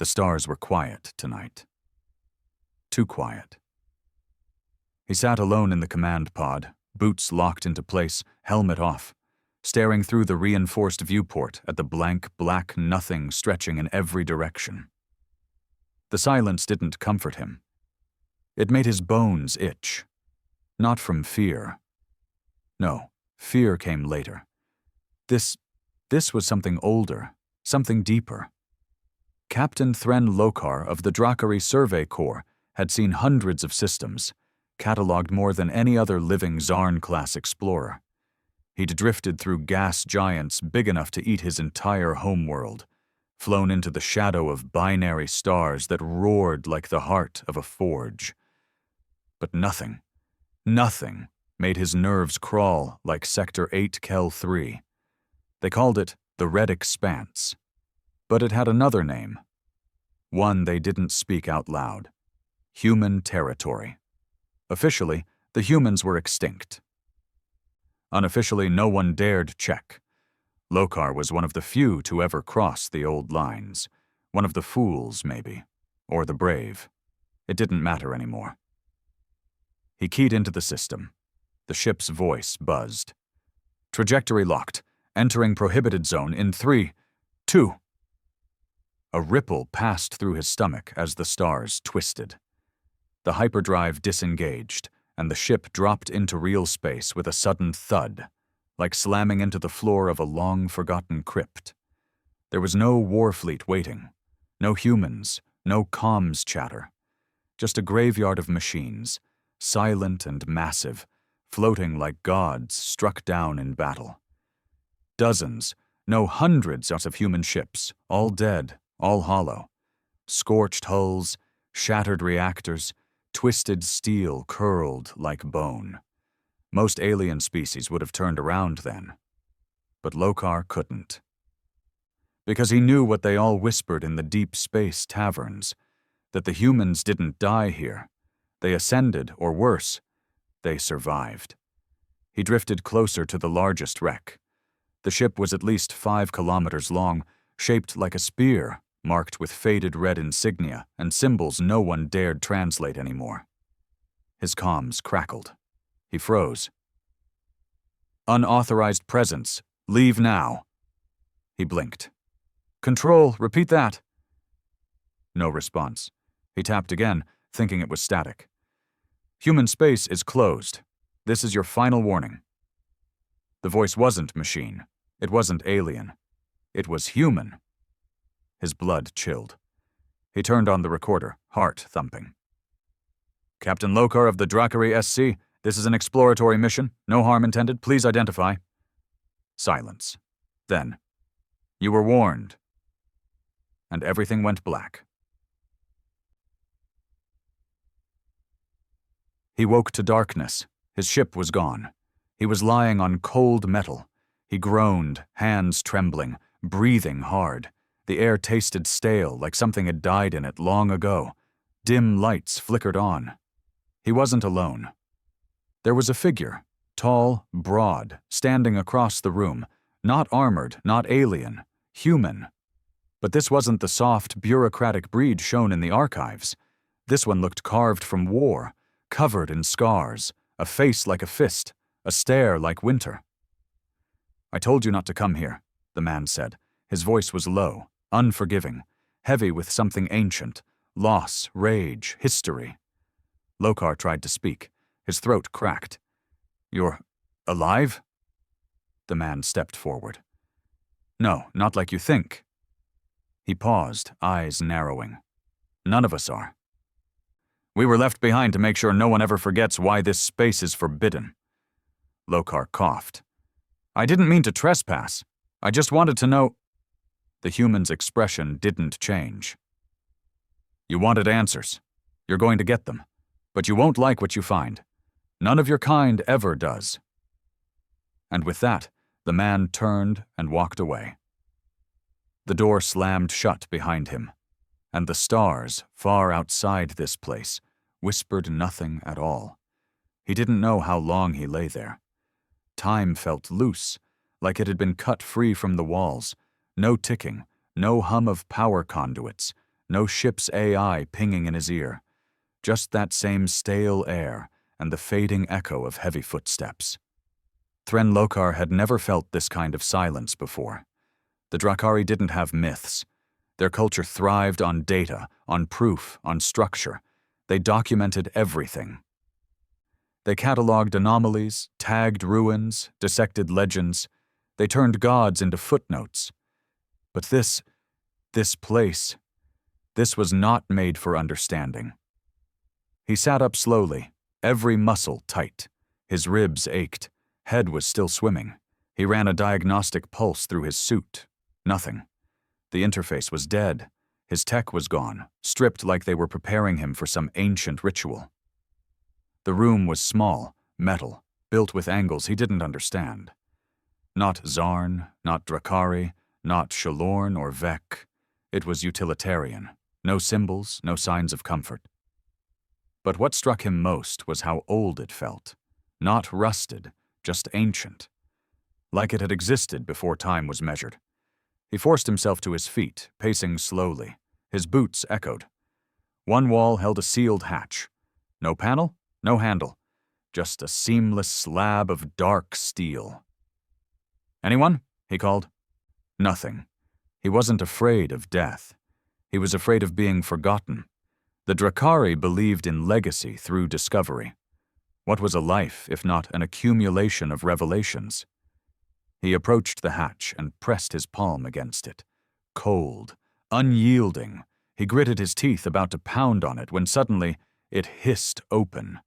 The stars were quiet tonight. Too quiet. He sat alone in the command pod, boots locked into place, helmet off, staring through the reinforced viewport at the blank, black nothing stretching in every direction. The silence didn't comfort him. It made his bones itch. Not from fear. No, fear came later. This was something older, something deeper. Captain Thren Lokar of the Drakari Survey Corps had seen hundreds of systems, catalogued more than any other living Zarn-class explorer. He'd drifted through gas giants big enough to eat his entire homeworld, flown into the shadow of binary stars that roared like the heart of a forge. But nothing made his nerves crawl like Sector 8 Kel 3. They called it the Red Expanse, but it had another name. One they didn't speak out loud. Human territory. Officially, the humans were extinct. Unofficially, no one dared check. Lokar was one of the few to ever cross the old lines. One of the fools, maybe. Or the brave. It didn't matter anymore. He keyed into the system. The ship's voice buzzed. Trajectory locked. Entering prohibited zone in 3, 2. A ripple passed through his stomach as the stars twisted. The hyperdrive disengaged, and the ship dropped into real space with a sudden thud, like slamming into the floor of a long-forgotten crypt. There was no warfleet waiting, no humans, no comms chatter, just a graveyard of machines, silent and massive, floating like gods struck down in battle. Dozens, no hundreds of human ships, all dead, all hollow. Scorched hulls, shattered reactors, twisted steel curled like bone. Most alien species would have turned around then. But Lokar couldn't. Because he knew what they all whispered in the deep space taverns, that the humans didn't die here. They ascended, or worse, they survived. He drifted closer to the largest wreck. The ship was at least 5 kilometers long, shaped like a spear, marked with faded red insignia and symbols no one dared translate anymore. His comms crackled. He froze. Unauthorized presence. Leave now. He blinked. Control, repeat that. No response. He tapped again, thinking it was static. Human space is closed. This is your final warning. The voice wasn't machine. It wasn't alien. It was human. His blood chilled. He turned on the recorder, heart thumping. Captain Lokar of the Drakari SC, this is an exploratory mission. No harm intended. Please identify. Silence. Then, you were warned. And everything went black. He woke to darkness. His ship was gone. He was lying on cold metal. He groaned, hands trembling, breathing hard. The air tasted stale, like something had died in it long ago. Dim lights flickered on. He wasn't alone. There was a figure, tall, broad, standing across the room, not armored, not alien, human. But this wasn't the soft, bureaucratic breed shown in the archives. This one looked carved from war, covered in scars, a face like a fist, a stare like winter. I told you not to come here, the man said. His voice was low, unforgiving, heavy with something ancient, loss, rage, history. Lokar tried to speak. His throat cracked. You're alive? The man stepped forward. No, not like you think. He paused, eyes narrowing. None of us are. We were left behind to make sure no one ever forgets why this space is forbidden. Lokar coughed. I didn't mean to trespass. I just wanted to know. The human's expression didn't change. You wanted answers. You're going to get them. But you won't like what you find. None of your kind ever does. And with that, the man turned and walked away. The door slammed shut behind him, and the stars, far outside this place, whispered nothing at all. He didn't know how long he lay there. Time felt loose, like it had been cut free from the walls. No ticking, no hum of power conduits, no ship's AI pinging in his ear, just that same stale air and the fading echo of heavy footsteps. Thren Lokar had never felt this kind of silence before. The Drakari didn't have myths. Their culture thrived on data, on proof, on structure. They documented everything. They cataloged anomalies, tagged ruins, dissected legends. They turned gods into footnotes. But this place, this was not made for understanding. He sat up slowly, every muscle tight. His ribs ached. Head was still swimming. He ran a diagnostic pulse through his suit. Nothing. The interface was dead. His tech was gone, stripped like they were preparing him for some ancient ritual. The room was small, metal, built with angles he didn't understand. Not Zarn, not Drakari, not Shalorn or Vek. It was utilitarian. No symbols, no signs of comfort. But what struck him most was how old it felt. Not rusted, just ancient. Like it had existed before time was measured. He forced himself to his feet, pacing slowly. His boots echoed. One wall held a sealed hatch. No panel, no handle. Just a seamless slab of dark steel. "Anyone?" he called. Nothing. He wasn't afraid of death. He was afraid of being forgotten. The Drakari believed in legacy through discovery. What was a life if not an accumulation of revelations? He approached the hatch and pressed his palm against it. Cold, unyielding. He gritted his teeth, about to pound on it, when suddenly it hissed open.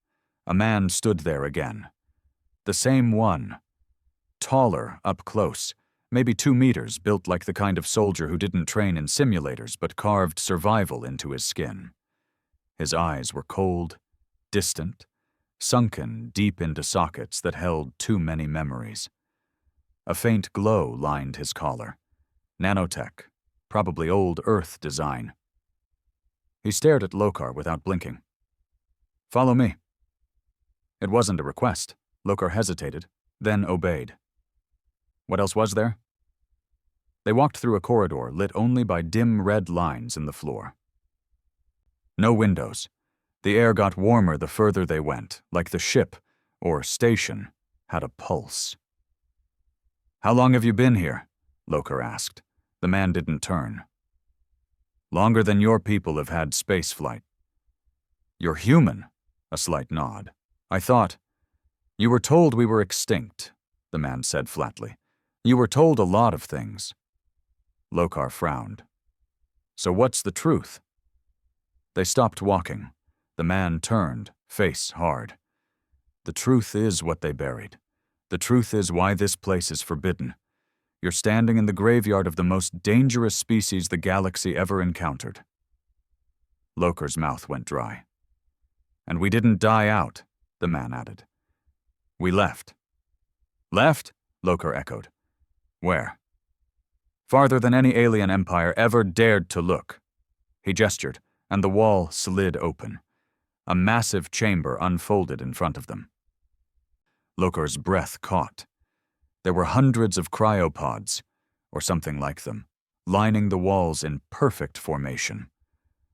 A man stood there again. The same one. Taller, up close. Maybe 2 meters, built like the kind of soldier who didn't train in simulators but carved survival into his skin. His eyes were cold, distant, sunken deep into sockets that held too many memories. A faint glow lined his collar. Nanotech, probably old Earth design. He stared at Lokar without blinking. "Follow me." It wasn't a request. Lokar hesitated, then obeyed. What else was there? They walked through a corridor lit only by dim red lines in the floor. No windows. The air got warmer the further they went, like the ship, or station, had a pulse. "How long have you been here?" Lokar asked. The man didn't turn. "Longer than your people have had spaceflight." "You're human," a slight nod. "I thought—" "You were told we were extinct," the man said flatly. "You were told a lot of things." Lokar frowned. "So what's the truth?" They stopped walking. The man turned, face hard. "The truth is what they buried. The truth is why this place is forbidden. You're standing in the graveyard of the most dangerous species the galaxy ever encountered." Lokar's mouth went dry. "And we didn't die out," the man added. "We left." "Left?" Lokar echoed. "Where?" "Farther than any alien empire ever dared to look." He gestured, and the wall slid open. A massive chamber unfolded in front of them. Lokar's breath caught. There were hundreds of cryopods, or something like them, lining the walls in perfect formation.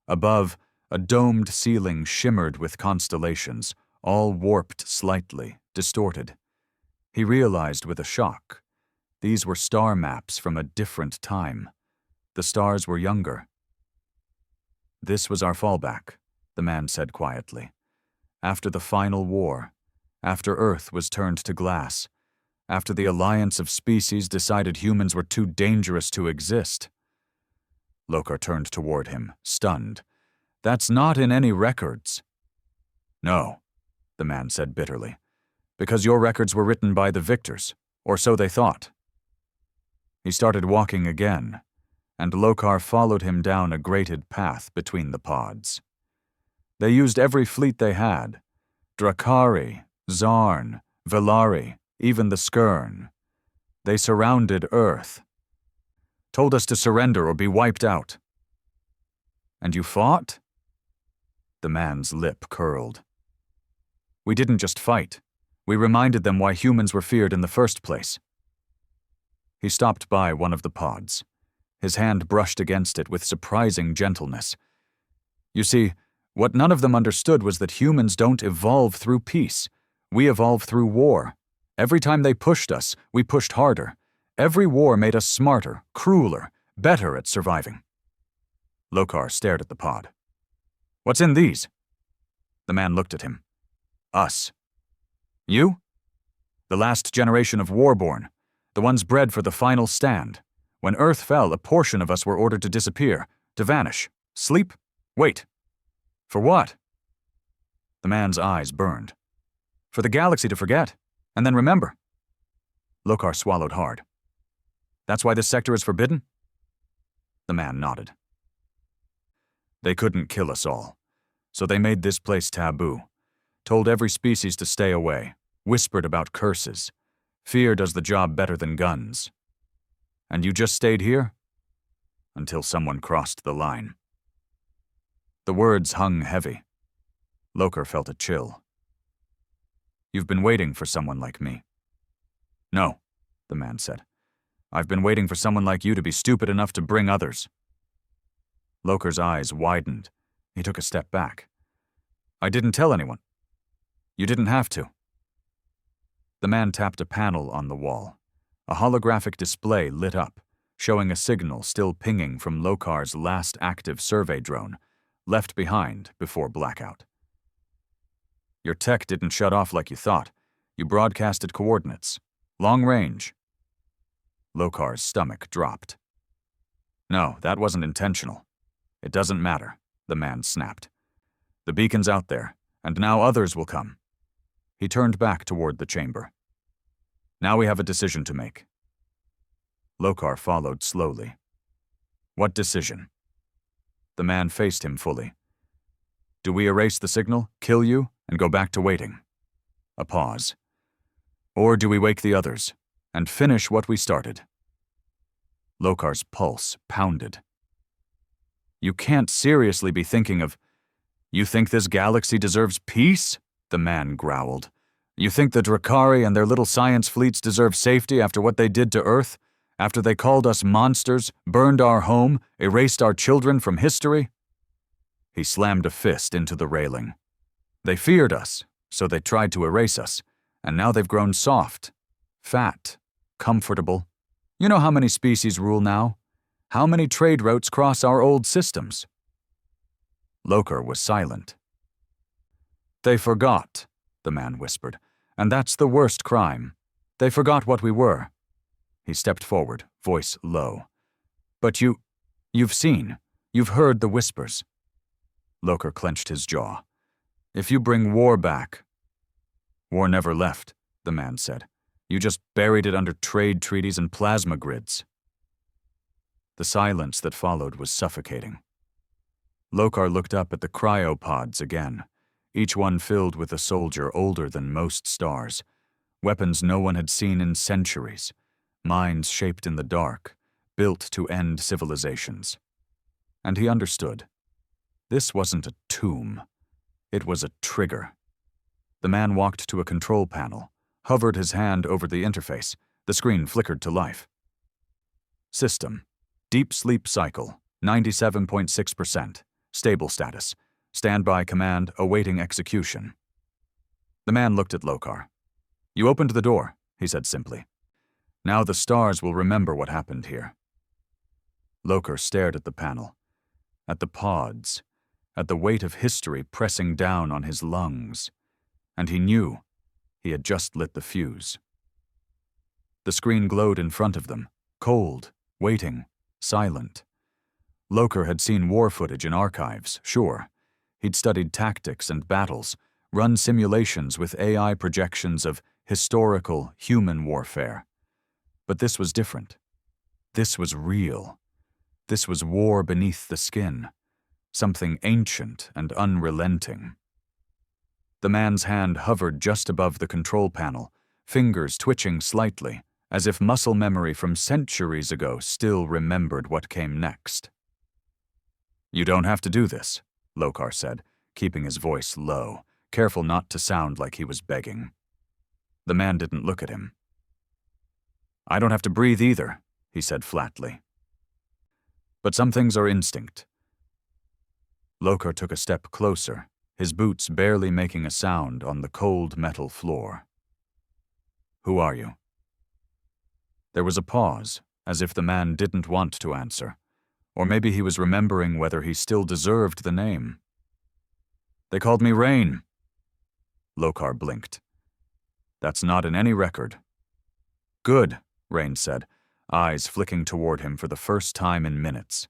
Above, a domed ceiling shimmered with constellations, all warped slightly, distorted. He realized with a shock. These were star maps from a different time. The stars were younger. "This was our fallback," the man said quietly. "After the final war, after Earth was turned to glass, after the alliance of species decided humans were too dangerous to exist." Lokar turned toward him, stunned. "That's not in any records." "No," the man said bitterly, "because your records were written by the victors, or so they thought." He started walking again, and Lokar followed him down a grated path between the pods. They used every fleet they had. Drakari, Zarn, Velari, even the Skirn. They surrounded Earth. Told us to surrender or be wiped out. "And you fought?" The man's lip curled. "We didn't just fight. We reminded them why humans were feared in the first place." He stopped by one of the pods. His hand brushed against it with surprising gentleness. You see, what none of them understood was that humans don't evolve through peace. We evolve through war. Every time they pushed us, we pushed harder. Every war made us smarter, crueler, better at surviving. Lokar stared at the pod. What's in these? The man looked at him. Us. You? The last generation of Warborn, the ones bred for the final stand. When Earth fell, a portion of us were ordered to disappear, to vanish. Sleep? Wait. For what? The man's eyes burned. For the galaxy to forget, and then remember. Lokar swallowed hard. That's why this sector is forbidden? The man nodded. They couldn't kill us all, so they made this place taboo, told every species to stay away, whispered about curses. Fear does the job better than guns. And you just stayed here? Until someone crossed the line. The words hung heavy. Lokar felt a chill. You've been waiting for someone like me. No, the man said. I've been waiting for someone like you to be stupid enough to bring others. Lokar's eyes widened. He took a step back. I didn't tell anyone. You didn't have to. The man tapped a panel on the wall. A holographic display lit up, showing a signal still pinging from Lokar's last active survey drone, left behind before blackout. Your tech didn't shut off like you thought. You broadcasted coordinates. Long range. Lokar's stomach dropped. No, that wasn't intentional. It doesn't matter, the man snapped. The beacon's out there, and now others will come. He turned back toward the chamber. Now we have a decision to make. Lokar followed slowly. What decision? The man faced him fully. Do we erase the signal, kill you, and go back to waiting? A pause. Or do we wake the others, and finish what we started? Lokar's pulse pounded. You can't seriously be thinking of... You think this galaxy deserves peace? The man growled. You think the Drakari and their little science fleets deserve safety after what they did to Earth? After they called us monsters, burned our home, erased our children from history? He slammed a fist into the railing. They feared us, so they tried to erase us, and now they've grown soft, fat, comfortable. You know how many species rule now? How many trade routes cross our old systems? Lokar was silent. They forgot, the man whispered, and that's the worst crime. They forgot what we were. He stepped forward, voice low. But you've seen, you've heard the whispers. Lokar clenched his jaw. If you bring war back... War never left, the man said. You just buried it under trade treaties and plasma grids. The silence that followed was suffocating. Lokar looked up at the cryopods again, each one filled with a soldier older than most stars, weapons no one had seen in centuries, minds shaped in the dark, built to end civilizations. And he understood. This wasn't a tomb. It was a trigger. The man walked to a control panel, hovered his hand over the interface. The screen flickered to life. System. Deep sleep cycle, 97.6%. Stable status. Standby command awaiting execution. The man looked at Lokar. You opened the door, he said simply. Now the stars will remember what happened here. Lokar stared at the panel, at the pods, at the weight of history pressing down on his lungs, and he knew he had just lit the fuse. The screen glowed in front of them, cold, waiting, silent. Lokar had seen war footage in archives, sure. He'd studied tactics and battles, run simulations with AI projections of historical human warfare. But this was different. This was real. This was war beneath the skin, something ancient and unrelenting. The man's hand hovered just above the control panel, fingers twitching slightly, as if muscle memory from centuries ago still remembered what came next. You don't have to do this, Lokar said, keeping his voice low, careful not to sound like he was begging. The man didn't look at him. I don't have to breathe either, he said flatly. But some things are instinct. Lokar took a step closer, his boots barely making a sound on the cold metal floor. Who are you? There was a pause, as if the man didn't want to answer, or maybe he was remembering whether he still deserved the name. They called me Rain. Lokar blinked. That's not in any record. Good, Rain said, eyes flicking toward him for the first time in minutes.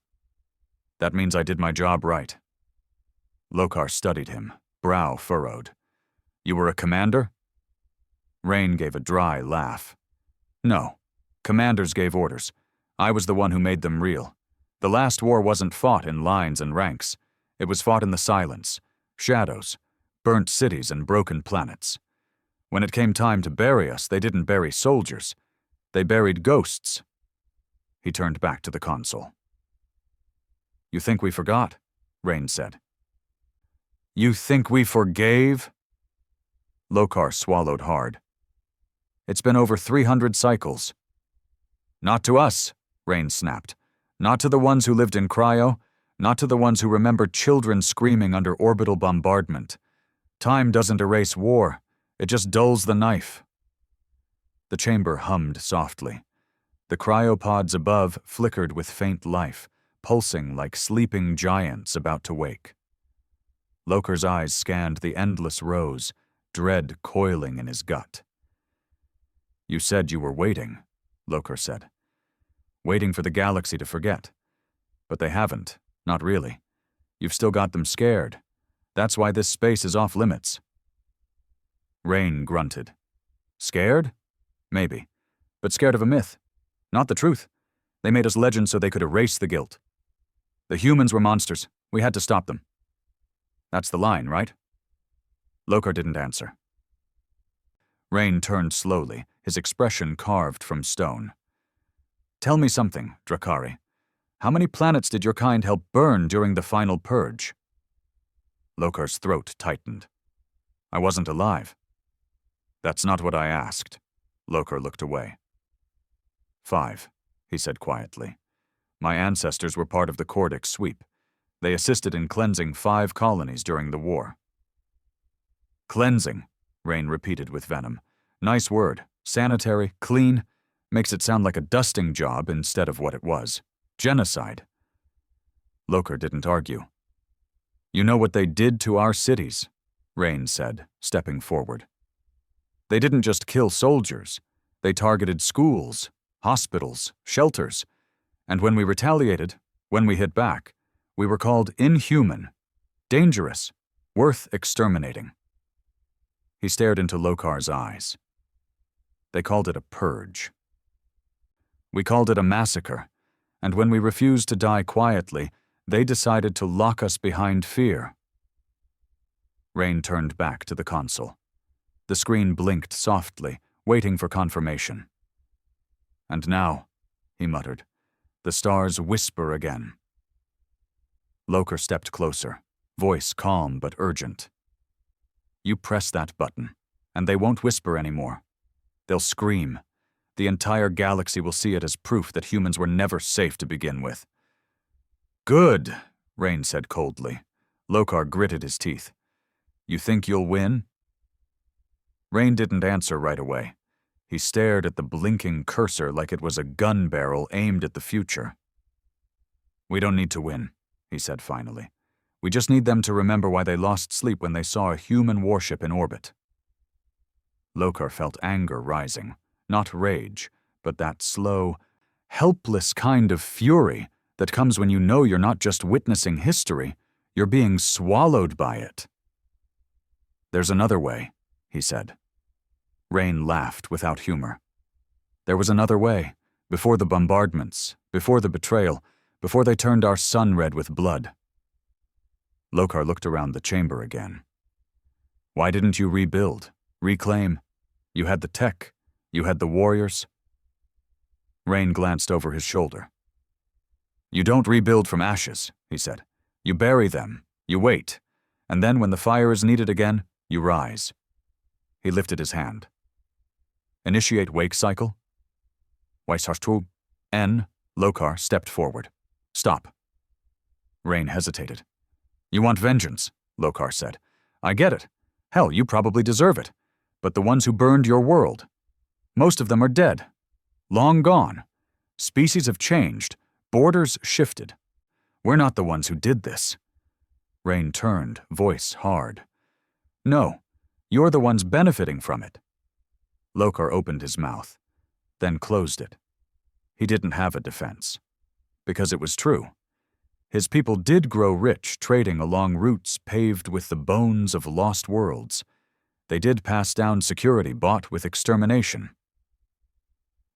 That means I did my job right. Lokar studied him, brow furrowed. You were a commander? Rain gave a dry laugh. No, commanders gave orders. I was the one who made them real. The last war wasn't fought in lines and ranks. It was fought in the silence, shadows, burnt cities and broken planets. When it came time to bury us, they didn't bury soldiers. They buried ghosts. He turned back to the console. You think we forgot? Rain said. You think we forgave? Lokar swallowed hard. It's been over 300 cycles. Not to us, Rain snapped. Not to the ones who lived in cryo, not to the ones who remembered children screaming under orbital bombardment. Time doesn't erase war, it just dulls the knife. The chamber hummed softly. The cryopods above flickered with faint life, pulsing like sleeping giants about to wake. Lokar's eyes scanned the endless rows, dread coiling in his gut. You said you were waiting, Lokar said. Waiting for the galaxy to forget. But they haven't, not really. You've still got them scared. That's why this space is off limits. Rain grunted. Scared? Maybe. But scared of a myth. Not the truth. They made us legends so they could erase the guilt. The humans were monsters. We had to stop them. That's the line, right? Lokar didn't answer. Rain turned slowly, his expression carved from stone. Tell me something, Drakari. How many planets did your kind help burn during the final purge? Lokar's throat tightened. I wasn't alive. That's not what I asked. Lokar looked away. 5, he said quietly. My ancestors were part of the Cordic sweep. They assisted in cleansing 5 colonies during the war. Cleansing, Rain repeated with venom. Nice word. Sanitary, clean. Makes it sound like a dusting job instead of what it was. Genocide. Lokar didn't argue. You know what they did to our cities, Rain said, stepping forward. They didn't just kill soldiers. They targeted schools, hospitals, shelters. And when we retaliated, when we hit back, we were called inhuman, dangerous, worth exterminating. He stared into Lokar's eyes. They called it a purge. We called it a massacre, and when we refused to die quietly, they decided to lock us behind fear. Rain turned back to the console. The screen blinked softly, waiting for confirmation. And now, he muttered, the stars whisper again. Lokar stepped closer, voice calm but urgent. You press that button, and they won't whisper anymore. They'll scream. The entire galaxy will see it as proof that humans were never safe to begin with. Good, Rain said coldly. Lokar gritted his teeth. You think you'll win? Rain didn't answer right away. He stared at the blinking cursor like it was a gun barrel aimed at the future. We don't need to win, he said finally. We just need them to remember why they lost sleep when they saw a human warship in orbit. Lokar felt anger rising, not rage, but that slow, helpless kind of fury that comes when you know you're not just witnessing history, you're being swallowed by it. There's another way, he said. Rain laughed without humor. There was another way, before the bombardments, before the betrayal, before they turned our sun red with blood. Lokar looked around the chamber again. Why didn't you rebuild, reclaim? You had the tech, you had the warriors. Rain glanced over his shoulder. You don't rebuild from ashes, he said. You bury them, you wait, and then when the fire is needed again, you rise. He lifted his hand. Initiate wake cycle. Waishartu. Lokar stepped forward. Stop. Rain hesitated. You want vengeance, Lokar said. I get it. Hell, you probably deserve it. But the ones who burned your world, most of them are dead. Long gone. Species have changed. Borders shifted. We're not the ones who did this. Rain turned, voice hard. No, you're the ones benefiting from it. Lokar opened his mouth, then closed it. He didn't have a defense. Because it was true. His people did grow rich trading along routes paved with the bones of lost worlds. They did pass down security bought with extermination.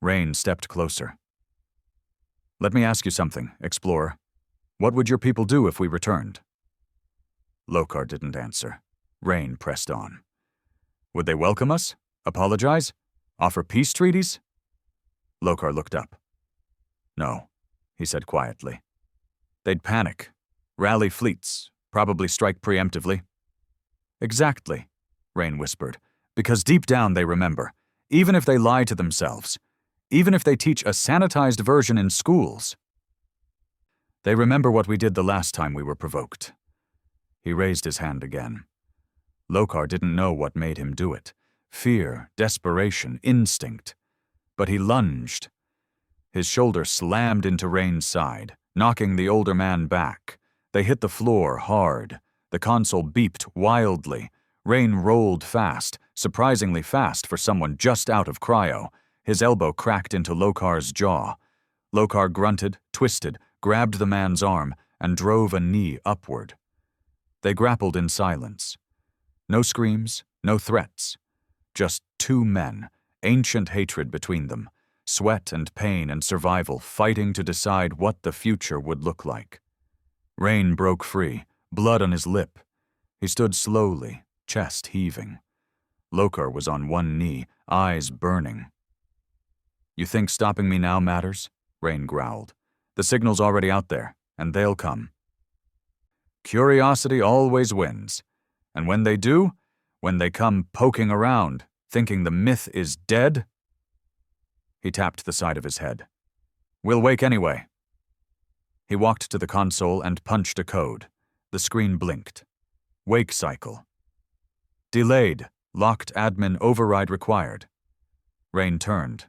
Rain stepped closer. Let me ask you something, Explorer. What would your people do if we returned? Lokar didn't answer. Rain pressed on. Would they welcome us? Apologize? Offer peace treaties? Lokar looked up. No, he said quietly. They'd panic, rally fleets, probably strike preemptively. Exactly, Rain whispered, because deep down they remember, even if they lie to themselves, even if they teach a sanitized version in schools. They remember what we did the last time we were provoked. He raised his hand again. Lokar didn't know what made him do it. Fear, desperation, instinct. But he lunged. His shoulder slammed into Rain's side, knocking the older man back. They hit the floor hard. The console beeped wildly. Rain rolled fast, surprisingly fast for someone just out of cryo. His elbow cracked into Lokar's jaw. Lokar grunted, twisted, grabbed the man's arm, and drove a knee upward. They grappled in silence. No screams, no threats. Just two men, ancient hatred between them, sweat and pain and survival fighting to decide what the future would look like. Rain broke free, blood on his lip. He stood slowly, chest heaving. Lokar was on one knee, eyes burning. You think stopping me now matters? Rain growled. The signal's already out there, and they'll come. Curiosity always wins. And when they do, when they come poking around, thinking the myth is dead? He tapped the side of his head. We'll wake anyway. He walked to the console and punched a code. The screen blinked. Wake cycle. Delayed. Locked admin override required. Rain turned.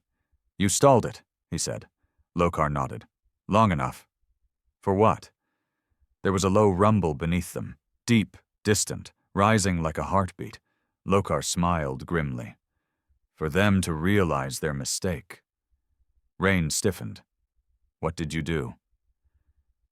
You stalled it, he said. Lokar nodded. Long enough. For what? There was a low rumble beneath them, deep, distant, rising like a heartbeat. Lokar smiled grimly. For them to realize their mistake. Rain stiffened. What did you do?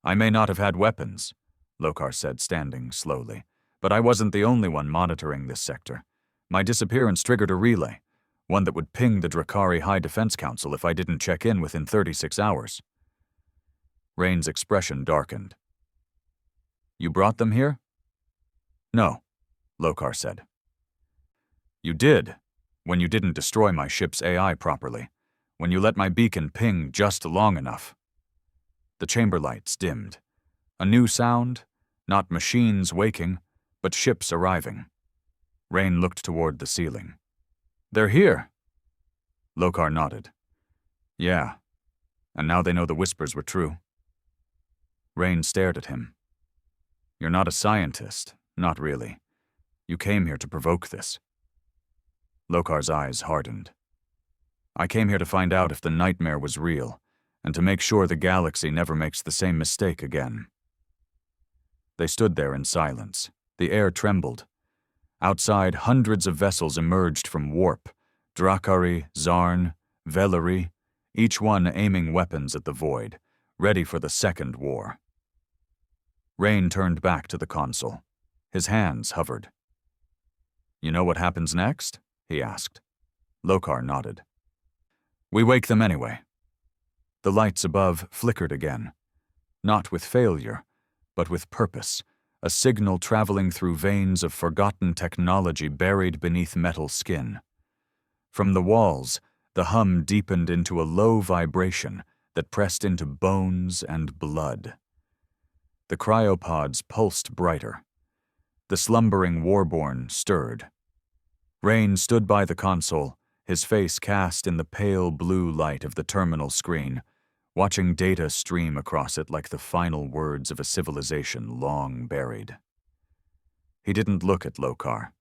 I may not have had weapons, Lokar said, standing slowly, but I wasn't the only one monitoring this sector. My disappearance triggered a relay, one that would ping the Drakari High Defense Council if I didn't check in within 36 hours. Rain's expression darkened. You brought them here? No, Lokar said. You did, when you didn't destroy my ship's AI properly, when you let my beacon ping just long enough. The chamber lights dimmed. A new sound, not machines waking, but ships arriving. Rain looked toward the ceiling. They're here. Lokar nodded. Yeah, and now they know the whispers were true. Rain stared at him. You're not a scientist, not really. You came here to provoke this. Lokar's eyes hardened. I came here to find out if the nightmare was real, and to make sure the galaxy never makes the same mistake again. They stood there in silence. The air trembled. Outside, hundreds of vessels emerged from warp. Drakari, Zarn, Velari, each one aiming weapons at the void, ready for the second war. Rain turned back to the console. His hands hovered. You know what happens next? He asked. Lokar nodded. We wake them anyway. The lights above flickered again. Not with failure, but with purpose, a signal traveling through veins of forgotten technology buried beneath metal skin. From the walls, the hum deepened into a low vibration that pressed into bones and blood. The cryopods pulsed brighter. The slumbering warborn stirred. Rain stood by the console, his face cast in the pale blue light of the terminal screen, watching data stream across it like the final words of a civilization long buried. He didn't look at Lokar.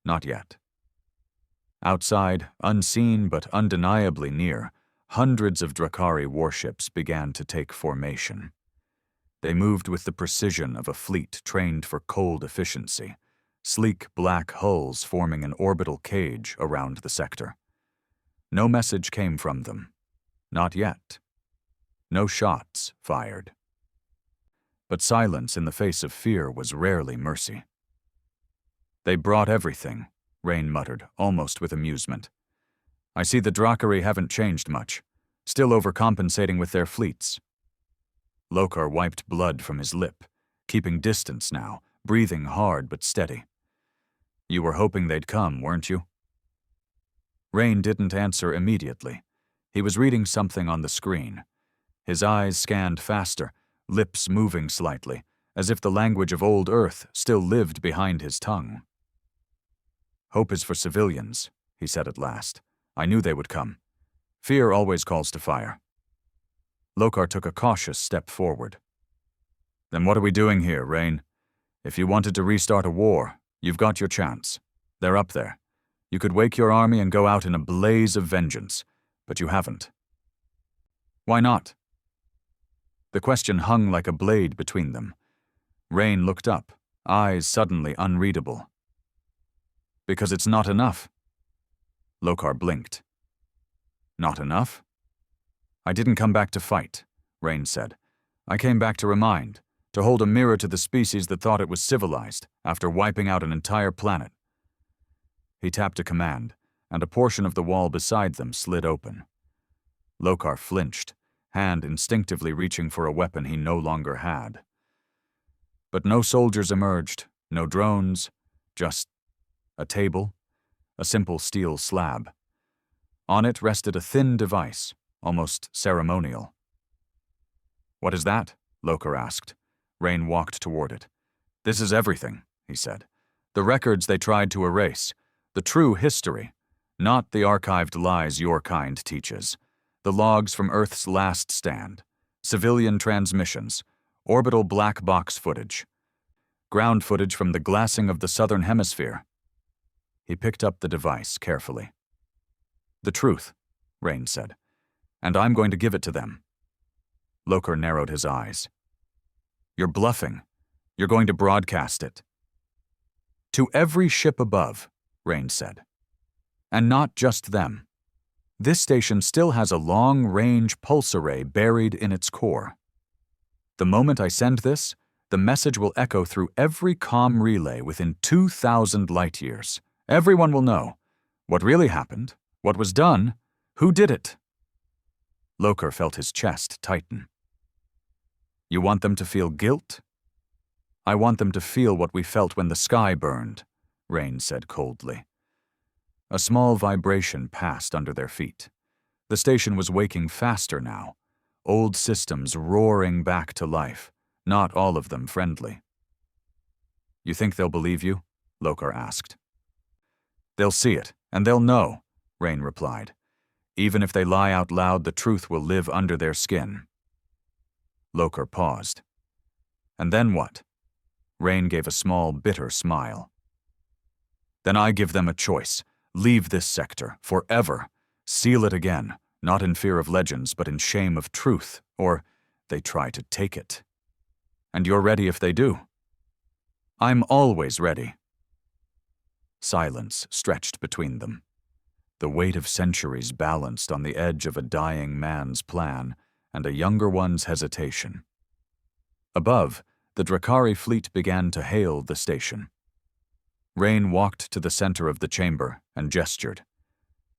Not yet. Outside, unseen but undeniably near, hundreds of Drakari warships began to take formation. They moved with the precision of a fleet trained for cold efficiency, sleek black hulls forming an orbital cage around the sector. No message came from them. Not yet. No shots fired. But silence in the face of fear was rarely mercy. "They brought everything," Rain muttered, almost with amusement. "I see the Drakari haven't changed much, still overcompensating with their fleets." Lokar wiped blood from his lip, keeping distance now, breathing hard but steady. "You were hoping they'd come, weren't you?" Rain didn't answer immediately. He was reading something on the screen. His eyes scanned faster, lips moving slightly, as if the language of old Earth still lived behind his tongue. "Hope is for civilians," he said at last. "I knew they would come. Fear always calls to fire." Lokar took a cautious step forward. "Then what are we doing here, Rain? If you wanted to restart a war, you've got your chance. They're up there. You could wake your army and go out in a blaze of vengeance, but you haven't." "Why not?" The question hung like a blade between them. Rain looked up, eyes suddenly unreadable. "Because it's not enough." Lokar blinked. "Not enough?" "I didn't come back to fight," Rain said. "I came back to remind, to hold a mirror to the species that thought it was civilized after wiping out an entire planet." He tapped a command, and a portion of the wall beside them slid open. Lokar flinched, hand instinctively reaching for a weapon he no longer had. But no soldiers emerged, no drones, just a table, a simple steel slab. On it rested a thin device, almost ceremonial. "What is that?" Lokar asked. Rain walked toward it. "This is everything," he said. "The records they tried to erase, the true history, not the archived lies your kind teaches. The logs from Earth's last stand, civilian transmissions, orbital black box footage, ground footage from the glassing of the southern hemisphere." He picked up the device carefully. "The truth," Rain said, "and I'm going to give it to them." Lokar narrowed his eyes. "You're bluffing. You're going to broadcast it." "To every ship above," Rain said. "And not just them. This station still has a long-range pulse array buried in its core. The moment I send this, the message will echo through every comm relay within 2,000 light-years. Everyone will know what really happened, what was done, who did it." Lokar felt his chest tighten. "You want them to feel guilt?" "I want them to feel what we felt when the sky burned," Rain said coldly. A small vibration passed under their feet. The station was waking faster now, old systems roaring back to life, not all of them friendly. "You think they'll believe you?" Lokar asked. "They'll see it, and they'll know," Rain replied. "Even if they lie out loud, the truth will live under their skin." Lokar paused. "And then what?" Rain gave a small, bitter smile. "Then I give them a choice. Leave this sector, forever. Seal it again, not in fear of legends, but in shame of truth, or they try to take it. And you're ready if they do." "I'm always ready." Silence stretched between them. The weight of centuries balanced on the edge of a dying man's plan and a younger one's hesitation. Above, the Drakari fleet began to hail the station. Rain walked to the center of the chamber and gestured.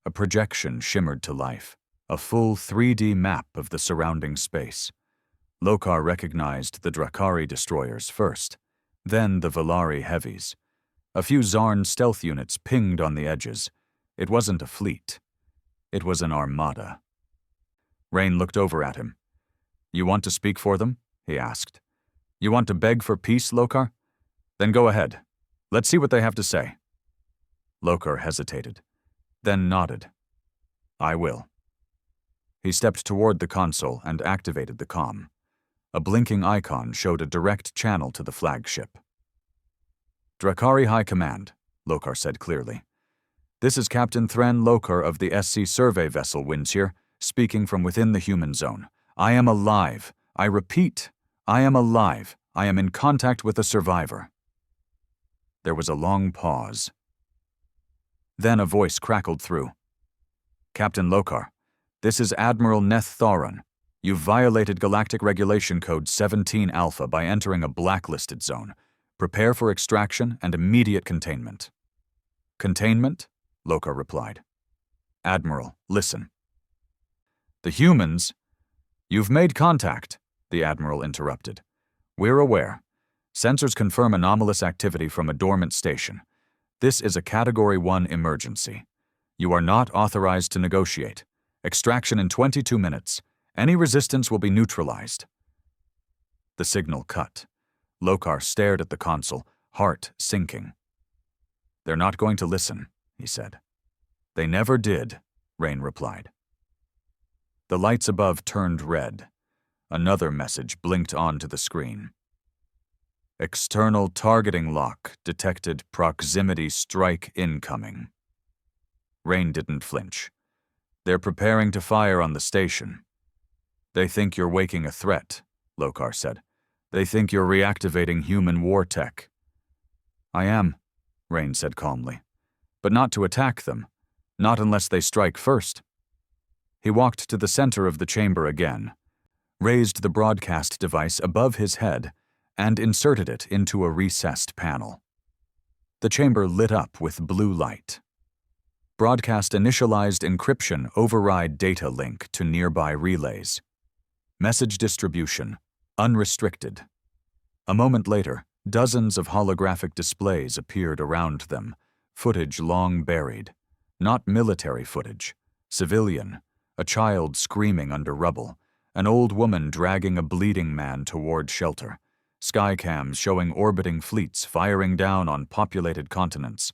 A projection shimmered to life, a full 3D map of the surrounding space. Lokar recognized the Drakari destroyers first, then the Velari heavies. A few Zarn stealth units pinged on the edges. It wasn't a fleet. It was an armada. Rain looked over at him. "You want to speak for them?" he asked. "You want to beg for peace, Lokar? Then go ahead. Let's see what they have to say." Lokar hesitated, then nodded. "I will." He stepped toward the console and activated the comm. A blinking icon showed a direct channel to the flagship. Drakari High Command, Lokar said clearly. This is Captain Thran Lokar of the SC survey vessel Winds here, speaking from within the human zone. I am alive. I repeat, I am alive. I am in contact with a survivor. There was a long pause. Then a voice crackled through. Captain Lokar, this is Admiral Neth Thoron. You've violated Galactic Regulation Code 17 Alpha by entering a blacklisted zone. Prepare for extraction and immediate containment. Containment? Lokar replied. Admiral, listen. The humans? You've made contact, the Admiral interrupted. We're aware. Sensors confirm anomalous activity from a dormant station. This is a Category 1 emergency. You are not authorized to negotiate. Extraction in 22 minutes. Any resistance will be neutralized. The signal cut. Lokar stared at the console, heart sinking. They're not going to listen, he said. They never did, Rain replied. The lights above turned red. Another message blinked onto the screen. External targeting lock detected proximity strike incoming. Rain didn't flinch. They're preparing to fire on the station. They think you're waking a threat, Lokar said. They think you're reactivating human war tech. I am, Rain said calmly. But not to attack them. Not unless they strike first. He walked to the center of the chamber again, raised the broadcast device above his head, and inserted it into a recessed panel. The chamber lit up with blue light. Broadcast initialized encryption override data link to nearby relays. Message distribution, unrestricted. A moment later, dozens of holographic displays appeared around them, footage long buried. Not military footage, civilian, a child screaming under rubble, an old woman dragging a bleeding man toward shelter, skycams showing orbiting fleets firing down on populated continents,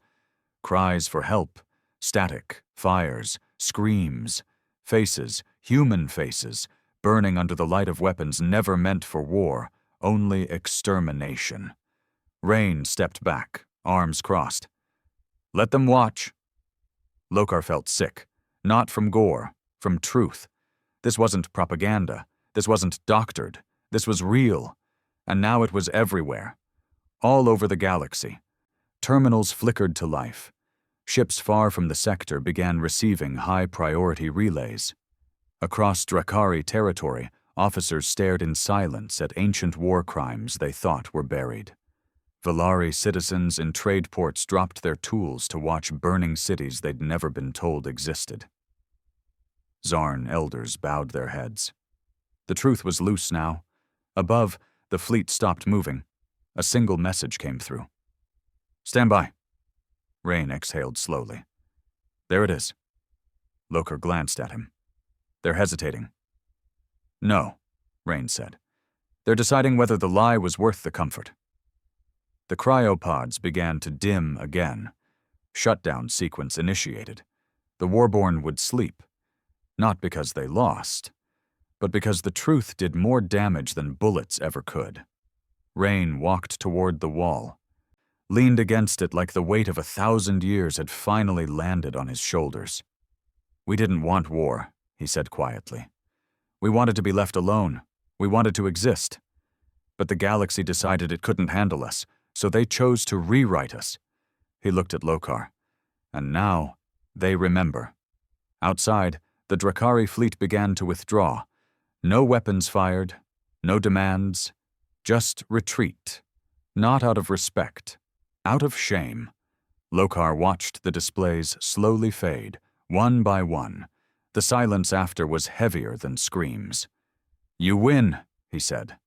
cries for help, static, fires, screams, faces, human faces, burning under the light of weapons never meant for war, only extermination. Rain stepped back, arms crossed. Let them watch. Lokar felt sick, not from gore, from truth. This wasn't propaganda. This wasn't doctored. This was real. And now it was everywhere. All over the galaxy. Terminals flickered to life. Ships far from the sector began receiving high-priority relays. Across Drakari territory, officers stared in silence at ancient war crimes they thought were buried. Valari citizens in trade ports dropped their tools to watch burning cities they'd never been told existed. Zarn elders bowed their heads. The truth was loose now. Above, the fleet stopped moving. A single message came through. Stand by. Rain exhaled slowly. There it is. Lokar glanced at him. They're hesitating. No, Rain said. They're deciding whether the lie was worth the comfort. The cryopods began to dim again. Shutdown sequence initiated. The Warborn would sleep. Not because they lost, but because the truth did more damage than bullets ever could. Rain walked toward the wall, leaned against it like the weight of 1,000 years had finally landed on his shoulders. We didn't want war, he said quietly. We wanted to be left alone. We wanted to exist. But the galaxy decided it couldn't handle us, so they chose to rewrite us. He looked at Lokar. And now, they remember. Outside, the Drakari fleet began to withdraw. No weapons fired, no demands, just retreat. Not out of respect, out of shame. Lokar watched the displays slowly fade, one by one. The silence after was heavier than screams. You win, he said.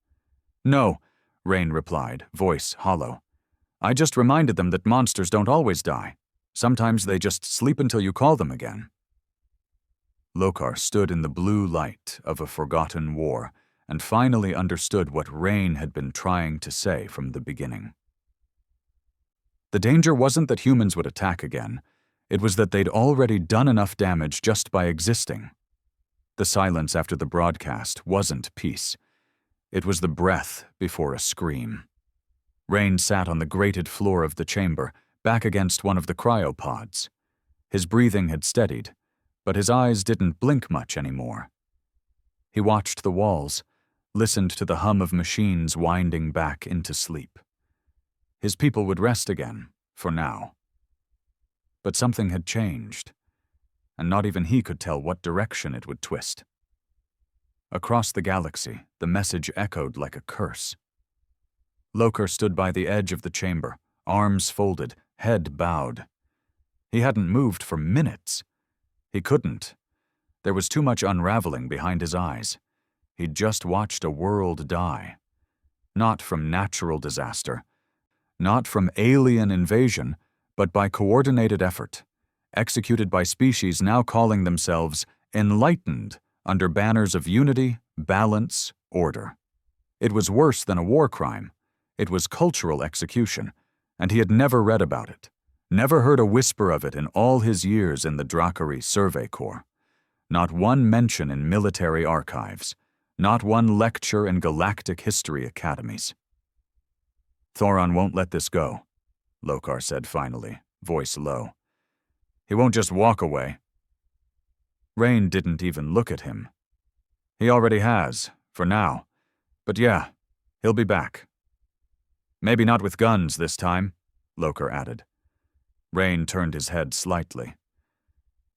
No, Rain replied, voice hollow. I just reminded them that monsters don't always die. Sometimes they just sleep until you call them again. Lokar stood in the blue light of a forgotten war and finally understood what Rain had been trying to say from the beginning. The danger wasn't that humans would attack again. It was that they'd already done enough damage just by existing. The silence after the broadcast wasn't peace. It was the breath before a scream. Rain sat on the grated floor of the chamber, back against one of the cryopods. His breathing had steadied, but his eyes didn't blink much anymore. He watched the walls, listened to the hum of machines winding back into sleep. His people would rest again, for now. But something had changed, and not even he could tell what direction it would twist. Across the galaxy, the message echoed like a curse. Lokar stood by the edge of the chamber, arms folded, head bowed. He hadn't moved for minutes. He couldn't. There was too much unraveling behind his eyes. He'd just watched a world die. Not from natural disaster, not from alien invasion, but by coordinated effort, executed by species now calling themselves enlightened under banners of unity, balance, order. It was worse than a war crime. It was cultural execution, and he had never read about it, never heard a whisper of it in all his years in the Drakari Survey Corps. Not one mention in military archives, not one lecture in galactic history academies. Thoron won't let this go, Lokar said finally, voice low. He won't just walk away. Rain didn't even look at him. He already has, for now. But yeah, he'll be back. Maybe not with guns this time, Lokar added. Rain turned his head slightly.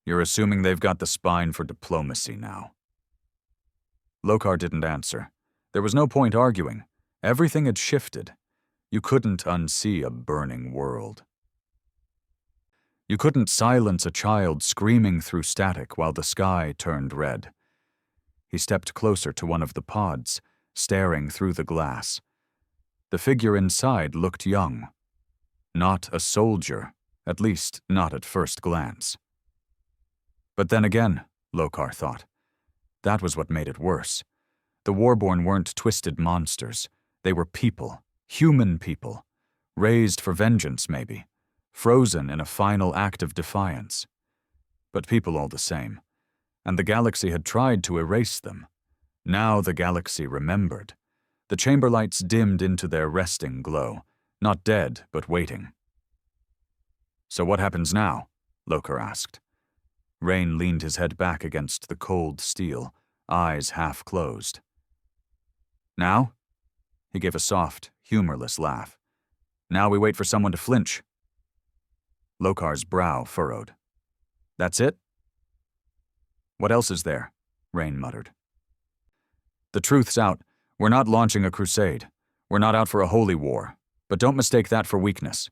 You're assuming they've got the spine for diplomacy now. Lokar didn't answer. There was no point arguing. Everything had shifted. You couldn't unsee a burning world. You couldn't silence a child screaming through static while the sky turned red. He stepped closer to one of the pods, staring through the glass. The figure inside looked young. Not a soldier, at least not at first glance. But then again, Lokar thought, that was what made it worse. The Warborn weren't twisted monsters. They were people, human people, raised for vengeance maybe, frozen in a final act of defiance. But people all the same, and the galaxy had tried to erase them. Now the galaxy remembered. The chamber lights dimmed into their resting glow, not dead, but waiting. So what happens now? Lokar asked. Rain leaned his head back against the cold steel, eyes half closed. Now? He gave a soft, humorless laugh. Now we wait for someone to flinch. Lokar's brow furrowed. That's it? What else is there? Rain muttered. The truth's out. We're not launching a crusade. We're not out for a holy war. But don't mistake that for weakness.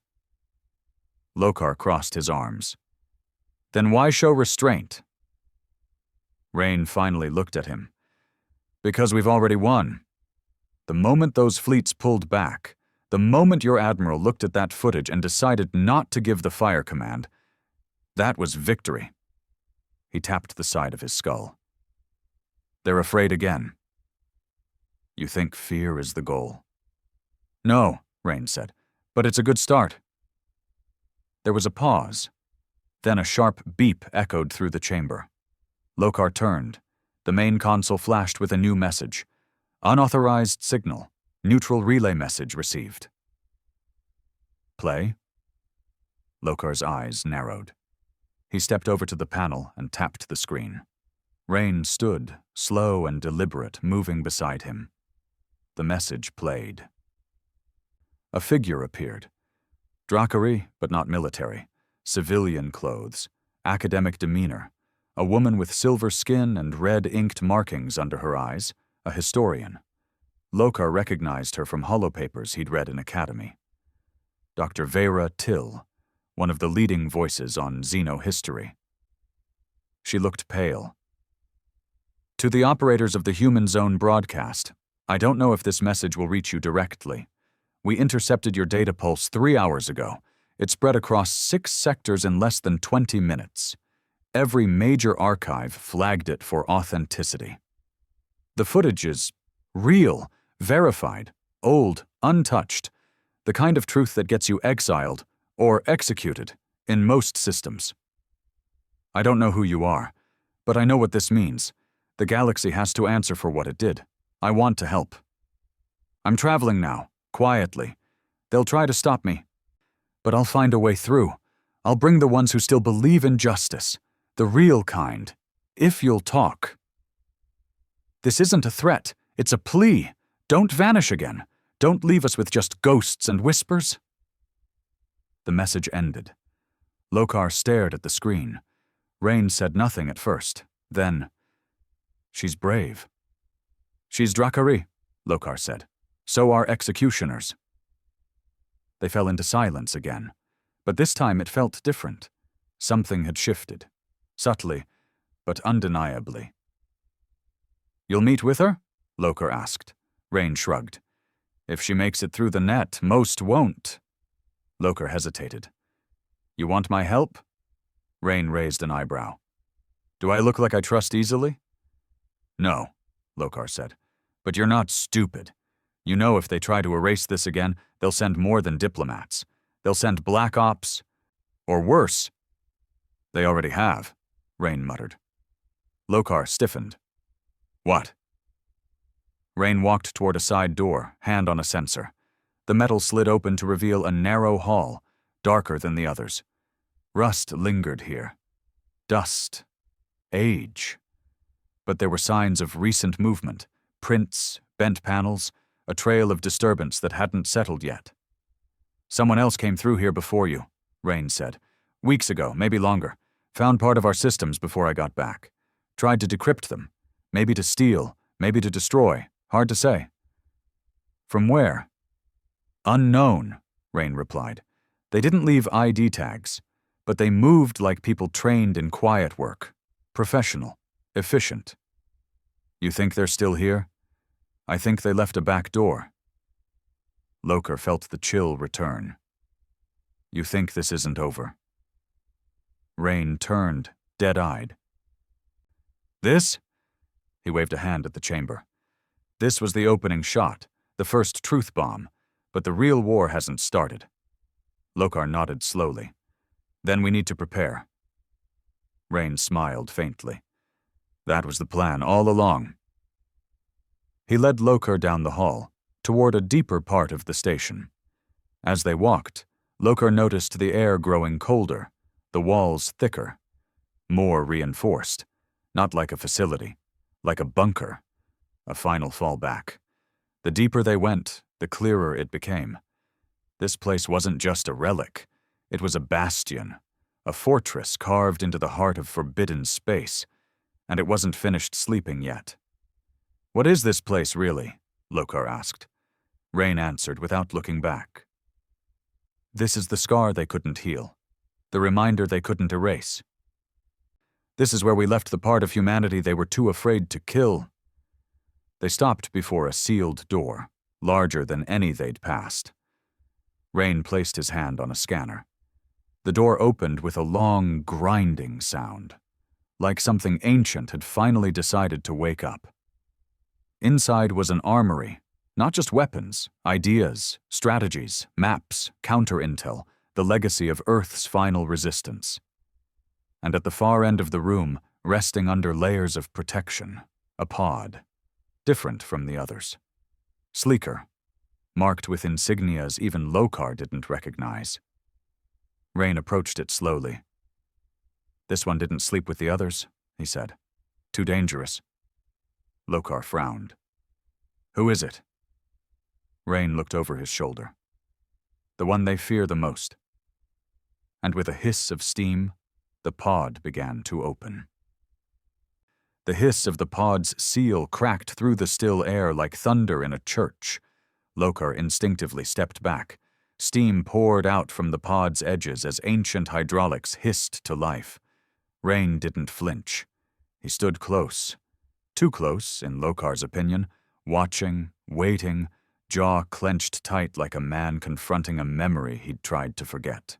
Lokar crossed his arms. Then why show restraint? Rain finally looked at him. Because we've already won. The moment those fleets pulled back, the moment your admiral looked at that footage and decided not to give the fire command, that was victory. He tapped the side of his skull. They're afraid again. You think fear is the goal? No, Rain said, but it's a good start. There was a pause. Then a sharp beep echoed through the chamber. Lokar turned. The main console flashed with a new message. Unauthorized signal. Neutral relay message received. Play? Lokar's eyes narrowed. He stepped over to the panel and tapped the screen. Rain stood, slow and deliberate, moving beside him. The message played. A figure appeared. Drakari, but not military. Civilian clothes. Academic demeanor. A woman with silver skin and red inked markings under her eyes. A historian. Lokar recognized her from holopapers he'd read in academy. Dr. Vera Till, one of the leading voices on xenohistory. She looked pale. To the operators of the Human Zone broadcast, I don't know if this message will reach you directly. We intercepted your data pulse 3 hours ago. It spread across 6 sectors in less than 20 minutes. Every major archive flagged it for authenticity. The footage is real, verified, old, untouched, the kind of truth that gets you exiled or executed in most systems. I don't know who you are, but I know what this means. The galaxy has to answer for what it did. I want to help. I'm traveling now, quietly. They'll try to stop me. But I'll find a way through. I'll bring the ones who still believe in justice. The real kind. If you'll talk. This isn't a threat. It's a plea. Don't vanish again. Don't leave us with just ghosts and whispers. The message ended. Lokar stared at the screen. Rain said nothing at first. Then, "She's brave." "She's Drakari," Lokar said. "So are executioners." They fell into silence again, but this time it felt different. Something had shifted, subtly, but undeniably. "You'll meet with her?" Lokar asked. Rain shrugged. "If she makes it through the net, most won't." Lokar hesitated. "You want my help?" Rain raised an eyebrow. "Do I look like I trust easily?" "No," Lokar said. "But you're not stupid. You know if they try to erase this again, they'll send more than diplomats. They'll send black ops. Or worse." "They already have," Rain muttered. Lokar stiffened. "What?" Rain walked toward a side door, hand on a sensor. The metal slid open to reveal a narrow hall, darker than the others. Rust lingered here. Dust. Age. But there were signs of recent movement, prints, bent panels, a trail of disturbance that hadn't settled yet. "Someone else came through here before you," Rain said. "Weeks ago, maybe longer. Found part of our systems before I got back. Tried to decrypt them. Maybe to steal, maybe to destroy. Hard to say." "From where?" "Unknown," Rain replied. "They didn't leave ID tags, but they moved like people trained in quiet work. Professional. Efficient." "You think they're still here?" "I think they left a back door." Lokar felt the chill return. "You think this isn't over?" Rain turned, dead-eyed. "This?" He waved a hand at the chamber. "This was the opening shot, the first truth bomb, but the real war hasn't started." Lokar nodded slowly. "Then we need to prepare." Rain smiled faintly. "That was the plan all along." He led Lokar down the hall, toward a deeper part of the station. As they walked, Lokar noticed the air growing colder, the walls thicker, more reinforced, not like a facility, like a bunker, a final fallback. The deeper they went, the clearer it became. This place wasn't just a relic. It was a bastion, a fortress carved into the heart of forbidden space, and it wasn't finished sleeping yet. "What is this place, really?" Lokar asked. Rain answered without looking back. "This is the scar they couldn't heal, the reminder they couldn't erase. This is where we left the part of humanity they were too afraid to kill." They stopped before a sealed door, larger than any they'd passed. Rain placed his hand on a scanner. The door opened with a long, grinding sound, like something ancient had finally decided to wake up. Inside was an armory, not just weapons, ideas, strategies, maps, counter-intel, the legacy of Earth's final resistance. And at the far end of the room, resting under layers of protection, a pod, different from the others. Sleeker, marked with insignias even Lokar didn't recognize. Rain approached it slowly. "This one didn't sleep with the others," he said. "Too dangerous." Lokar frowned. "Who is it?" Rain looked over his shoulder. "The one they fear the most." And with a hiss of steam, the pod began to open. The hiss of the pod's seal cracked through the still air like thunder in a church. Lokar instinctively stepped back. Steam poured out from the pod's edges as ancient hydraulics hissed to life. Rain didn't flinch. He stood close. Too close, in Lokar's opinion, watching, waiting, jaw clenched tight like a man confronting a memory he'd tried to forget.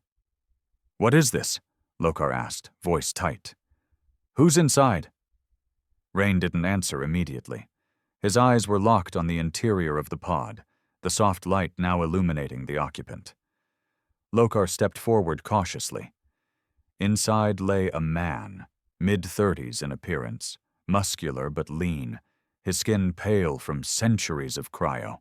"What is this?" Lokar asked, voice tight. "Who's inside?" Rain didn't answer immediately. His eyes were locked on the interior of the pod, the soft light now illuminating the occupant. Lokar stepped forward cautiously. Inside lay a man, mid-30s in appearance, muscular but lean, his skin pale from centuries of cryo.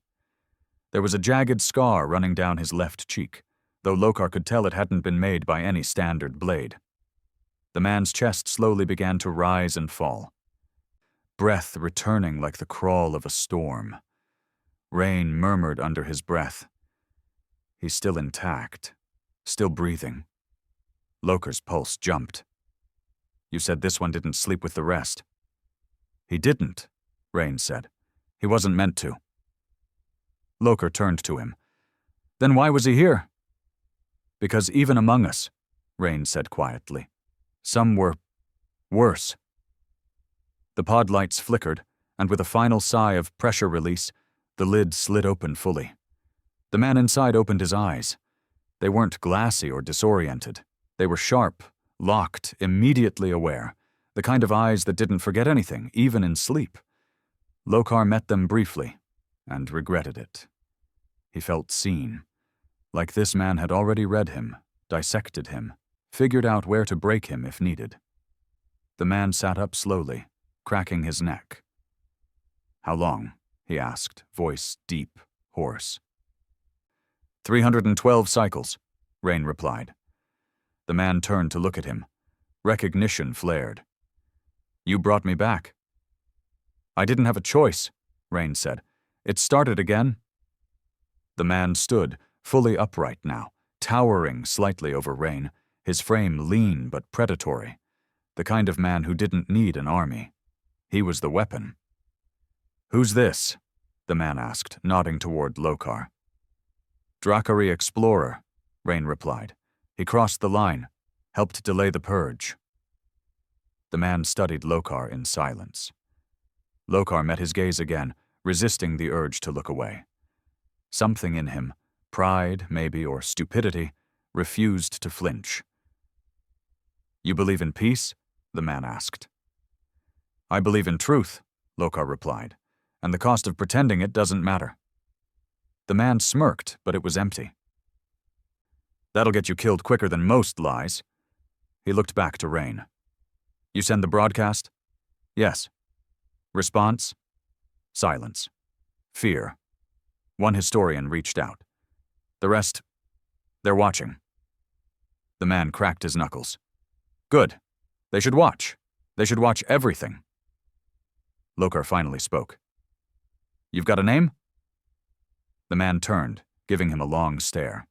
There was a jagged scar running down his left cheek, though Lokar could tell it hadn't been made by any standard blade. The man's chest slowly began to rise and fall, breath returning like the crawl of a storm. Rain murmured under his breath. He's still intact, still breathing. Lokar's pulse jumped. You said this one didn't sleep with the rest. He didn't, Rain said. He wasn't meant to. Lokar turned to him. Then why was he here? Because even among us, Rain said quietly, some were worse. The pod lights flickered, and with a final sigh of pressure release, the lid slid open fully. The man inside opened his eyes. They weren't glassy or disoriented. They were sharp, locked, immediately aware, the kind of eyes that didn't forget anything, even in sleep. Lokar met them briefly, and regretted it. He felt seen, like this man had already read him, dissected him, figured out where to break him if needed. The man sat up slowly, cracking his neck. How long? He asked, voice deep, hoarse. 312 cycles, Rain replied. The man turned to look at him. Recognition flared. You brought me back. I didn't have a choice, Rain said. It started again. The man stood, fully upright now, towering slightly over Rain, his frame lean but predatory. The kind of man who didn't need an army. He was the weapon. Who's this? The man asked, nodding toward Lokar. Drakari explorer, Rain replied. He crossed the line, helped delay the purge. The man studied Lokar in silence. Lokar met his gaze again, resisting the urge to look away. Something in him, pride maybe or stupidity, refused to flinch. You believe in peace? The man asked. I believe in truth, Lokar replied, and the cost of pretending it doesn't matter. The man smirked, but it was empty. That'll get you killed quicker than most lies. He looked back to Rain. You send the broadcast? Yes. Response? Silence. Fear. One historian reached out. The rest, they're watching. The man cracked his knuckles. Good. They should watch. They should watch everything. Lokar finally spoke. You've got a name? The man turned, giving him a long stare.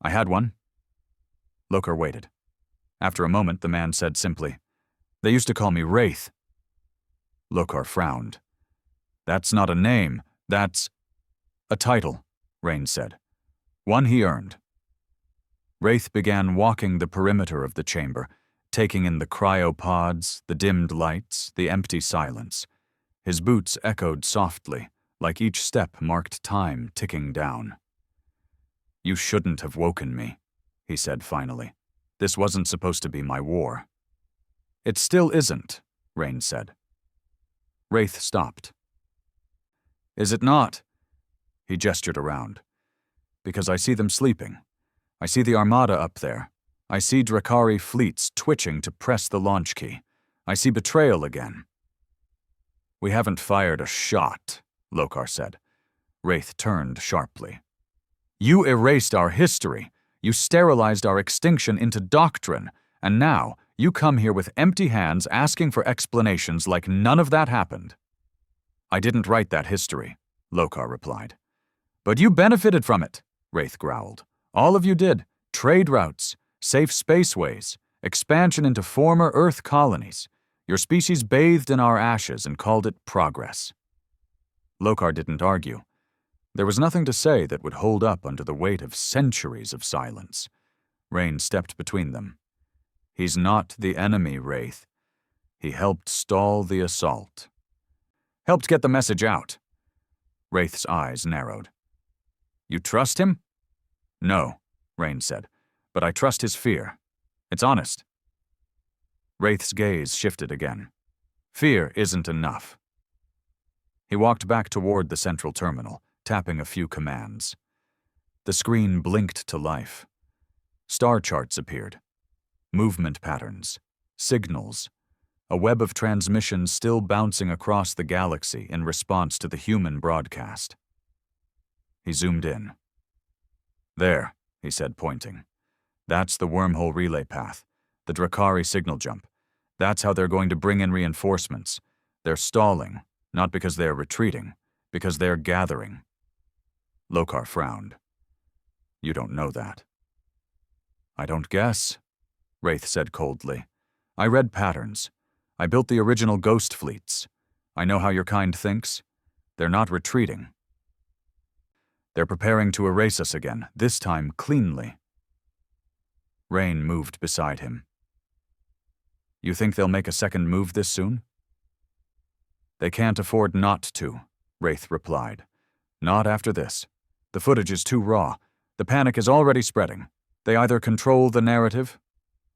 I had one. Lokar waited. After a moment, the man said simply, They used to call me Wraith. Lokar frowned. That's not a name, that's a title, Rain said. One he earned. Wraith began walking the perimeter of the chamber, taking in the cryopods, the dimmed lights, the empty silence. His boots echoed softly, like each step marked time ticking down. You shouldn't have woken me, he said finally. This wasn't supposed to be my war. It still isn't, Rain said. Wraith stopped. Is it not? He gestured around. Because I see them sleeping. I see the armada up there. I see Drakari fleets twitching to press the launch key. I see betrayal again. We haven't fired a shot, Lokar said. Wraith turned sharply. You erased our history. You sterilized our extinction into doctrine. And now, you come here with empty hands asking for explanations like none of that happened. I didn't write that history, Lokar replied. But you benefited from it, Wraith growled. All of you did. Trade routes, safe spaceways, expansion into former Earth colonies. Your species bathed in our ashes and called it progress. Lokar didn't argue. There was nothing to say that would hold up under the weight of centuries of silence. Rain stepped between them. He's not the enemy, Wraith. He helped stall the assault. Helped get the message out. Wraith's eyes narrowed. You trust him? No, Rain said, but I trust his fear. It's honest. Wraith's gaze shifted again. Fear isn't enough. He walked back toward the central terminal, tapping a few commands. The screen blinked to life. Star charts appeared. Movement patterns. Signals. a web of transmissions still bouncing across the galaxy in response to the human broadcast. He zoomed in. "There," he said, pointing. "That's the wormhole relay path, the Drakari signal jump. That's how they're going to bring in reinforcements. They're stalling, not because they're retreating, because they're gathering." Lokar frowned. "You don't know that." "I don't guess," Wraith said coldly. "I read patterns. I built the original ghost fleets. I know how your kind thinks. They're not retreating. They're preparing to erase us again, this time cleanly." Rain moved beside him. "You think they'll make a second move this soon?" "They can't afford not to," Wraith replied. "Not after this. The footage is too raw. The panic is already spreading. They either control the narrative,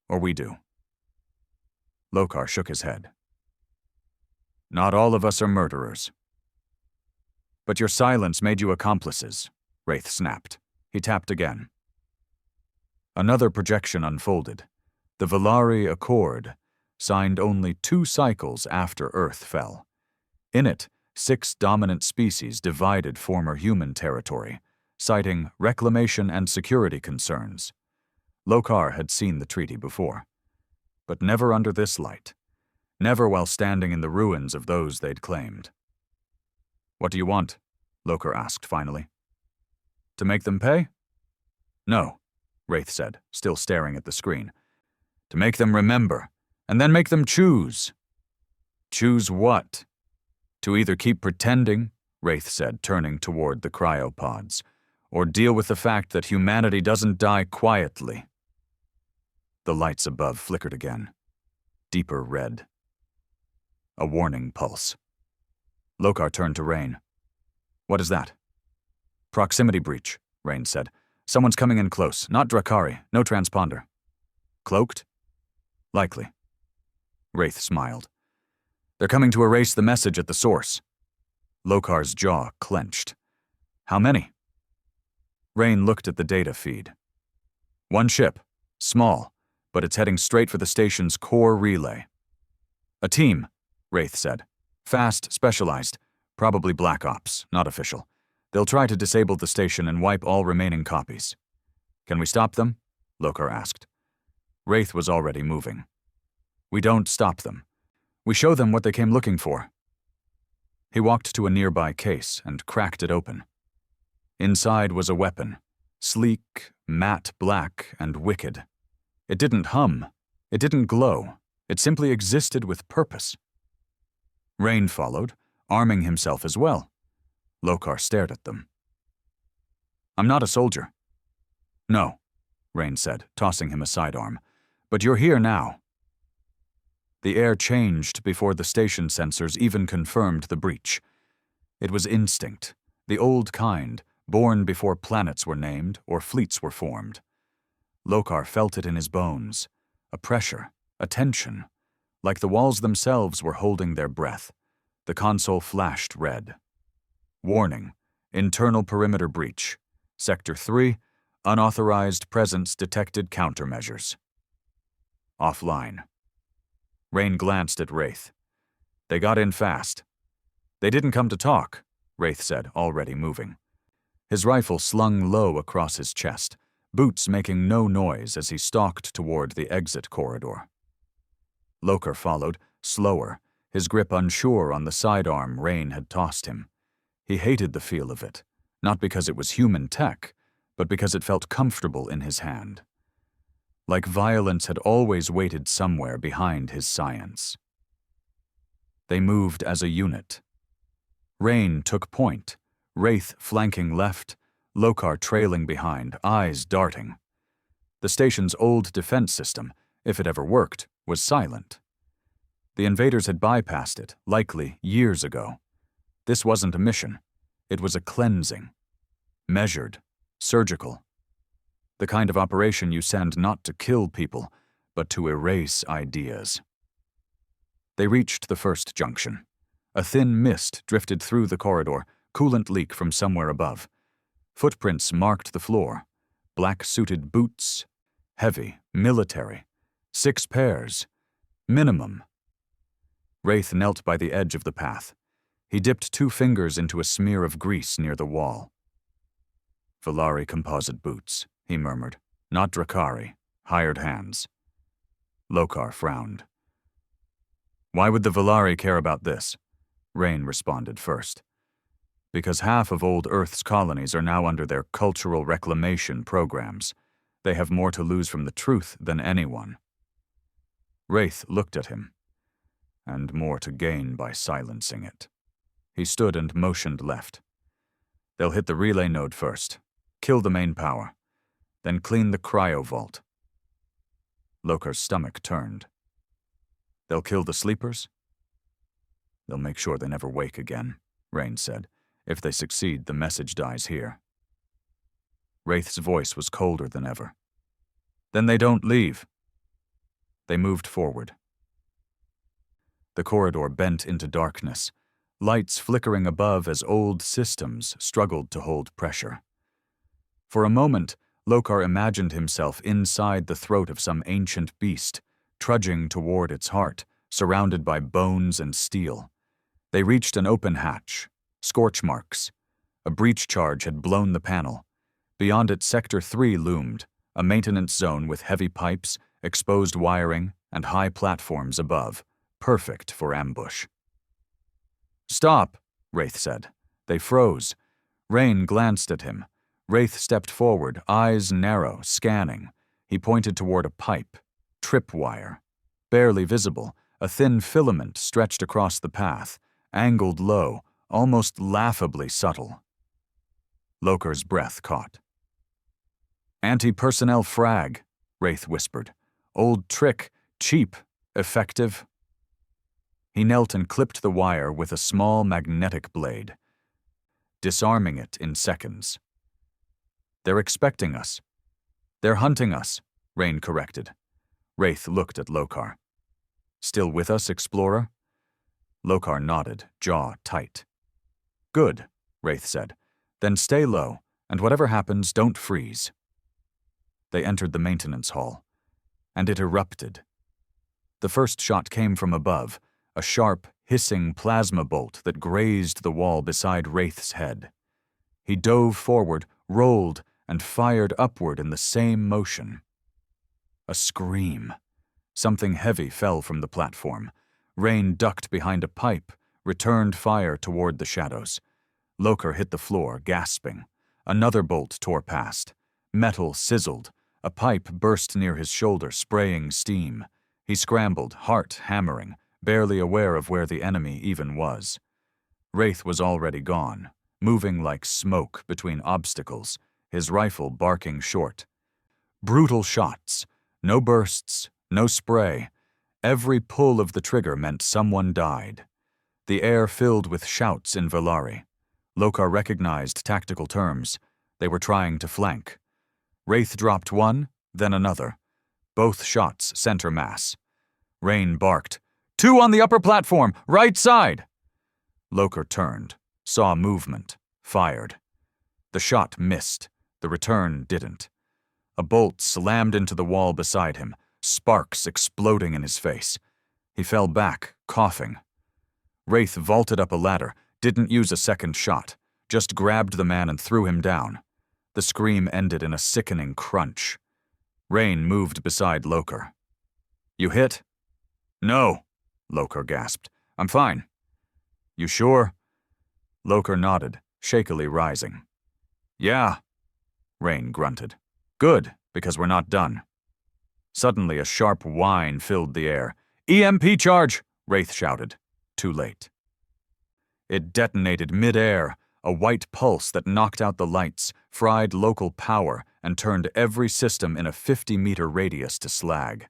or we do." Lokar shook his head. "Not all of us are murderers." "But your silence made you accomplices," Wraith snapped. He tapped again. Another projection unfolded. The Valari Accord, signed only 2 cycles after Earth fell. In it, 6 dominant species divided former human territory, citing reclamation and security concerns. Lokar had seen the treaty before, but never under this light, never while standing in the ruins of those they'd claimed. "What do you want?" Lokar asked finally. "To make them pay?" "No," Wraith said, still staring at the screen. "To make them remember, and then make them choose." "Choose what?" "To either keep pretending," Wraith said, turning toward the cryopods, "or deal with the fact that humanity doesn't die quietly." The lights above flickered again, deeper red. A warning pulse. Lokar turned to Rain. "What is that?" "Proximity breach," Rain said. "Someone's coming in close, not Drakari, no transponder." "Cloaked?" "Likely." Wraith smiled. "They're coming to erase the message at the source." Lokar's jaw clenched. "How many?" Rain looked at the data feed. "One ship, small, but it's heading straight for the station's core relay." "A team," Wraith said. "Fast, specialized, probably Black Ops, not official. They'll try to disable the station and wipe all remaining copies." "Can we stop them?" Lokar asked. Wraith was already moving. "We don't stop them. We show them what they came looking for." He walked to a nearby case and cracked it open. Inside was a weapon, sleek, matte black, and wicked. It didn't hum. It didn't glow. It simply existed with purpose. Rain followed, arming himself as well. Lokar stared at them. "I'm not a soldier." "No," Rain said, tossing him a sidearm. "But you're here now." The air changed before the station sensors even confirmed the breach. It was instinct, the old kind, born before planets were named or fleets were formed. Lokar felt it in his bones, a pressure, a tension, like the walls themselves were holding their breath. The console flashed red. "Warning, internal perimeter breach. Sector 3, unauthorized presence detected countermeasures." Offline. Rain glanced at Wraith. "They got in fast." "They didn't come to talk," Wraith said, already moving. His rifle slung low across his chest, boots making no noise as he stalked toward the exit corridor. Lokar followed, slower, his grip unsure on the sidearm Rain had tossed him. He hated the feel of it, not because it was human tech, but because it felt comfortable in his hand. Like violence had always waited somewhere behind his science. They moved as a unit. Rain took point, Wraith flanking left, Lokar trailing behind, eyes darting. The station's old defense system, if it ever worked, was silent. The invaders had bypassed it, likely years ago. This wasn't a mission. It was a cleansing. Measured, surgical. The kind of operation you send not to kill people, but to erase ideas. They reached the first junction. A thin mist drifted through the corridor, coolant leak from somewhere above. Footprints marked the floor. Black-suited boots. Heavy, military. 6 pairs. Minimum. Wraith knelt by the edge of the path. He dipped 2 fingers into a smear of grease near the wall. "Valari composite boots," he murmured. "Not Drakari. Hired hands." Lokar frowned. "Why would the Valari care about this?" Rain responded first. "Because half of old Earth's colonies are now under their cultural reclamation programs. They have more to lose from the truth than anyone." Wraith looked at him, and more to gain by silencing it. He stood and motioned left. "They'll hit the relay node first, kill the main power, then clean the cryo vault." Lokar's stomach turned. "They'll kill the sleepers?" "They'll make sure they never wake again," Rain said. "If they succeed, the message dies here." Wraith's voice was colder than ever. "Then they don't leave." They moved forward. The corridor bent into darkness, lights flickering above as old systems struggled to hold pressure. For a moment, Lokar imagined himself inside the throat of some ancient beast, trudging toward its heart, surrounded by bones and steel. They reached an open hatch. Scorch marks. A breach charge had blown the panel. Beyond it, Sector 3 loomed, a maintenance zone with heavy pipes, exposed wiring, and high platforms above, perfect for ambush. "Stop," Wraith said. They froze. Rain glanced at him. Wraith stepped forward, eyes narrow, scanning. He pointed toward a pipe. Tripwire. Barely visible, a thin filament stretched across the path, angled low, almost laughably subtle. Lokar's breath caught. "Anti-personnel frag," Wraith whispered. "Old trick, cheap, effective." He knelt and clipped the wire with a small magnetic blade, disarming it in seconds. "They're expecting us." "They're hunting us," Rain corrected. Wraith looked at Lokar. "Still with us, Explorer?" Lokar nodded, jaw tight. "Good," Wraith said. "Then stay low, and whatever happens, don't freeze." They entered the maintenance hall, and it erupted. The first shot came from above, a sharp, hissing plasma bolt that grazed the wall beside Wraith's head. He dove forward, rolled, and fired upward in the same motion. A scream. Something heavy fell from the platform. Rain ducked behind a pipe, returned fire toward the shadows. Lokar hit the floor, gasping. Another bolt tore past. Metal sizzled. A pipe burst near his shoulder, spraying steam. He scrambled, heart hammering, barely aware of where the enemy even was. Wraith was already gone, moving like smoke between obstacles, his rifle barking short. Brutal shots. No bursts, no spray. Every pull of the trigger meant someone died. The air filled with shouts in Valari. Lokar recognized tactical terms. They were trying to flank. Wraith dropped one, then another. Both shots center mass. Rain barked, "2 on the upper platform, right side!" Lokar turned, saw movement, fired. The shot missed. The return didn't. A bolt slammed into the wall beside him, sparks exploding in his face. He fell back, coughing. Wraith vaulted up a ladder, didn't use a second shot, just grabbed the man and threw him down. The scream ended in a sickening crunch. Rain moved beside Lokar. "You hit?" "No," Lokar gasped. "I'm fine." "You sure?" Lokar nodded, shakily rising. "Yeah," Rain grunted. "Good, because we're not done." Suddenly a sharp whine filled the air. "EMP charge!" Wraith shouted. Too late. It detonated mid-air, a white pulse that knocked out the lights, fried local power, and turned every system in a 50-meter radius to slag.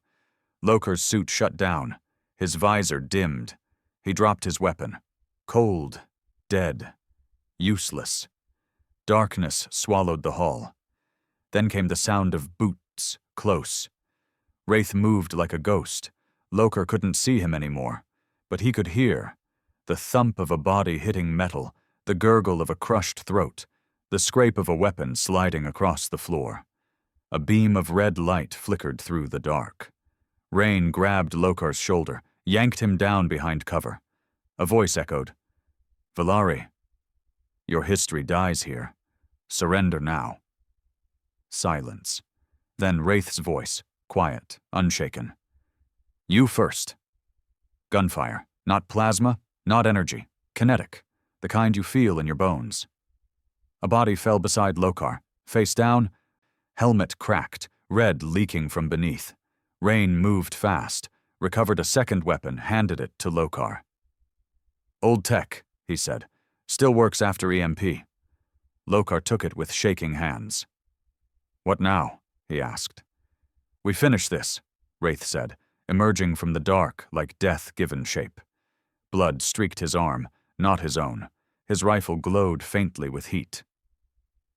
Lokar's suit shut down. His visor dimmed. He dropped his weapon. Cold, dead, useless. Darkness swallowed the hall. Then came the sound of boots, close. Wraith moved like a ghost. Lokar couldn't see him anymore, but he could hear. The thump of a body hitting metal, the gurgle of a crushed throat, the scrape of a weapon sliding across the floor. A beam of red light flickered through the dark. Rain grabbed Lokar's shoulder, yanked him down behind cover. A voice echoed, "Valari, your history dies here. Surrender now." Silence. Then Wraith's voice, quiet, unshaken. "You first." Gunfire. Not plasma, not energy. Kinetic. The kind you feel in your bones. A body fell beside Lokar. Face down, helmet cracked, red leaking from beneath. Rain moved fast, recovered a second weapon, handed it to Lokar. "Old tech," he said. "Still works after EMP." Lokar took it with shaking hands. "What now?" he asked. "We finish this," Wraith said, emerging from the dark like death given shape. Blood streaked his arm, not his own. His rifle glowed faintly with heat.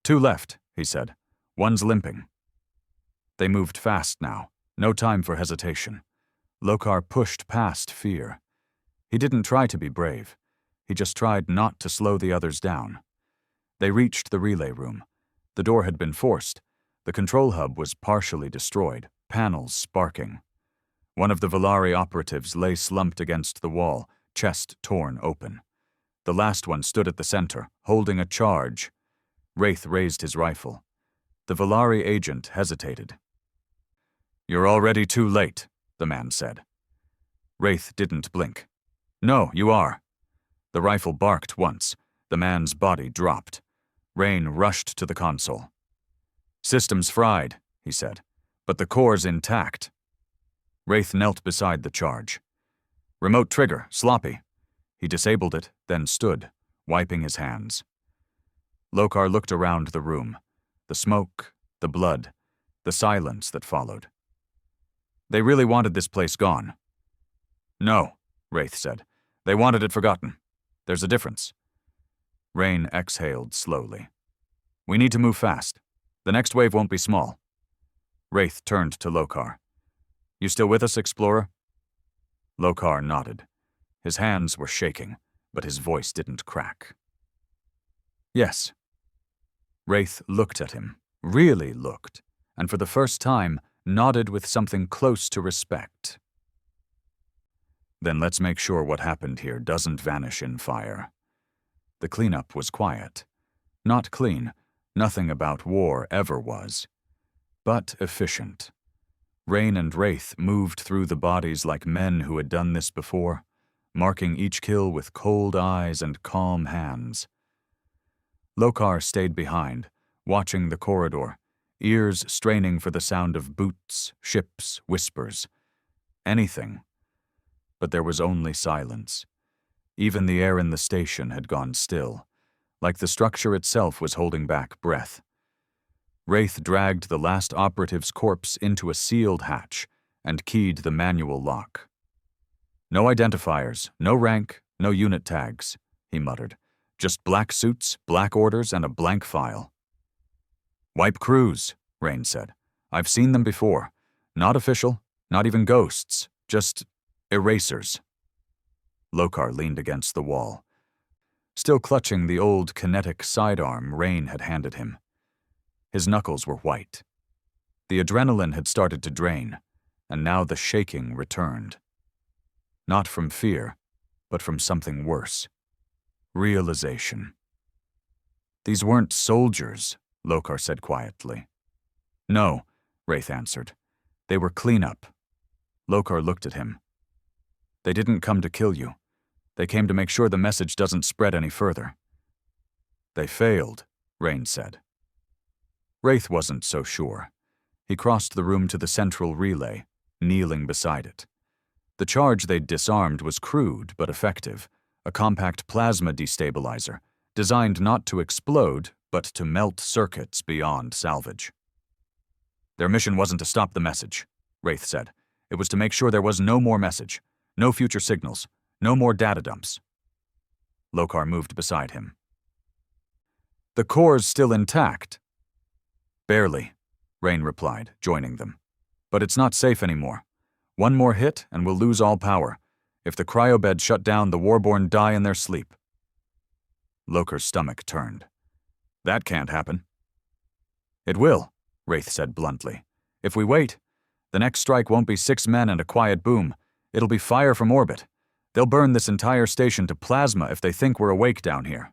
"Two left," he said. "One's limping." They moved fast now, no time for hesitation. Lokar pushed past fear. He didn't try to be brave. He just tried not to slow the others down. They reached the relay room. The door had been forced. The control hub was partially destroyed, panels sparking. One of the Valari operatives lay slumped against the wall, chest torn open. The last one stood at the center, holding a charge. Wraith raised his rifle. The Valari agent hesitated. "You're already too late," the man said. Wraith didn't blink. "No, you are." The rifle barked once. The man's body dropped. Rain rushed to the console. "Systems fried," he said, "but the core's intact." Wraith knelt beside the charge. "Remote trigger, sloppy." He disabled it, then stood, wiping his hands. Lokar looked around the room. The smoke, the blood, the silence that followed. "They really wanted this place gone." "No," Wraith said. "They wanted it forgotten. There's a difference." Rain exhaled slowly. "We need to move fast. The next wave won't be small." Wraith turned to Lokar. "You still with us, Explorer?" Lokar nodded. His hands were shaking, but his voice didn't crack. "Yes." Wraith looked at him, really looked, and for the first time nodded with something close to respect. "Then let's make sure what happened here doesn't vanish in fire." The cleanup was quiet. Not clean, nothing about war ever was. But efficient. Rain and Wraith moved through the bodies like men who had done this before, marking each kill with cold eyes and calm hands. Lokar stayed behind, watching the corridor, ears straining for the sound of boots, ships, whispers. Anything. But there was only silence. Even the air in the station had gone still, like the structure itself was holding back breath. Wraith dragged the last operative's corpse into a sealed hatch and keyed the manual lock. "No identifiers, no rank, no unit tags," he muttered. "Just black suits, black orders, and a blank file." "Wipe crews," Rain said. "I've seen them before. Not official, not even ghosts, just erasers." Lokar leaned against the wall, still clutching the old kinetic sidearm Rain had handed him. His knuckles were white. The adrenaline had started to drain, and now the shaking returned. Not from fear, but from something worse. Realization. "These weren't soldiers," Lokar said quietly. "No," Wraith answered. "They were cleanup." Lokar looked at him. "They didn't come to kill you. They came to make sure the message doesn't spread any further." "They failed," Rain said. Wraith wasn't so sure. He crossed the room to the central relay, kneeling beside it. The charge they'd disarmed was crude but effective, a compact plasma destabilizer, designed not to explode, but to melt circuits beyond salvage. "Their mission wasn't to stop the message," Wraith said. "It was to make sure there was no more message, no future signals, no more data dumps." Lokar moved beside him. "The core's still intact." "Barely," Rain replied, joining them. "But it's not safe anymore. One more hit and we'll lose all power. If the cryobeds shut down, the warborn die in their sleep." Lokar's stomach turned. "That can't happen." "It will," Wraith said bluntly. "If we wait, the next strike won't be 6 men and a quiet boom. It'll be fire from orbit. They'll burn this entire station to plasma if they think we're awake down here.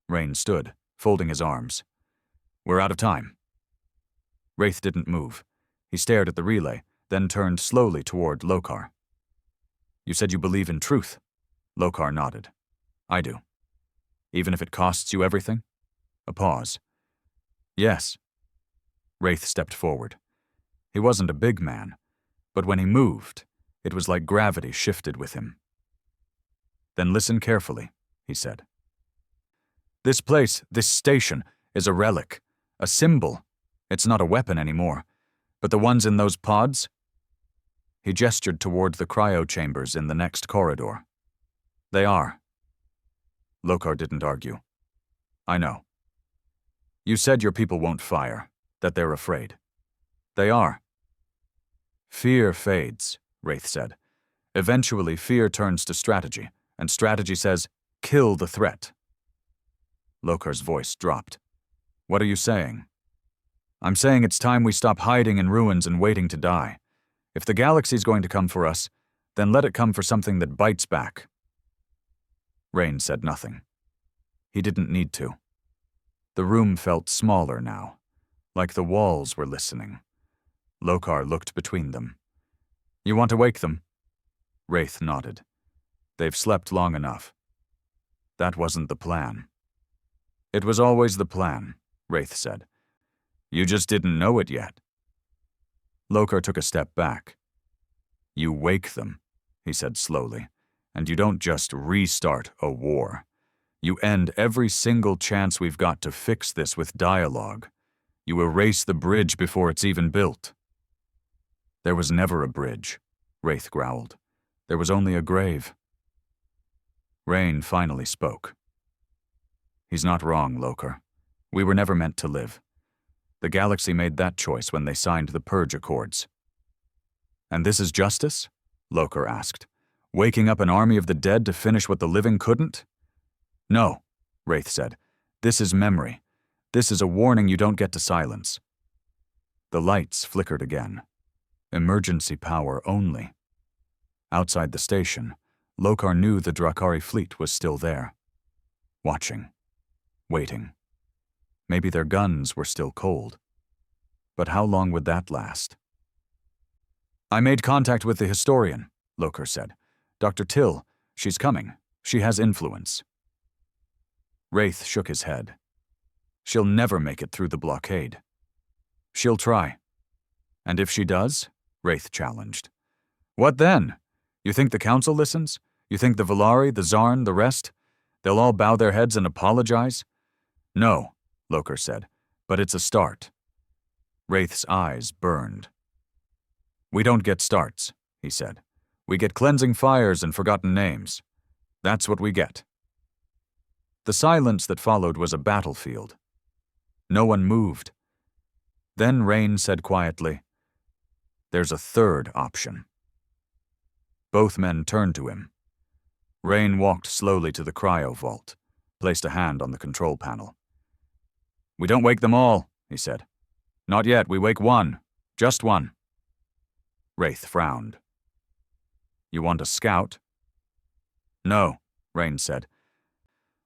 Rain stood, folding his arms. We're out of time. Wraith didn't move. He stared at the relay, then turned slowly toward Lokar. You said you believe in truth. Lokar nodded. I do. Even if it costs you everything? A pause. Yes. Wraith stepped forward. He wasn't a big man, but when he moved, it was like gravity shifted with him. Then listen carefully, he said. This place, this station, is a relic, a symbol. It's not a weapon anymore. But the ones in those pods? He gestured toward the cryo chambers in the next corridor. They are. Lokar didn't argue. I know. You said your people won't fire, that they're afraid. They are. Fear fades, Wraith said. Eventually, fear turns to strategy, and strategy says, kill the threat. Lokar's voice dropped. What are you saying? I'm saying it's time we stop hiding in ruins and waiting to die. If the galaxy's going to come for us, then let it come for something that bites back. Rain said nothing. He didn't need to. The room felt smaller now, like the walls were listening. Lokar looked between them. You want to wake them? Wraith nodded. They've slept long enough. That wasn't the plan. It was always the plan, Wraith said. You just didn't know it yet. Lokar took a step back. You wake them, he said slowly, and you don't just restart a war. You end every single chance we've got to fix this with dialogue. You erase the bridge before it's even built. There was never a bridge, Wraith growled. There was only a grave. Rain finally spoke. He's not wrong, Lokar. We were never meant to live. The galaxy made that choice when they signed the Purge Accords. And this is justice? Lokar asked. Waking up an army of the dead to finish what the living couldn't? No, Wraith said. This is memory. This is a warning you don't get to silence. The lights flickered again. Emergency power only. Outside the station, Lokar knew the Drakari fleet was still there. Watching. Waiting. Maybe their guns were still cold. But how long would that last? I made contact with the historian, Lokar said. Dr. Till, she's coming. She has influence. Wraith shook his head. She'll never make it through the blockade. She'll try. And if she does? Wraith challenged. What then? You think the council listens? You think the Valari, the Zarn, the rest? They'll all bow their heads and apologize? No, Lokar said, but it's a start. Wraith's eyes burned. We don't get starts, he said. We get cleansing fires and forgotten names. That's what we get. The silence that followed was a battlefield. No one moved. Then Rain said quietly, There's a third option. Both men turned to him. Rain walked slowly to the cryo vault, placed a hand on the control panel. We don't wake them all, he said. Not yet, we wake one. Just one. Wraith frowned. You want a scout? No, Rain said.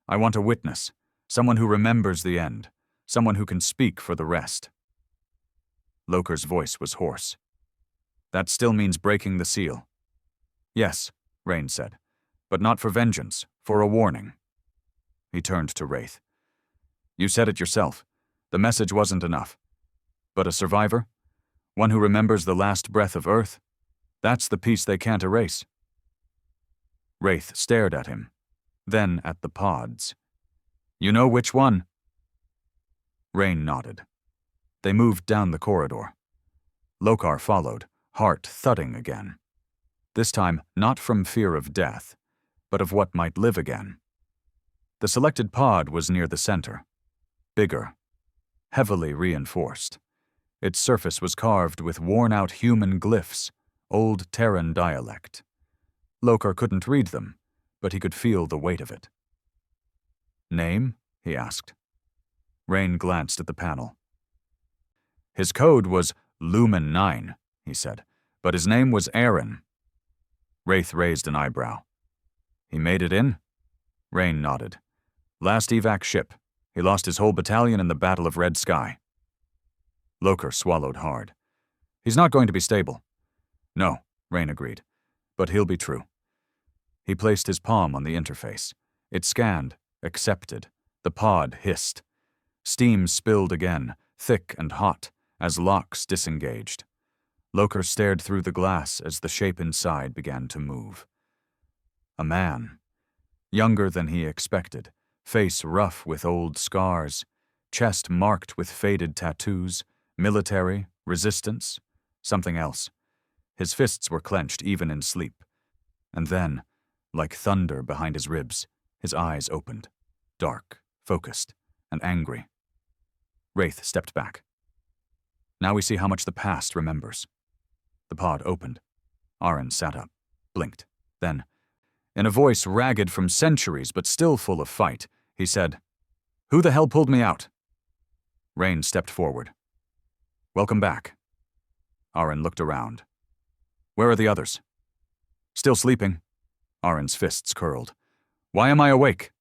I want a witness, someone who remembers the end, someone who can speak for the rest. Lokar's voice was hoarse. That still means breaking the seal. Yes, Rain said, but not for vengeance, for a warning. He turned to Wraith. You said it yourself. The message wasn't enough. But a survivor? One who remembers the last breath of Earth? That's the piece they can't erase. Wraith stared at him, then at the pods. You know which one? Rain nodded. They moved down the corridor. Lokar followed, heart thudding again. This time not from fear of death, but of what might live again. The selected pod was near the center. Bigger. Heavily reinforced. Its surface was carved with worn-out human glyphs, old Terran dialect. Lokar couldn't read them, but he could feel the weight of it. Name? He asked. Rain glanced at the panel. His code was Lumen 9, he said, but his name was Aaron. Wraith raised an eyebrow. He made it in? Rain nodded. Last evac ship. He lost his whole battalion in the Battle of Red Sky. Loker swallowed hard. He's not going to be stable. No, Rain agreed. But he'll be true. He placed his palm on the interface. It scanned, accepted. The pod hissed. Steam spilled again, thick and hot, as locks disengaged. Loker stared through the glass as the shape inside began to move. A man. Younger than he expected, face rough with old scars, chest marked with faded tattoos, military, resistance, something else. His fists were clenched even in sleep. And then, like thunder behind his ribs, his eyes opened, dark, focused, and angry. Wraith stepped back. Now we see how much the past remembers. The pod opened. Aaron sat up, blinked. Then, in a voice ragged from centuries but still full of fight, he said, "Who the hell pulled me out?" Rain stepped forward. "Welcome back." Aaron looked around. "Where are the others?" "Still sleeping." Aaron's fists curled. "Why am I awake?"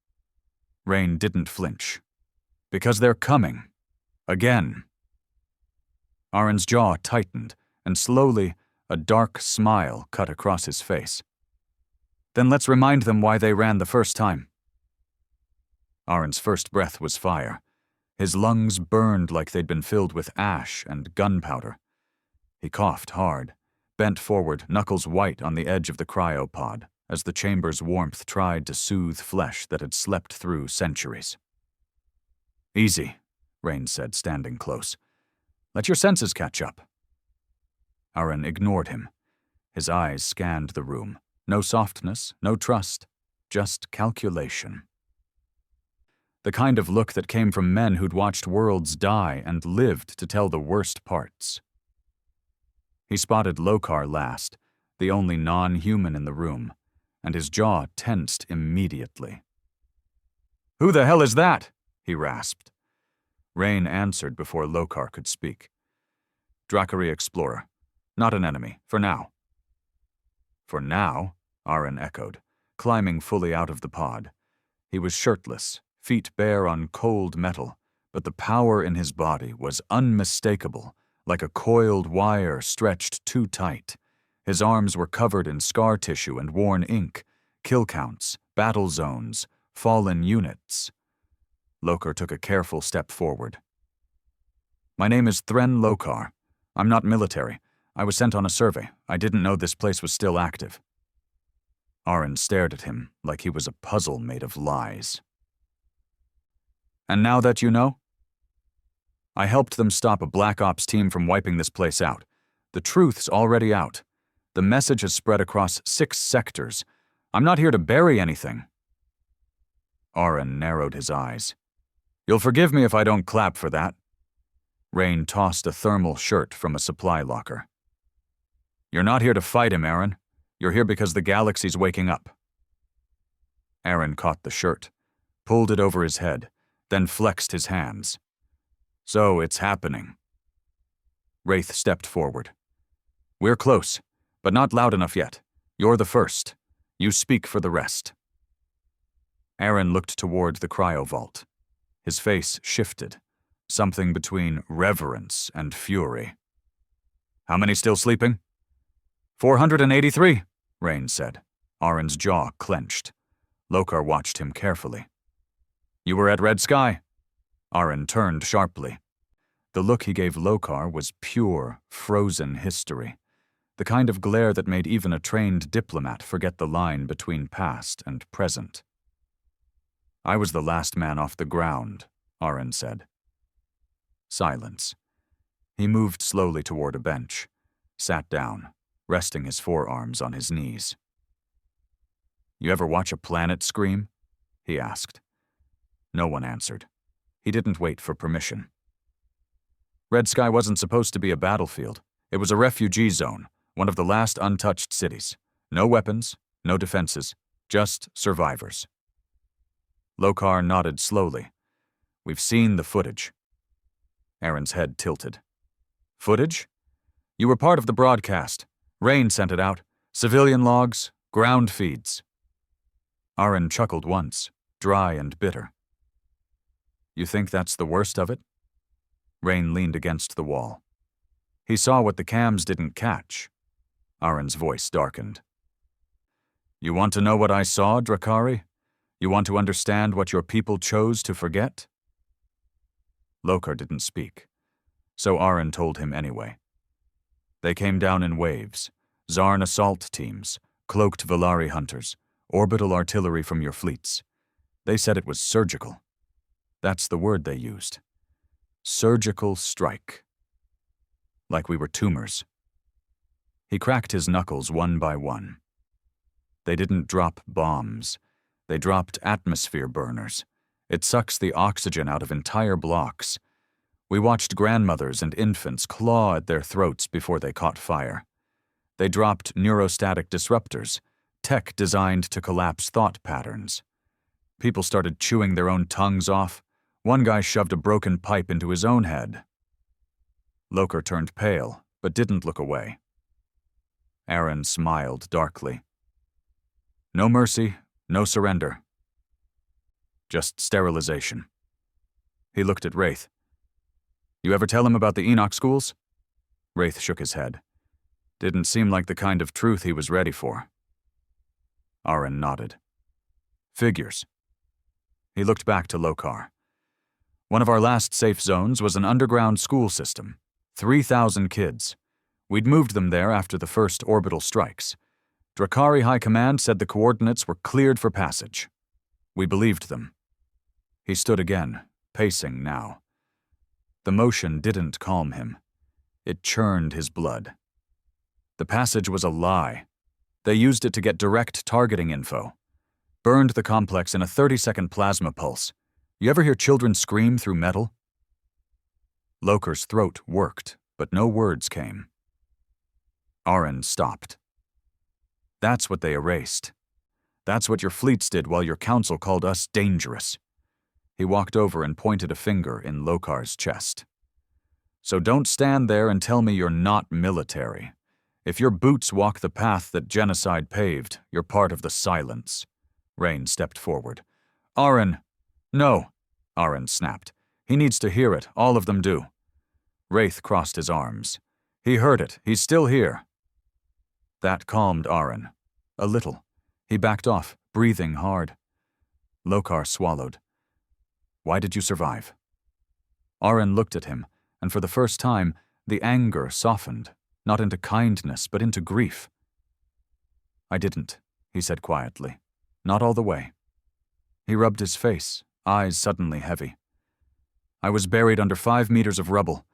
Rain didn't flinch. "Because they're coming. Again." Aaron's jaw tightened, and slowly, a dark smile cut across his face. "Then let's remind them why they ran the first time." Aaron's first breath was fire. His lungs burned like they'd been filled with ash and gunpowder. He coughed hard, bent forward, knuckles white on the edge of the cryopod, as the chamber's warmth tried to soothe flesh that had slept through centuries. "Easy," Rain said, standing close. "Let your senses catch up." Aaron ignored him. His eyes scanned the room. No softness, no trust, just calculation. The kind of look that came from men who'd watched worlds die and lived to tell the worst parts. He spotted Lokar last, the only non-human in the room, and his jaw tensed immediately. "Who the hell is that?" he rasped. Rain answered before Lokar could speak. "Drakari Explorer. Not an enemy, for now." "For now?" Aaron echoed, climbing fully out of the pod. He was shirtless, feet bare on cold metal, but the power in his body was unmistakable, like a coiled wire stretched too tight. His arms were covered in scar tissue and worn ink, kill counts, battle zones, fallen units. Loker took a careful step forward. "My name is Thren Lokar. I'm not military. I was sent on a survey. I didn't know this place was still active." Aaron stared at him like he was a puzzle made of lies. "And now that you know?" "I helped them stop a Black Ops team from wiping this place out. The truth's already out. The message has spread across 6 sectors. I'm not here to bury anything." Aaron narrowed his eyes. "You'll forgive me if I don't clap for that." Rain tossed a thermal shirt from a supply locker. "You're not here to fight him, Aaron. You're here because the galaxy's waking up." Aaron caught the shirt, pulled it over his head, then flexed his hands. "So it's happening." Wraith stepped forward. "We're close, but not loud enough yet. You're the first. You speak for the rest." Aaron looked toward the cryovault. His face shifted, something between reverence and fury. "How many still sleeping?" 483, Rain said. Aaron's jaw clenched. Lokar watched him carefully. "You were at Red Sky?" Aaron turned sharply. The look he gave Lokar was pure, frozen history, the kind of glare that made even a trained diplomat forget the line between past and present. "I was the last man off the ground," Aaron said. Silence. He moved slowly toward a bench, sat down, resting his forearms on his knees. "You ever watch a planet scream?" he asked. No one answered. He didn't wait for permission. Red Sky wasn't supposed to be a battlefield. It was a refugee zone, one of the last untouched cities. No weapons, no defenses, just survivors. Lokar nodded slowly. "We've seen the footage." Aaron's head tilted. "Footage? You were part of the broadcast. Rain sent it out. Civilian logs, Ground feeds. Aaron chuckled once, dry and bitter. You think that's the worst of it? Rain leaned against the wall. He saw what the cams didn't catch. Aaron's voice darkened. You want to know what I saw, Drakari? You want to understand what your people chose to forget? Lokar didn't speak, so Aaron told him anyway. They came down in waves, Zarn assault teams, cloaked Valari hunters, orbital artillery from your fleets. They said it was surgical. That's the word they used. Surgical strike. Like we were tumors. He cracked his knuckles one by one. They didn't drop bombs. They dropped atmosphere burners. It sucks the oxygen out of entire blocks. We watched grandmothers and infants claw at their throats before they caught fire. They dropped neurostatic disruptors, tech designed to collapse thought patterns. People started chewing their own tongues off. One guy shoved a broken pipe into his own head. Lokar turned pale, but didn't look away. Aaron smiled darkly. No mercy, no surrender. Just sterilization. He looked at Wraith. You ever tell him about the Enoch schools? Wraith shook his head. Didn't seem like the kind of truth he was ready for. Aaron nodded. Figures. He looked back to Lokar. One of our last safe zones was an underground school system. 3,000 kids. We'd moved them there after the first orbital strikes. Drakari High Command said the coordinates were cleared for passage. We believed them. He stood again, pacing now. The motion didn't calm him. It churned his blood. The passage was a lie. They used it to get direct targeting info. Burned the complex in a 30-second plasma pulse. You ever hear children scream through metal? Lokar's throat worked, but no words came. Aaron stopped. That's what they erased. That's what your fleets did while your council called us dangerous. He walked over and pointed a finger in Lokar's chest. So don't stand there and tell me you're not military. If your boots walk the path that genocide paved, you're part of the silence. Rain stepped forward. Aaron! No! Aaron snapped. He needs to hear it, all of them do. Wraith crossed his arms. He heard it, he's still here. That calmed Aaron. A little. He backed off, breathing hard. Lokar swallowed. Why did you survive? Aaron looked at him, and for the first time, the anger softened, not into kindness, but into grief. I didn't, he said quietly. Not all the way. He rubbed his face, eyes suddenly heavy. I was buried under 5 meters of rubble.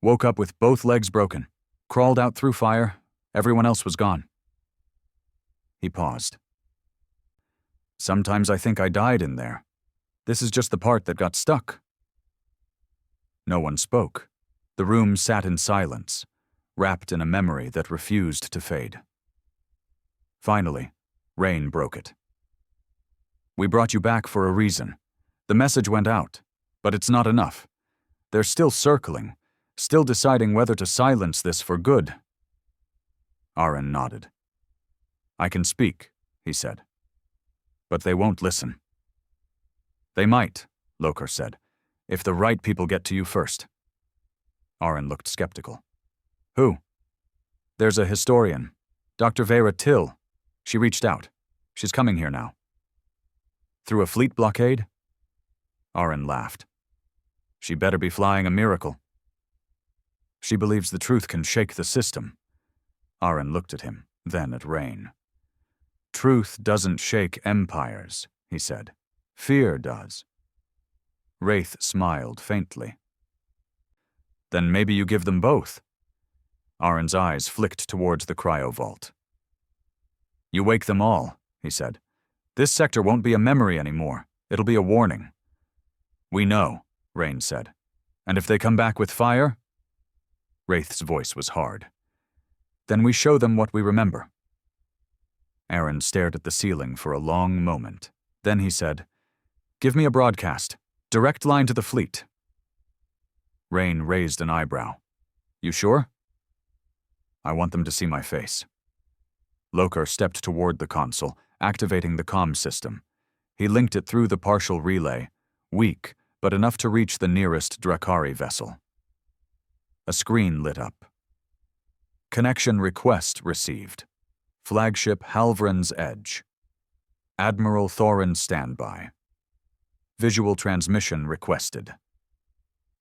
Woke up with both legs broken. Crawled out through fire. Everyone else was gone. He paused. Sometimes I think I died in there. This is just the part that got stuck. No one spoke. The room sat in silence, wrapped in a memory that refused to fade. Finally, Rain broke it. We brought you back for a reason. The message went out, but it's not enough. They're still circling, still deciding whether to silence this for good. Aaron nodded. I can speak, he said. But they won't listen. They might, Lokar said, if the right people get to you first. Aaron looked skeptical. Who? There's a historian, Dr. Vera Till. She reached out. She's coming here now. Through a fleet blockade? Aaron laughed. She better be flying a miracle. She believes the truth can shake the system. Aaron looked at him, then at Rain. Truth doesn't shake empires, he said. Fear does. Wraith smiled faintly. Then maybe you give them both. Aaron's eyes flicked towards the cryo-vault. You wake them all, he said. This sector won't be a memory anymore. It'll be a warning. We know, Rain said. And if they come back with fire? Wraith's voice was hard. Then we show them what we remember. Aaron stared at the ceiling for a long moment. Then he said, Give me a broadcast. Direct line to the fleet. Rain raised an eyebrow. You sure? I want them to see my face. Lokar stepped toward the console, activating the comm system. He linked it through the partial relay, weak, but enough to reach the nearest Drakari vessel. A screen lit up. Connection request received. Flagship Halvran's Edge. Admiral Thorin standby. Visual transmission requested.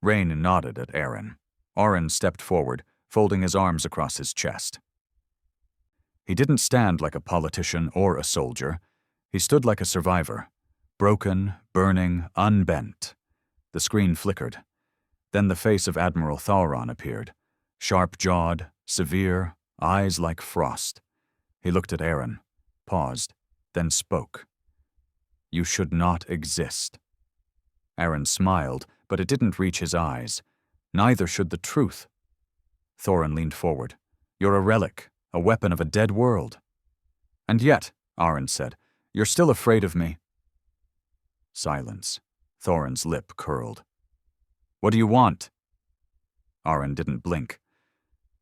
Rain nodded at Aaron. Aaron stepped forward, folding his arms across his chest. He didn't stand like a politician or a soldier. He stood like a survivor. Broken, burning, unbent. The screen flickered. Then the face of Admiral Thorin appeared. Sharp-jawed, severe, eyes like frost. He looked at Aaron, paused, then spoke. "You should not exist." Aaron smiled, but it didn't reach his eyes. Neither should the truth. Thorin leaned forward. "You're a relic, a weapon of a dead world." "And yet," Aaron said, "you're still afraid of me." Silence. Thorin's lip curled. "What do you want?" Aaron didn't blink.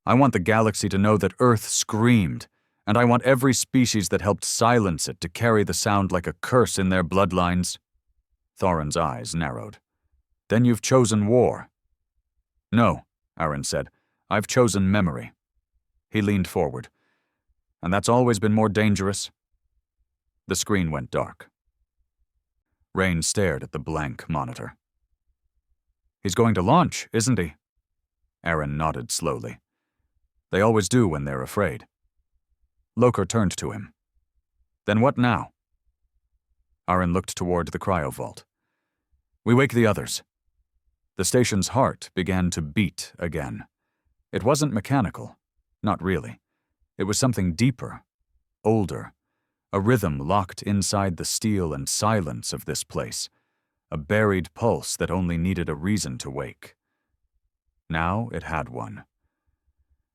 "I want the galaxy to know that Earth screamed, and I want every species that helped silence it to carry the sound like a curse in their bloodlines." Thorin's eyes narrowed. "Then you've chosen war." "No," Aaron said. "I've chosen memory." He leaned forward. "And that's always been more dangerous." The screen went dark. Rain stared at the blank monitor. "He's going to launch, isn't he?" Aaron nodded slowly. "They always do when they're afraid." Lokar turned to him. "Then what now?" Aaron looked toward the cryovault. "We wake the others." The station's heart began to beat again. It wasn't mechanical. Not really. It was something deeper, older, a rhythm locked inside the steel and silence of this place, a buried pulse that only needed a reason to wake. Now it had one.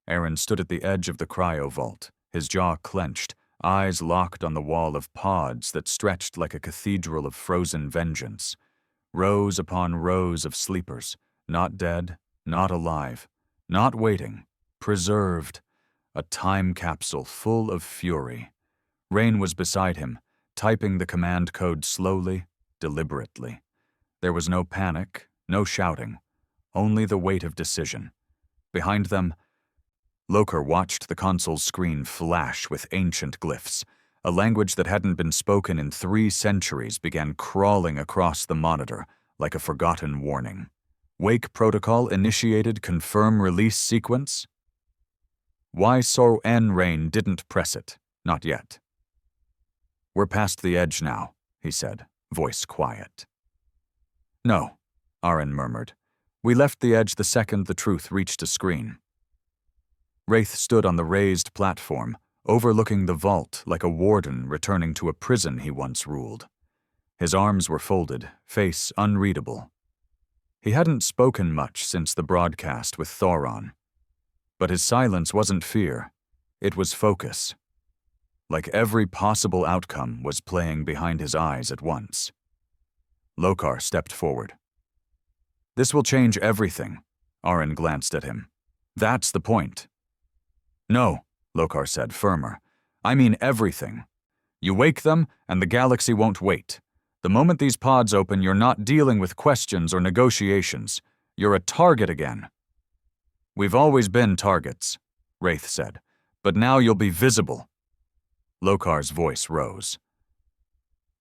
Aaron stood at the edge of the cryovault, his jaw clenched, eyes locked on the wall of pods that stretched like a cathedral of frozen vengeance. Rows upon rows of sleepers, not dead, not alive, not waiting, preserved, a time capsule full of fury. Rain was beside him, typing the command code slowly, deliberately. There was no panic, no shouting, only the weight of decision. Behind them, Lokar watched the console's screen flash with ancient glyphs. A language that hadn't been spoken in 3 centuries began crawling across the monitor like a forgotten warning. Wake protocol initiated confirm release sequence? Why so Rain didn't press it, not yet. "We're past the edge now," he said, voice quiet. "No," Aaron murmured. "We left the edge the second the truth reached a screen." Wraith stood on the raised platform, overlooking the vault like a warden returning to a prison he once ruled. His arms were folded, face unreadable. He hadn't spoken much since the broadcast with Thorin. But his silence wasn't fear, it was focus. Like every possible outcome was playing behind his eyes at once. Lokar stepped forward. "This will change everything," Aaron glanced at him. "That's the point." "No," Lokar said, firmer. "I mean everything. You wake them, and the galaxy won't wait. The moment these pods open, you're not dealing with questions or negotiations. You're a target again." "We've always been targets," Wraith said. "But now you'll be visible." Lokar's voice rose.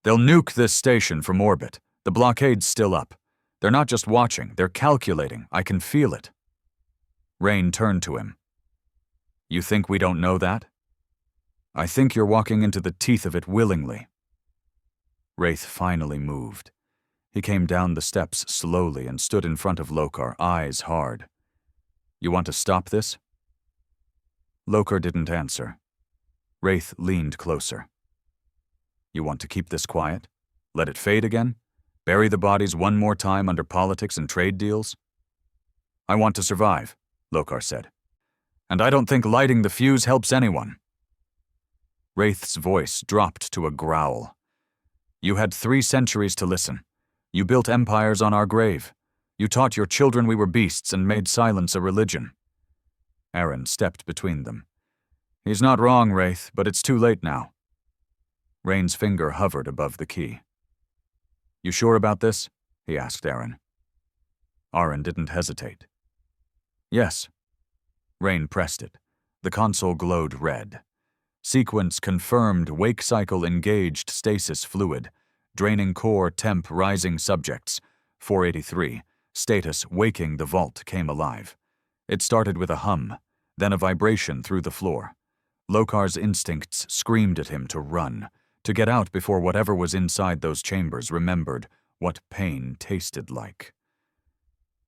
"They'll nuke this station from orbit. The blockade's still up. They're not just watching, they're calculating. I can feel it." Rain turned to him. "You think we don't know that?" "I think you're walking into the teeth of it willingly." Wraith finally moved. He came down the steps slowly and stood in front of Lokar, eyes hard. "You want to stop this?" Lokar didn't answer. Wraith leaned closer. "You want to keep this quiet? Let it fade again? Bury the bodies one more time under politics and trade deals?" "I want to survive," Lokar said. "And I don't think lighting the fuse helps anyone." Wraith's voice dropped to a growl. "You had 3 centuries to listen. You built empires on our grave. You taught your children we were beasts and made silence a religion." Aaron stepped between them. He's not wrong, Wraith, but it's too late now. Rain's finger hovered above the key. You sure about this? He asked Aaron. Aaron didn't hesitate. Yes. Rain pressed it. The console glowed red. Sequence confirmed, wake cycle engaged stasis fluid. Draining core temp rising subjects. 483. Status waking the vault came alive. It started with a hum, then a vibration through the floor. Lokar's instincts screamed at him to run, to get out before whatever was inside those chambers remembered what pain tasted like.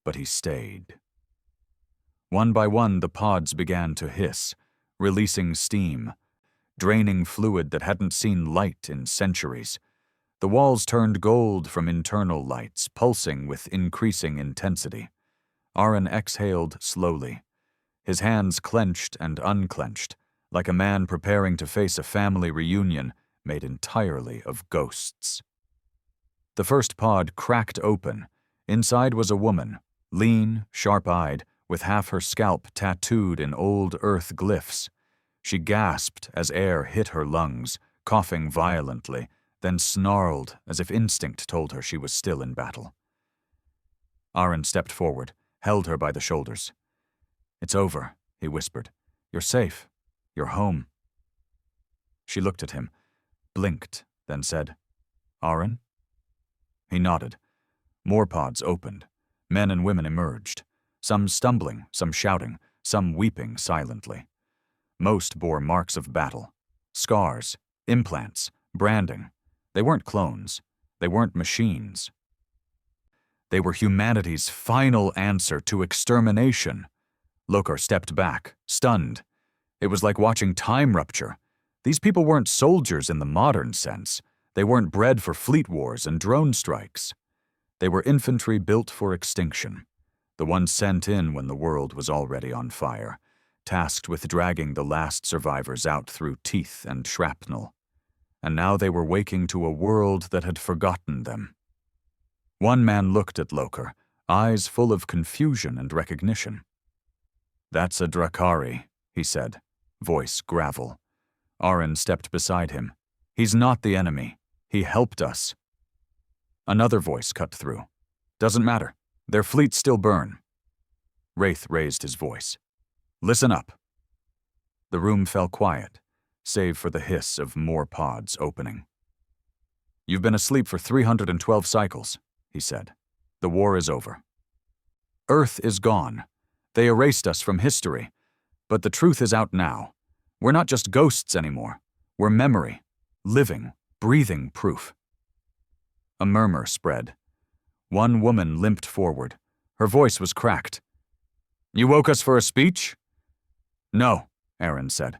But he stayed. One by one, the pods began to hiss, releasing steam, draining fluid that hadn't seen light in centuries. The walls turned gold from internal lights, pulsing with increasing intensity. Aaron exhaled slowly. His hands clenched and unclenched, like a man preparing to face a family reunion made entirely of ghosts. The first pod cracked open. Inside was a woman, lean, sharp-eyed, with half her scalp tattooed in old earth glyphs. She gasped as air hit her lungs, coughing violently, then snarled as if instinct told her she was still in battle. Aaron stepped forward, held her by the shoulders. It's over, he whispered. You're safe. You're home. She looked at him, blinked, then said, Aaron? He nodded. More pods opened. Men and women emerged, some stumbling, some shouting, some weeping silently. Most bore marks of battle, scars, implants, branding. They weren't clones. They weren't machines. They were humanity's final answer to extermination. Lokar stepped back, stunned. It was like watching time rupture. These people weren't soldiers in the modern sense. They weren't bred for fleet wars and drone strikes. They were infantry built for extinction, the ones sent in when the world was already on fire, tasked with dragging the last survivors out through teeth and shrapnel. And now they were waking to a world that had forgotten them. One man looked at Lokar, eyes full of confusion and recognition. That's a Drakari, he said, voice gravel. Aaron stepped beside him. He's not the enemy. He helped us. Another voice cut through. Doesn't matter. Their fleets still burn. Wraith raised his voice. Listen up. The room fell quiet, save for the hiss of more pods opening. You've been asleep for 312 cycles, he said. The war is over. Earth is gone. They erased us from history. But the truth is out now. We're not just ghosts anymore. We're memory, living, breathing proof. A murmur spread. One woman limped forward. Her voice was cracked. You woke us for a speech? No, Aaron said.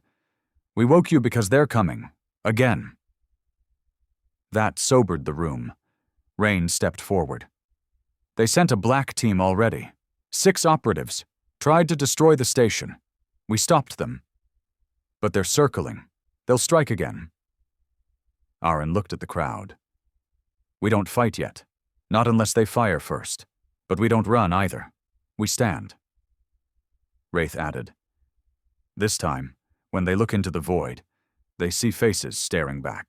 We woke you because they're coming. Again. That sobered the room. Rain stepped forward. They sent a black team already. 6 operatives. Tried to destroy the station. We stopped them. But they're circling. They'll strike again. Aaron looked at the crowd. We don't fight yet. Not unless they fire first. But we don't run either. We stand. Wraith added. This time, when they look into the void, they see faces staring back.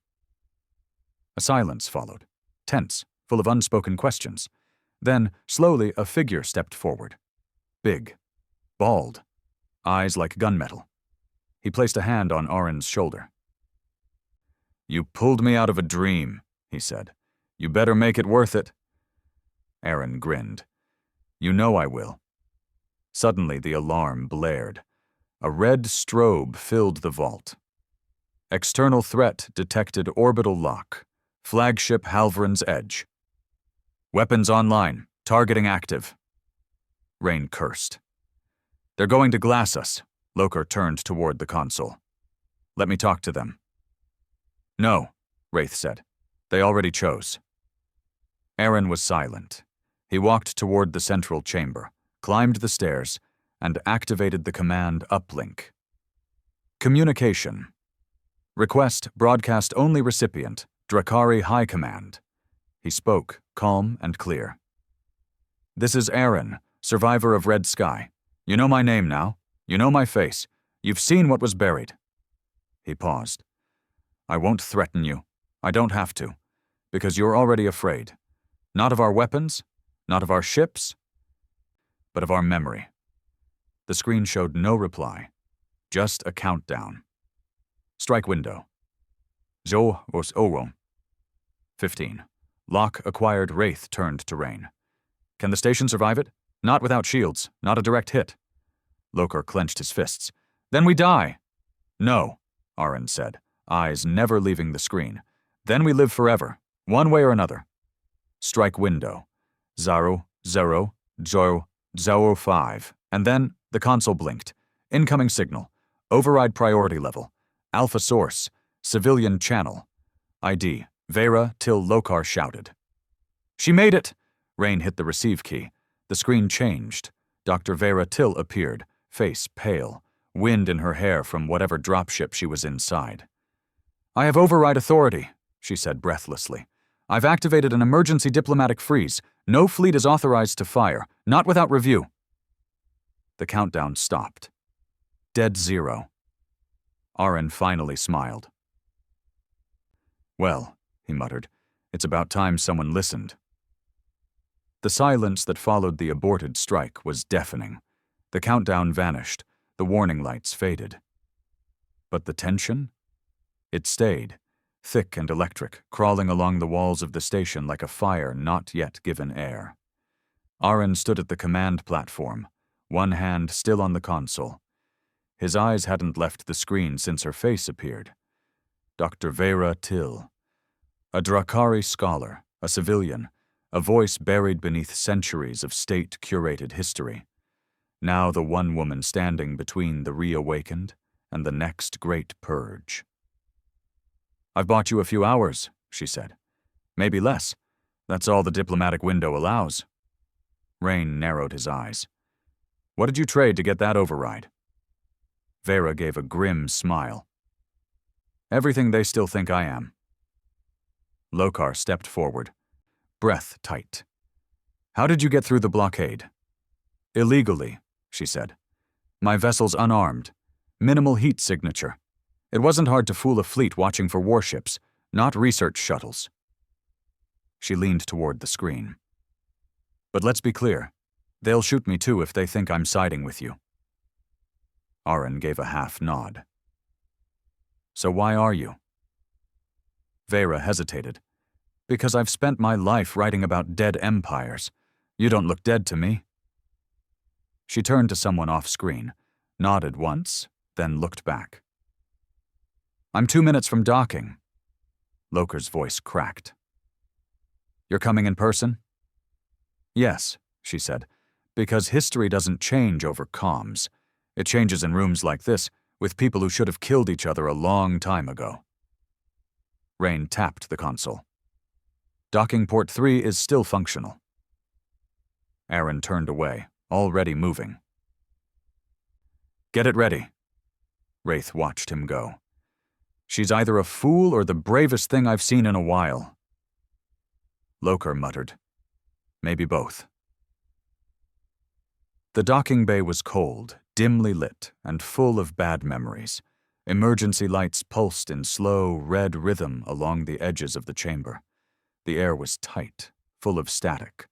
A silence followed, tense, full of unspoken questions. Then, slowly, a figure stepped forward. Big. Bald. Eyes like gunmetal. He placed a hand on Aaron's shoulder. You pulled me out of a dream, he said. You better make it worth it. Aaron grinned. You know I will. Suddenly the alarm blared. A red strobe filled the vault. External threat detected orbital lock. Flagship Halvran's Edge. Weapons online. Targeting active. Rain cursed. They're going to glass us. Lokar turned toward the console. Let me talk to them. No, Wraith said. They already chose. Aaron was silent. He walked toward the central chamber, climbed the stairs, and activated the command uplink. Communication. Request broadcast only recipient, Drakari High Command. He spoke, calm and clear. This is Aaron, survivor of Red Sky. You know my name now. You know my face. You've seen what was buried. He paused. I won't threaten you. I don't have to, because you're already afraid. Not of our weapons, not of our ships, but of our memory. The screen showed no reply, just a countdown. Strike window. Zo was owo. 15. Locke acquired Wraith turned to Rain. Can the station survive it? Not without shields, not a direct hit. Loker clenched his fists. Then we die. No, Aaron said, eyes never leaving the screen. Then we live forever, one way or another. Strike window. 0, 0, 0, 0, 5. And then the console blinked. Incoming signal. Override priority level. Alpha source. Civilian channel. ID. Vera till Lokar shouted. She made it! Rain hit the receive key. The screen changed. Dr. Vera Till appeared, face pale, wind in her hair from whatever dropship she was inside. I have override authority, she said breathlessly. I've activated an emergency diplomatic freeze. No fleet is authorized to fire, not without review. The countdown stopped. Dead zero. Aaron finally smiled. Well, he muttered, it's about time someone listened. The silence that followed the aborted strike was deafening. The countdown vanished, the warning lights faded. But the tension? It stayed, thick and electric, crawling along the walls of the station like a fire not yet given air. Aaron stood at the command platform, one hand still on the console. His eyes hadn't left the screen since her face appeared. Dr. Vera Till. A Drakari scholar, a civilian, a voice buried beneath centuries of state-curated history. Now the one woman standing between the reawakened and the next great purge. I've bought you a few hours, she said. Maybe less. That's all the diplomatic window allows. Rain narrowed his eyes. What did you trade to get that override? Vera gave a grim smile. Everything they still think I am. Lokar stepped forward, breath tight. How did you get through the blockade? Illegally, she said. My vessel's unarmed. Minimal heat signature. It wasn't hard to fool a fleet watching for warships, not research shuttles. She leaned toward the screen. But let's be clear. They'll shoot me too if they think I'm siding with you. Aaron gave a half nod. So why are you? Vera hesitated. Because I've spent my life writing about dead empires. You don't look dead to me. She turned to someone off-screen, nodded once, then looked back. I'm 2 minutes from docking. Loker's voice cracked. You're coming in person? Yes, she said, because history doesn't change over comms. It changes in rooms like this, with people who should have killed each other a long time ago. Rain tapped the console. Docking port 3 is still functional. Aaron turned away, already moving. Get it ready. Wraith watched him go. She's either a fool or the bravest thing I've seen in a while. Loker muttered. Maybe both. The docking bay was cold, dimly lit, and full of bad memories. Emergency lights pulsed in slow, red rhythm along the edges of the chamber. The air was tight, full of static,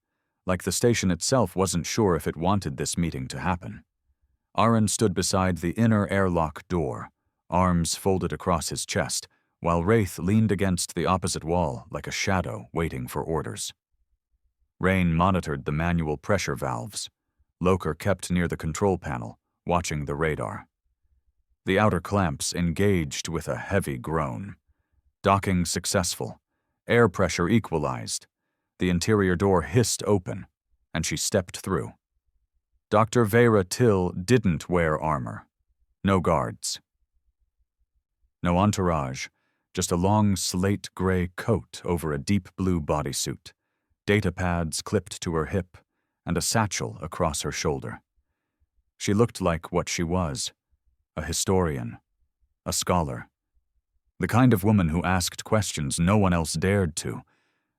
like the station itself wasn't sure if it wanted this meeting to happen. Aaron stood beside the inner airlock door, arms folded across his chest, while Wraith leaned against the opposite wall like a shadow waiting for orders. Rain monitored the manual pressure valves. Loker kept near the control panel, watching the radar. The outer clamps engaged with a heavy groan. Docking successful. Air pressure equalized. The interior door hissed open, and she stepped through. Dr. Vera Till didn't wear armor. No guards. No entourage, just a long slate-gray coat over a deep blue bodysuit, data pads clipped to her hip, and a satchel across her shoulder. She looked like what she was, a historian, a scholar, the kind of woman who asked questions no one else dared to,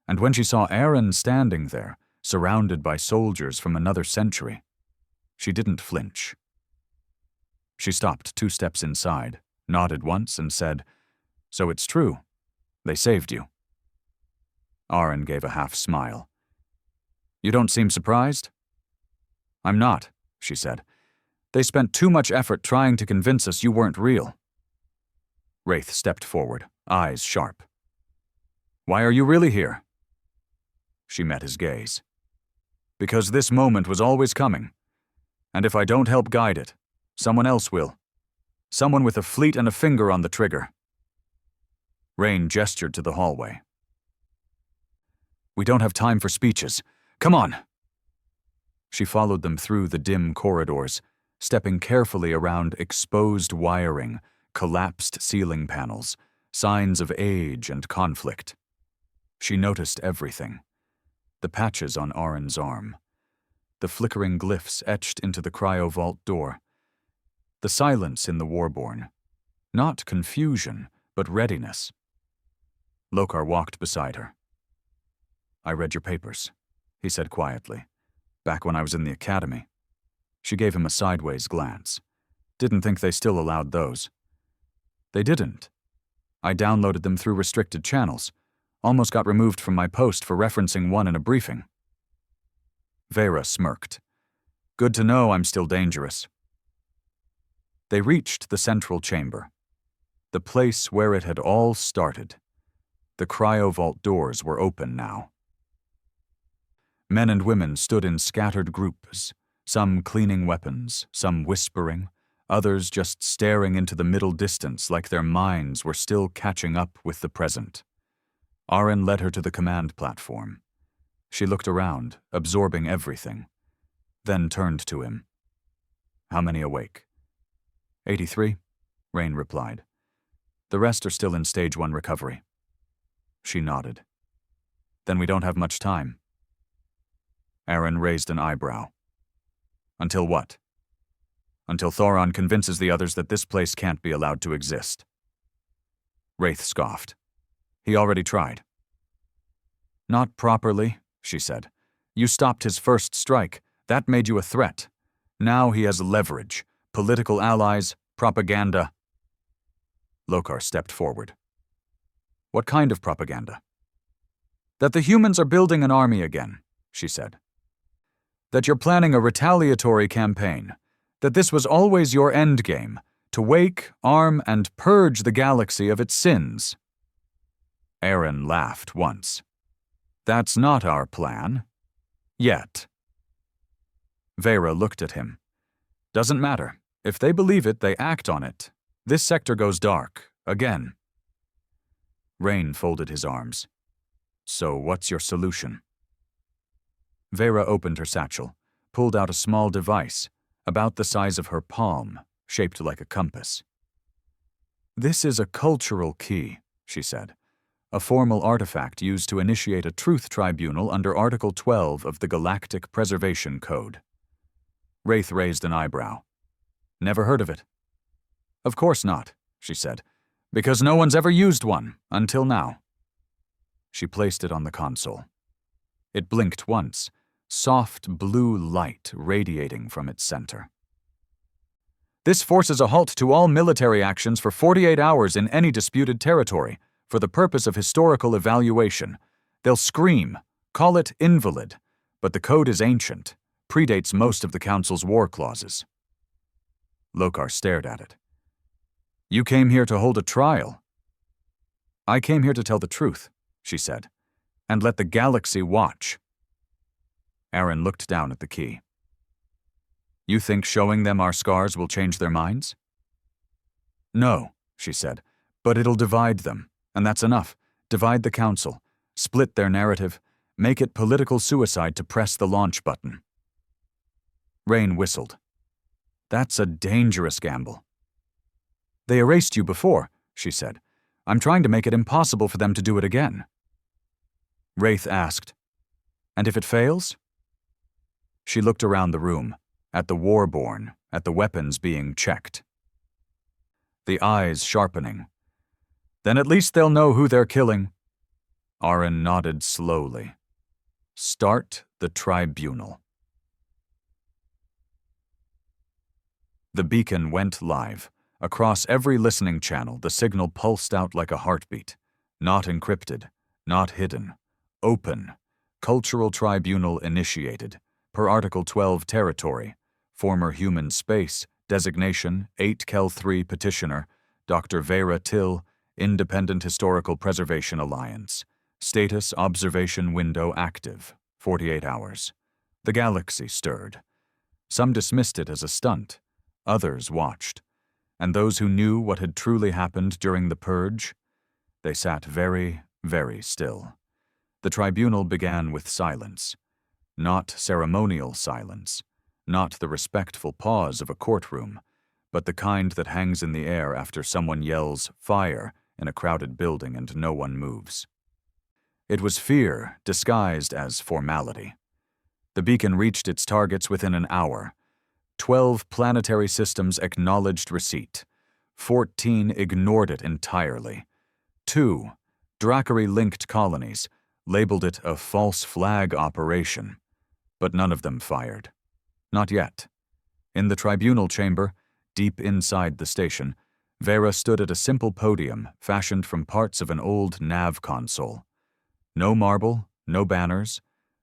and when she saw Aaron standing there, surrounded by soldiers from another century, she didn't flinch. She stopped 2 steps inside, nodded once, and said, "So it's true. They saved you." Aaron gave a half-smile. "You don't seem surprised?" "I'm not," she said. "They spent too much effort trying to convince us you weren't real." Wraith stepped forward, eyes sharp. "Why are you really here?" She met his gaze. "Because this moment was always coming. And if I don't help guide it, someone else will. Someone with a fleet and a finger on the trigger." Rain gestured to the hallway. "We don't have time for speeches. Come on." She followed them through the dim corridors, stepping carefully around exposed wiring, collapsed ceiling panels, signs of age and conflict. She noticed everything. The patches on Aaron's arm, the flickering glyphs etched into the cryovault door, the silence in the Warborn. Not confusion, but readiness. Lokar walked beside her. "I read your papers," he said quietly, "back when I was in the academy." She gave him a sideways glance. "Didn't think they still allowed those." "They didn't. I downloaded them through restricted channels. Almost got removed from my post for referencing one in a briefing." Vera smirked. "Good to know I'm still dangerous." They reached the central chamber, the place where it had all started. The cryovault doors were open now. Men and women stood in scattered groups, some cleaning weapons, some whispering, others just staring into the middle distance like their minds were still catching up with the present. Aaron led her to the command platform. She looked around, absorbing everything, then turned to him. "How many awake?" 83, Rain replied. "The rest are still in stage 1 recovery." She nodded. "Then we don't have much time." Aaron raised an eyebrow. "Until what?" "Until Thoron convinces the others that this place can't be allowed to exist." Wraith scoffed. "He already tried." "Not properly," she said. "You stopped his first strike. That made you a threat. Now he has leverage, political allies, propaganda." Lokar stepped forward. "What kind of propaganda?" "That the humans are building an army again," she said. "That you're planning a retaliatory campaign. That this was always your endgame, to wake, arm, and purge the galaxy of its sins." Aaron laughed once. "That's not our plan. Yet." Vera looked at him. "Doesn't matter. If they believe it, they act on it. This sector goes dark, again." Rain folded his arms. "So what's your solution?" Vera opened her satchel, pulled out a small device, about the size of her palm, shaped like a compass. "This is a cultural key," she said. "A formal artifact used to initiate a truth tribunal under Article 12 of the Galactic Preservation Code." Wraith raised an eyebrow. "Never heard of it." "Of course not," she said, "because no one's ever used one, until now." She placed it on the console. It blinked once, soft blue light radiating from its center. "This forces a halt to all military actions for 48 hours in any disputed territory, for the purpose of historical evaluation. They'll scream, call it invalid, but the code is ancient, predates most of the Council's war clauses." Lokar stared at it. "You came here to hold a trial." "I came here to tell the truth," she said, "and let the galaxy watch." Aaron looked down at the key. "You think showing them our scars will change their minds?" "No," she said, "but it'll divide them, and that's enough. Divide the Council, split their narrative, make it political suicide to press the launch button." Rain whistled. "That's a dangerous gamble." "They erased you before," she said. "I'm trying to make it impossible for them to do it again." Wraith asked, "And if it fails?" She looked around the room, at the Warborn, at the weapons being checked. The eyes sharpening. "Then at least they'll know who they're killing." Aaron nodded slowly. "Start the tribunal." The beacon went live, Across every listening channel, the signal pulsed out like a heartbeat. Not encrypted, not hidden. Open. Cultural Tribunal initiated. Per Article 12 territory. Former human space. Designation 8Kel3 petitioner. Dr. Vera Till, Independent Historical Preservation Alliance. Status observation window active. 48 hours. The galaxy stirred. Some dismissed it as a stunt. Others watched. And those who knew what had truly happened during the purge, they sat very, very still. The tribunal began with silence. Not ceremonial silence. Not the respectful pause of a courtroom, but the kind that hangs in the air after someone yells, "Fire," in a crowded building and no one moves. It was fear disguised as formality. The beacon reached its targets within an hour. 12 planetary systems acknowledged receipt. 14 ignored it entirely. 2 Drackery-linked colonies labeled it a false flag operation, but none of them fired. Not yet. In the tribunal chamber, deep inside the station, Vera stood at a simple podium fashioned from parts of an old nav console. No marble, no banners,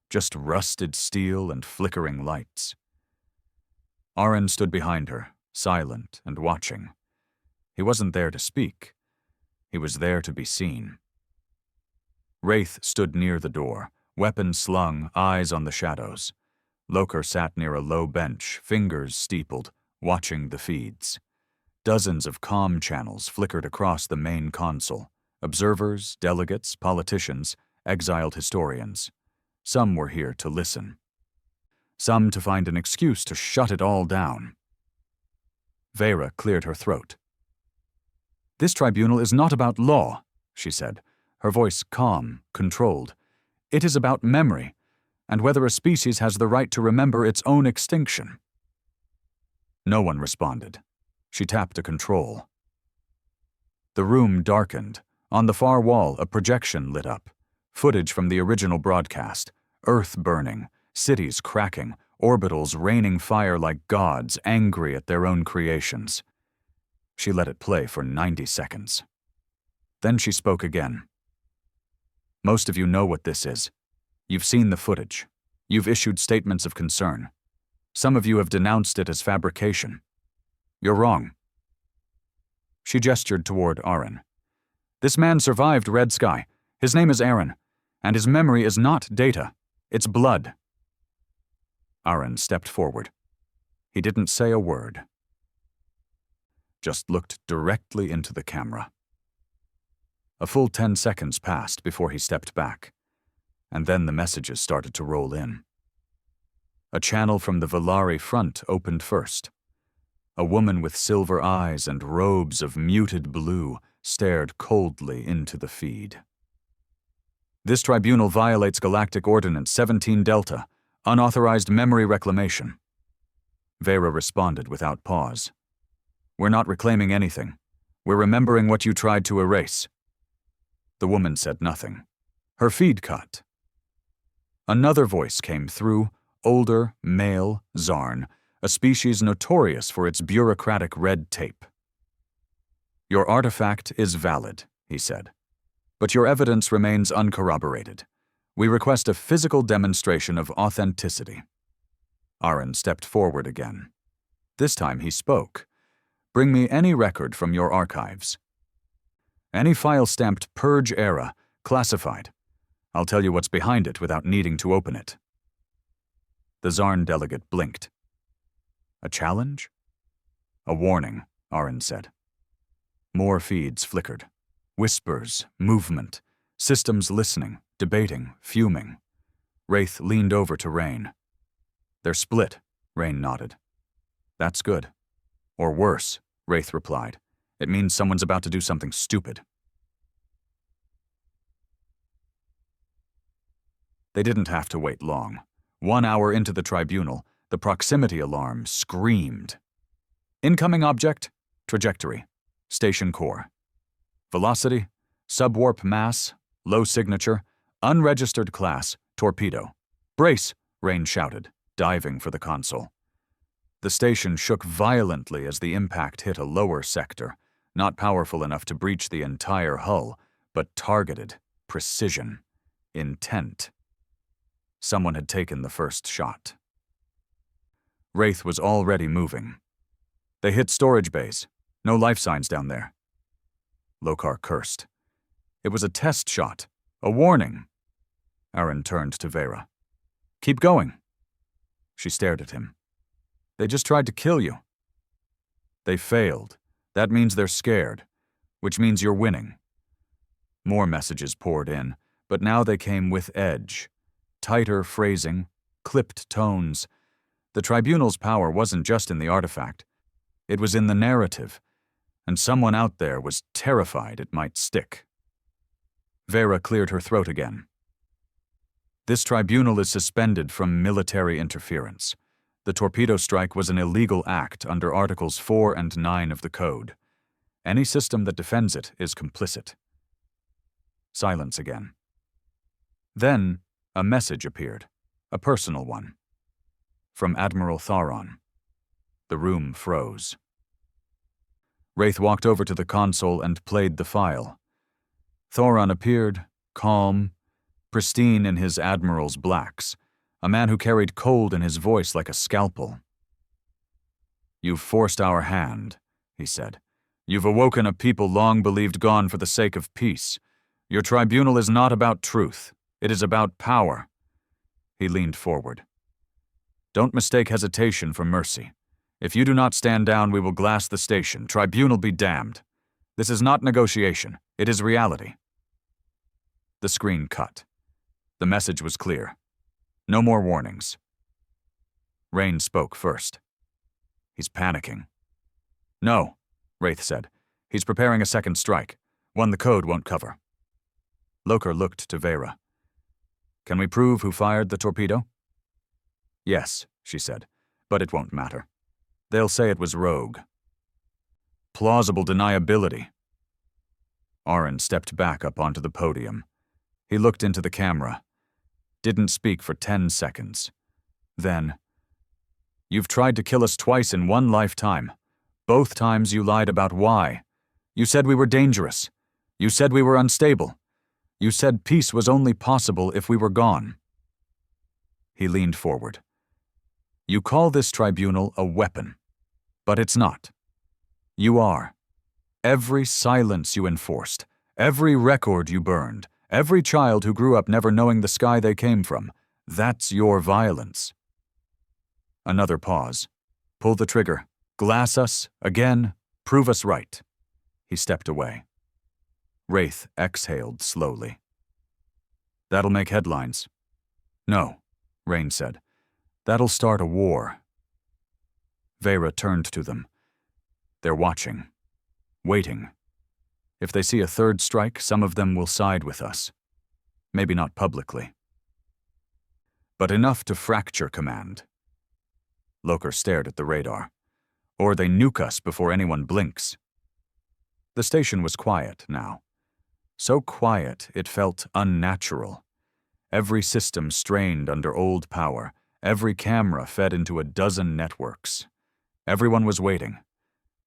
just rusted steel and flickering lights. Aaron stood behind her, silent and watching. He wasn't there to speak. He was there to be seen. Wraith stood near the door, weapon slung, eyes on the shadows. Loker sat near a low bench, fingers steepled, watching the feeds. Dozens of comm channels flickered across the main console. Observers, delegates, politicians, exiled historians. Some were here to listen. Some to find an excuse to shut it all down. Vera cleared her throat. "This tribunal is not about law," she said, her voice calm, controlled. "It is about memory, and whether a species has the right to remember its own extinction." No one responded. She tapped a control. The room darkened. On the far wall, a projection lit up. Footage from the original broadcast. Earth burning, cities cracking, orbitals raining fire like gods angry at their own creations. She let it play for 90 seconds. Then she spoke again. "Most of you know what this is. You've seen the footage. You've issued statements of concern. Some of you have denounced it as fabrication. You're wrong." She gestured toward Aaron. "This man survived Red Sky. His name is Aaron, and his memory is not data. It's blood." Aaron stepped forward. He didn't say a word. Just looked directly into the camera. A full 10 seconds passed before he stepped back, and then the messages started to roll in. A channel from the Valari front opened first. A woman with silver eyes and robes of muted blue stared coldly into the feed. "This tribunal violates Galactic Ordinance 17 Delta, unauthorized memory reclamation." Vera responded without pause. "We're not reclaiming anything. We're remembering what you tried to erase." The woman said nothing. Her feed cut. Another voice came through, older, male, Zarn, a species notorious for its bureaucratic red tape. "Your artifact is valid," he said, "but your evidence remains uncorroborated. We request a physical demonstration of authenticity." Aaron stepped forward again. This time he spoke. "Bring me any record from your archives. Any file stamped Purge Era, classified. I'll tell you what's behind it without needing to open it." The Zarn delegate blinked. "A challenge?" "A warning," Aaron said. More feeds flickered. Whispers, movement, systems listening, debating, fuming. Wraith leaned over to Rain. "They're split," Rain nodded. "That's good." "Or worse," Wraith replied. "It means someone's about to do something stupid." They didn't have to wait long. 1 hour into the tribunal, the proximity alarm screamed. "Incoming object, trajectory, station core. Velocity, subwarp mass, low signature, unregistered class, torpedo. Brace," Rain shouted, diving for the console. The station shook violently as the impact hit a lower sector, not powerful enough to breach the entire hull, but targeted, precision, intent. Someone had taken the first shot. Wraith was already moving. They hit storage bays. No life signs down there. Lokar cursed. It was a test shot. A warning. Aaron turned to Vera. Keep going. She stared at him. They just tried to kill you. They failed. That means they're scared, which means you're winning. More messages poured in, but now they came with edge. Tighter phrasing, clipped tones. The tribunal's power wasn't just in the artifact. It was in the narrative, and someone out there was terrified it might stick. Vera cleared her throat again. This tribunal is suspended from military interference. The torpedo strike was an illegal act under Articles 4 and 9 of the Code. Any system that defends it is complicit. Silence again. Then, a message appeared, a personal one. From Admiral Tharon. The room froze. Wraith walked over to the console and played the file. Thoron appeared, calm, pristine in his admiral's blacks, a man who carried cold in his voice like a scalpel. You've forced our hand, he said. You've awoken a people long believed gone for the sake of peace. Your tribunal is not about truth. It is about power. He leaned forward. Don't mistake hesitation for mercy. If you do not stand down, we will glass the station. Tribunal be damned. This is not negotiation. It is reality. The screen cut. The message was clear. No more warnings. Rain spoke first. He's panicking. No, Wraith said. He's preparing a second strike, one the code won't cover. Lokar looked to Vera. Can we prove who fired the torpedo? Yes, she said, but it won't matter. They'll say it was rogue. Plausible deniability. Aaron stepped back up onto the podium. He looked into the camera. Didn't speak for 10 seconds. Then, you've tried to kill us twice in one lifetime. Both times you lied about why. You said we were dangerous. You said we were unstable. You said peace was only possible if we were gone. He leaned forward. You call this tribunal a weapon, but it's not. You are. Every silence you enforced, every record you burned, every child who grew up never knowing the sky they came from, that's your violence. Another pause. Pull the trigger. Glass us, again, prove us right. He stepped away. Wraith exhaled slowly. That'll make headlines. No, Rain said. That'll start a war. Vera turned to them. They're watching. Waiting. If they see a third strike, some of them will side with us. Maybe not publicly. But enough to fracture command. Lokar stared at the radar. Or they nuke us before anyone blinks. The station was quiet now. So quiet it felt unnatural. Every system strained under old power. Every camera fed into a dozen networks. Everyone was waiting.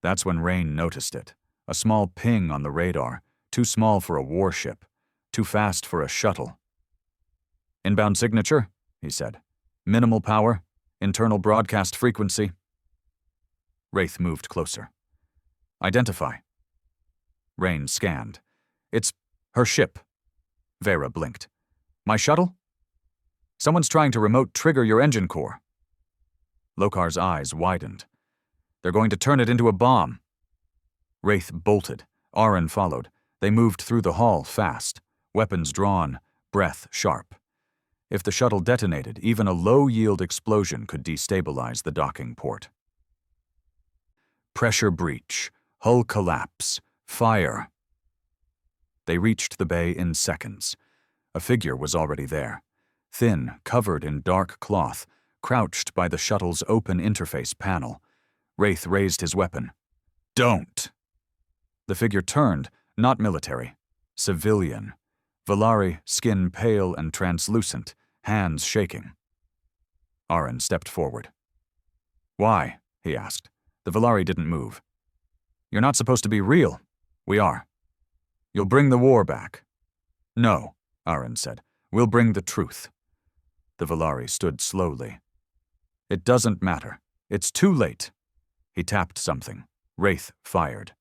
That's when Rain noticed it. A small ping on the radar, too small for a warship, too fast for a shuttle. Inbound signature, he said. Minimal power, internal broadcast frequency. Wraith moved closer. Identify. Rain scanned. It's her ship. Vera blinked. My shuttle? Someone's trying to remote trigger your engine core. Lokar's eyes widened. They're going to turn it into a bomb. Wraith bolted. Aaron followed. They moved through the hall fast, weapons drawn, breath sharp. If the shuttle detonated, even a low-yield explosion could destabilize the docking port. Pressure breach, hull collapse, fire. They reached the bay in seconds. A figure was already there, thin, covered in dark cloth, crouched by the shuttle's open interface panel. Wraith raised his weapon. Don't! The figure turned, not military, civilian. Valari, skin pale and translucent, hands shaking. Aaron stepped forward. Why? he asked. The Valari didn't move. You're not supposed to be real. We are. You'll bring the war back. No, Aaron said. We'll bring the truth. The Valari stood slowly. It doesn't matter. It's too late. He tapped something. Wraith fired.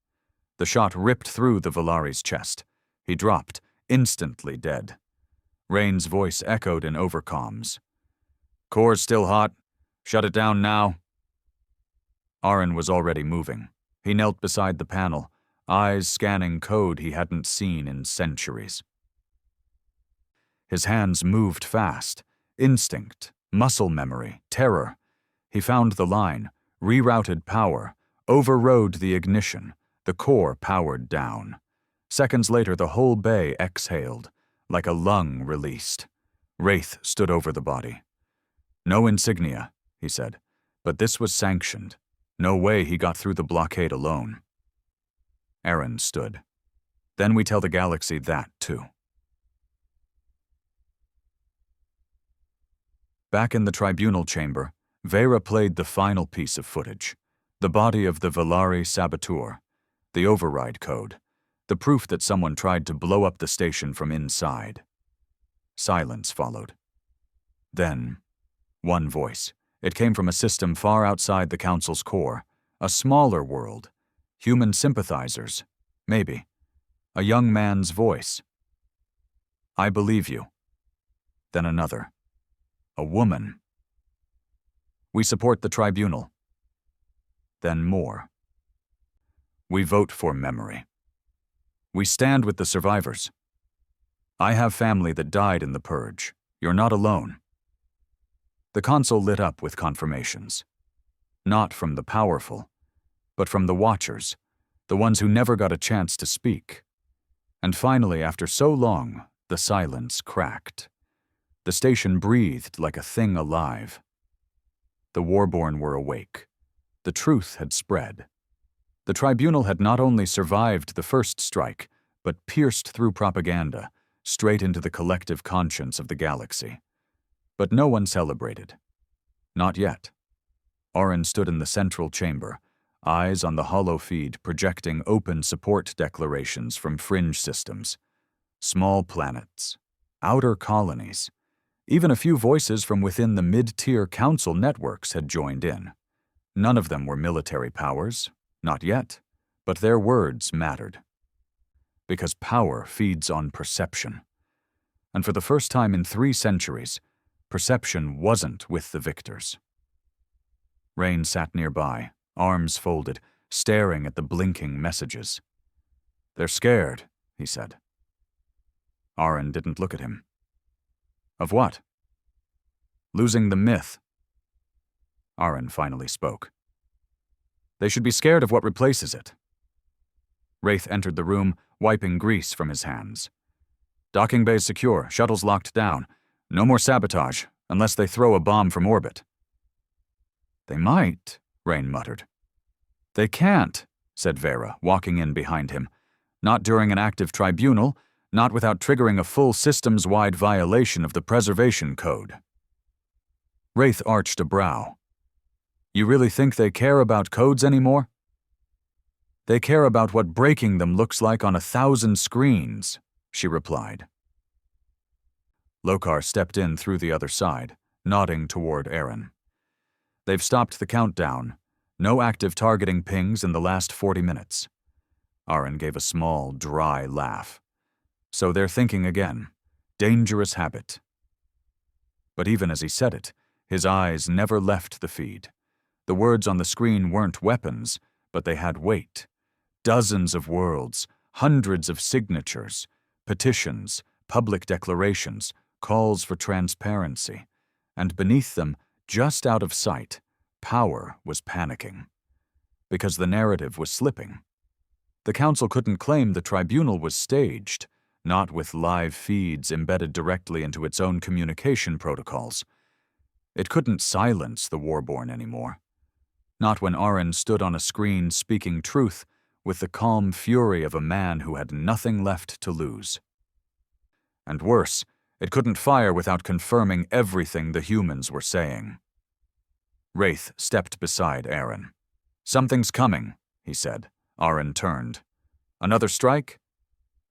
The shot ripped through the Valari's chest. He dropped, instantly dead. Rain's voice echoed in overcoms. Core's still hot. Shut it down now. Aaron was already moving. He knelt beside the panel, eyes scanning code he hadn't seen in centuries. His hands moved fast. Instinct, muscle memory, terror. He found the line, rerouted power, overrode the ignition. The core powered down. Seconds later, the whole bay exhaled, like a lung released. Wraith stood over the body. No insignia, he said, but this was sanctioned. No way he got through the blockade alone. Aaron stood. Then we tell the galaxy that, too. Back in the tribunal chamber, Vera played the final piece of footage. The body of the Valari saboteur. The override code. The proof that someone tried to blow up the station from inside. Silence followed. Then, one voice. It came from a system far outside the Council's core. A smaller world. Human sympathizers. Maybe. A young man's voice. I believe you. Then another. A woman. We support the tribunal. Then more. We vote for memory. We stand with the survivors. I have family that died in the purge. You're not alone. The console lit up with confirmations. Not from the powerful, but from the watchers, the ones who never got a chance to speak. And finally, after so long, the silence cracked. The station breathed like a thing alive. The Warborn were awake. The truth had spread. The tribunal had not only survived the first strike, but pierced through propaganda, straight into the collective conscience of the galaxy. But no one celebrated. Not yet. Oren stood in the central chamber, eyes on the hollow feed projecting open support declarations from fringe systems. Small planets. Outer colonies. Even a few voices from within the mid-tier council networks had joined in. None of them were military powers. Not yet, but their words mattered. Because power feeds on perception. And for the first time in 3 centuries, perception wasn't with the victors. Rain sat nearby, arms folded, staring at the blinking messages. They're scared, he said. Aaron didn't look at him. Of what? Losing the myth. Aaron finally spoke. They should be scared of what replaces it. Wraith entered the room, wiping grease from his hands. Docking bay's secure, shuttles locked down. No more sabotage, unless they throw a bomb from orbit. They might, Rain muttered. They can't, said Vera, walking in behind him. Not during an active tribunal, not without triggering a full systems-wide violation of the preservation code. Wraith arched a brow. You really think they care about codes anymore? They care about what breaking them looks like on 1,000 screens, she replied. Lokar stepped in through the other side, nodding toward Aaron. They've stopped the countdown. No active targeting pings in the last 40 minutes. Aaron gave a small, dry laugh. So they're thinking again. Dangerous habit. But even as he said it, his eyes never left the feed. The words on the screen weren't weapons, but they had weight. Dozens of worlds, hundreds of signatures, petitions, public declarations, calls for transparency. And beneath them, just out of sight, power was panicking. Because the narrative was slipping. The council couldn't claim the tribunal was staged, not with live feeds embedded directly into its own communication protocols. It couldn't silence the Warborn anymore. Not when Aaron stood on a screen speaking truth with the calm fury of a man who had nothing left to lose. And worse, it couldn't fire without confirming everything the humans were saying. Wraith stepped beside Aaron. "Something's coming," he said. Aaron turned. "Another strike?"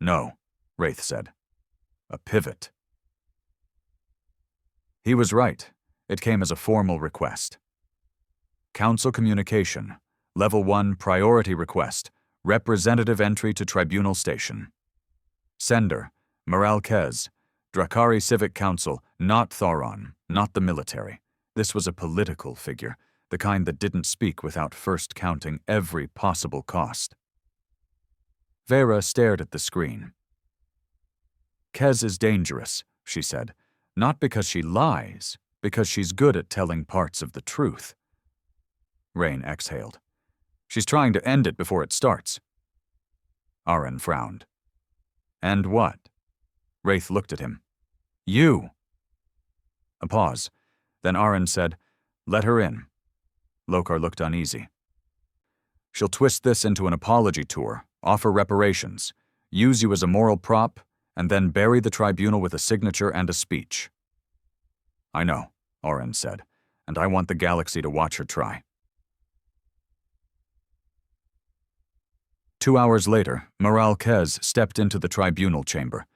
"No," Wraith said. "A pivot." He was right. It came as a formal request. Council communication. Level 1 priority request. Representative entry to Tribunal Station. Sender, Moralquez, Drakari Civic Council, not Thoron, not the military. This was a political figure, the kind that didn't speak without first counting every possible cost. Vera stared at the screen. "Kez is dangerous," she said, "not because she lies, because she's good at telling parts of the truth." Rain exhaled. "She's trying to end it before it starts." Aaron frowned. "And what?" Wraith looked at him. "You." A pause. Then Aaron said, "Let her in." Lokar looked uneasy. "She'll twist this into an apology tour, offer reparations, use you as a moral prop, and then bury the tribunal with a signature and a speech." "I know," Aaron said, "and I want the galaxy to watch her try." 2 hours later, Moralquez stepped into the tribunal chamber.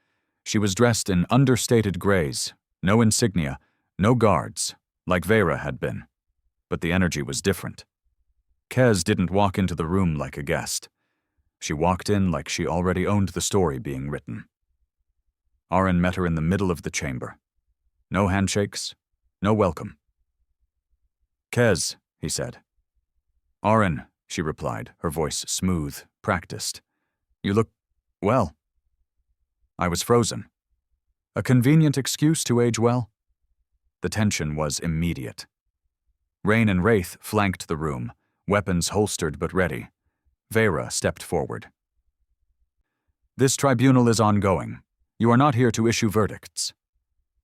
She was dressed in understated grays, no insignia, no guards, like Vera had been. But the energy was different. Kez didn't walk into the room like a guest. She walked in like she already owned the story being written. Aaron met her in the middle of the chamber. No handshakes, no welcome. "Kez," he said. "Aaron," she replied, her voice smooth, practiced. "You look, well." "I was frozen." A convenient excuse to age well? The tension was immediate. Rain and Wraith flanked the room, weapons holstered but ready. Vera stepped forward. "This tribunal is ongoing. You are not here to issue verdicts."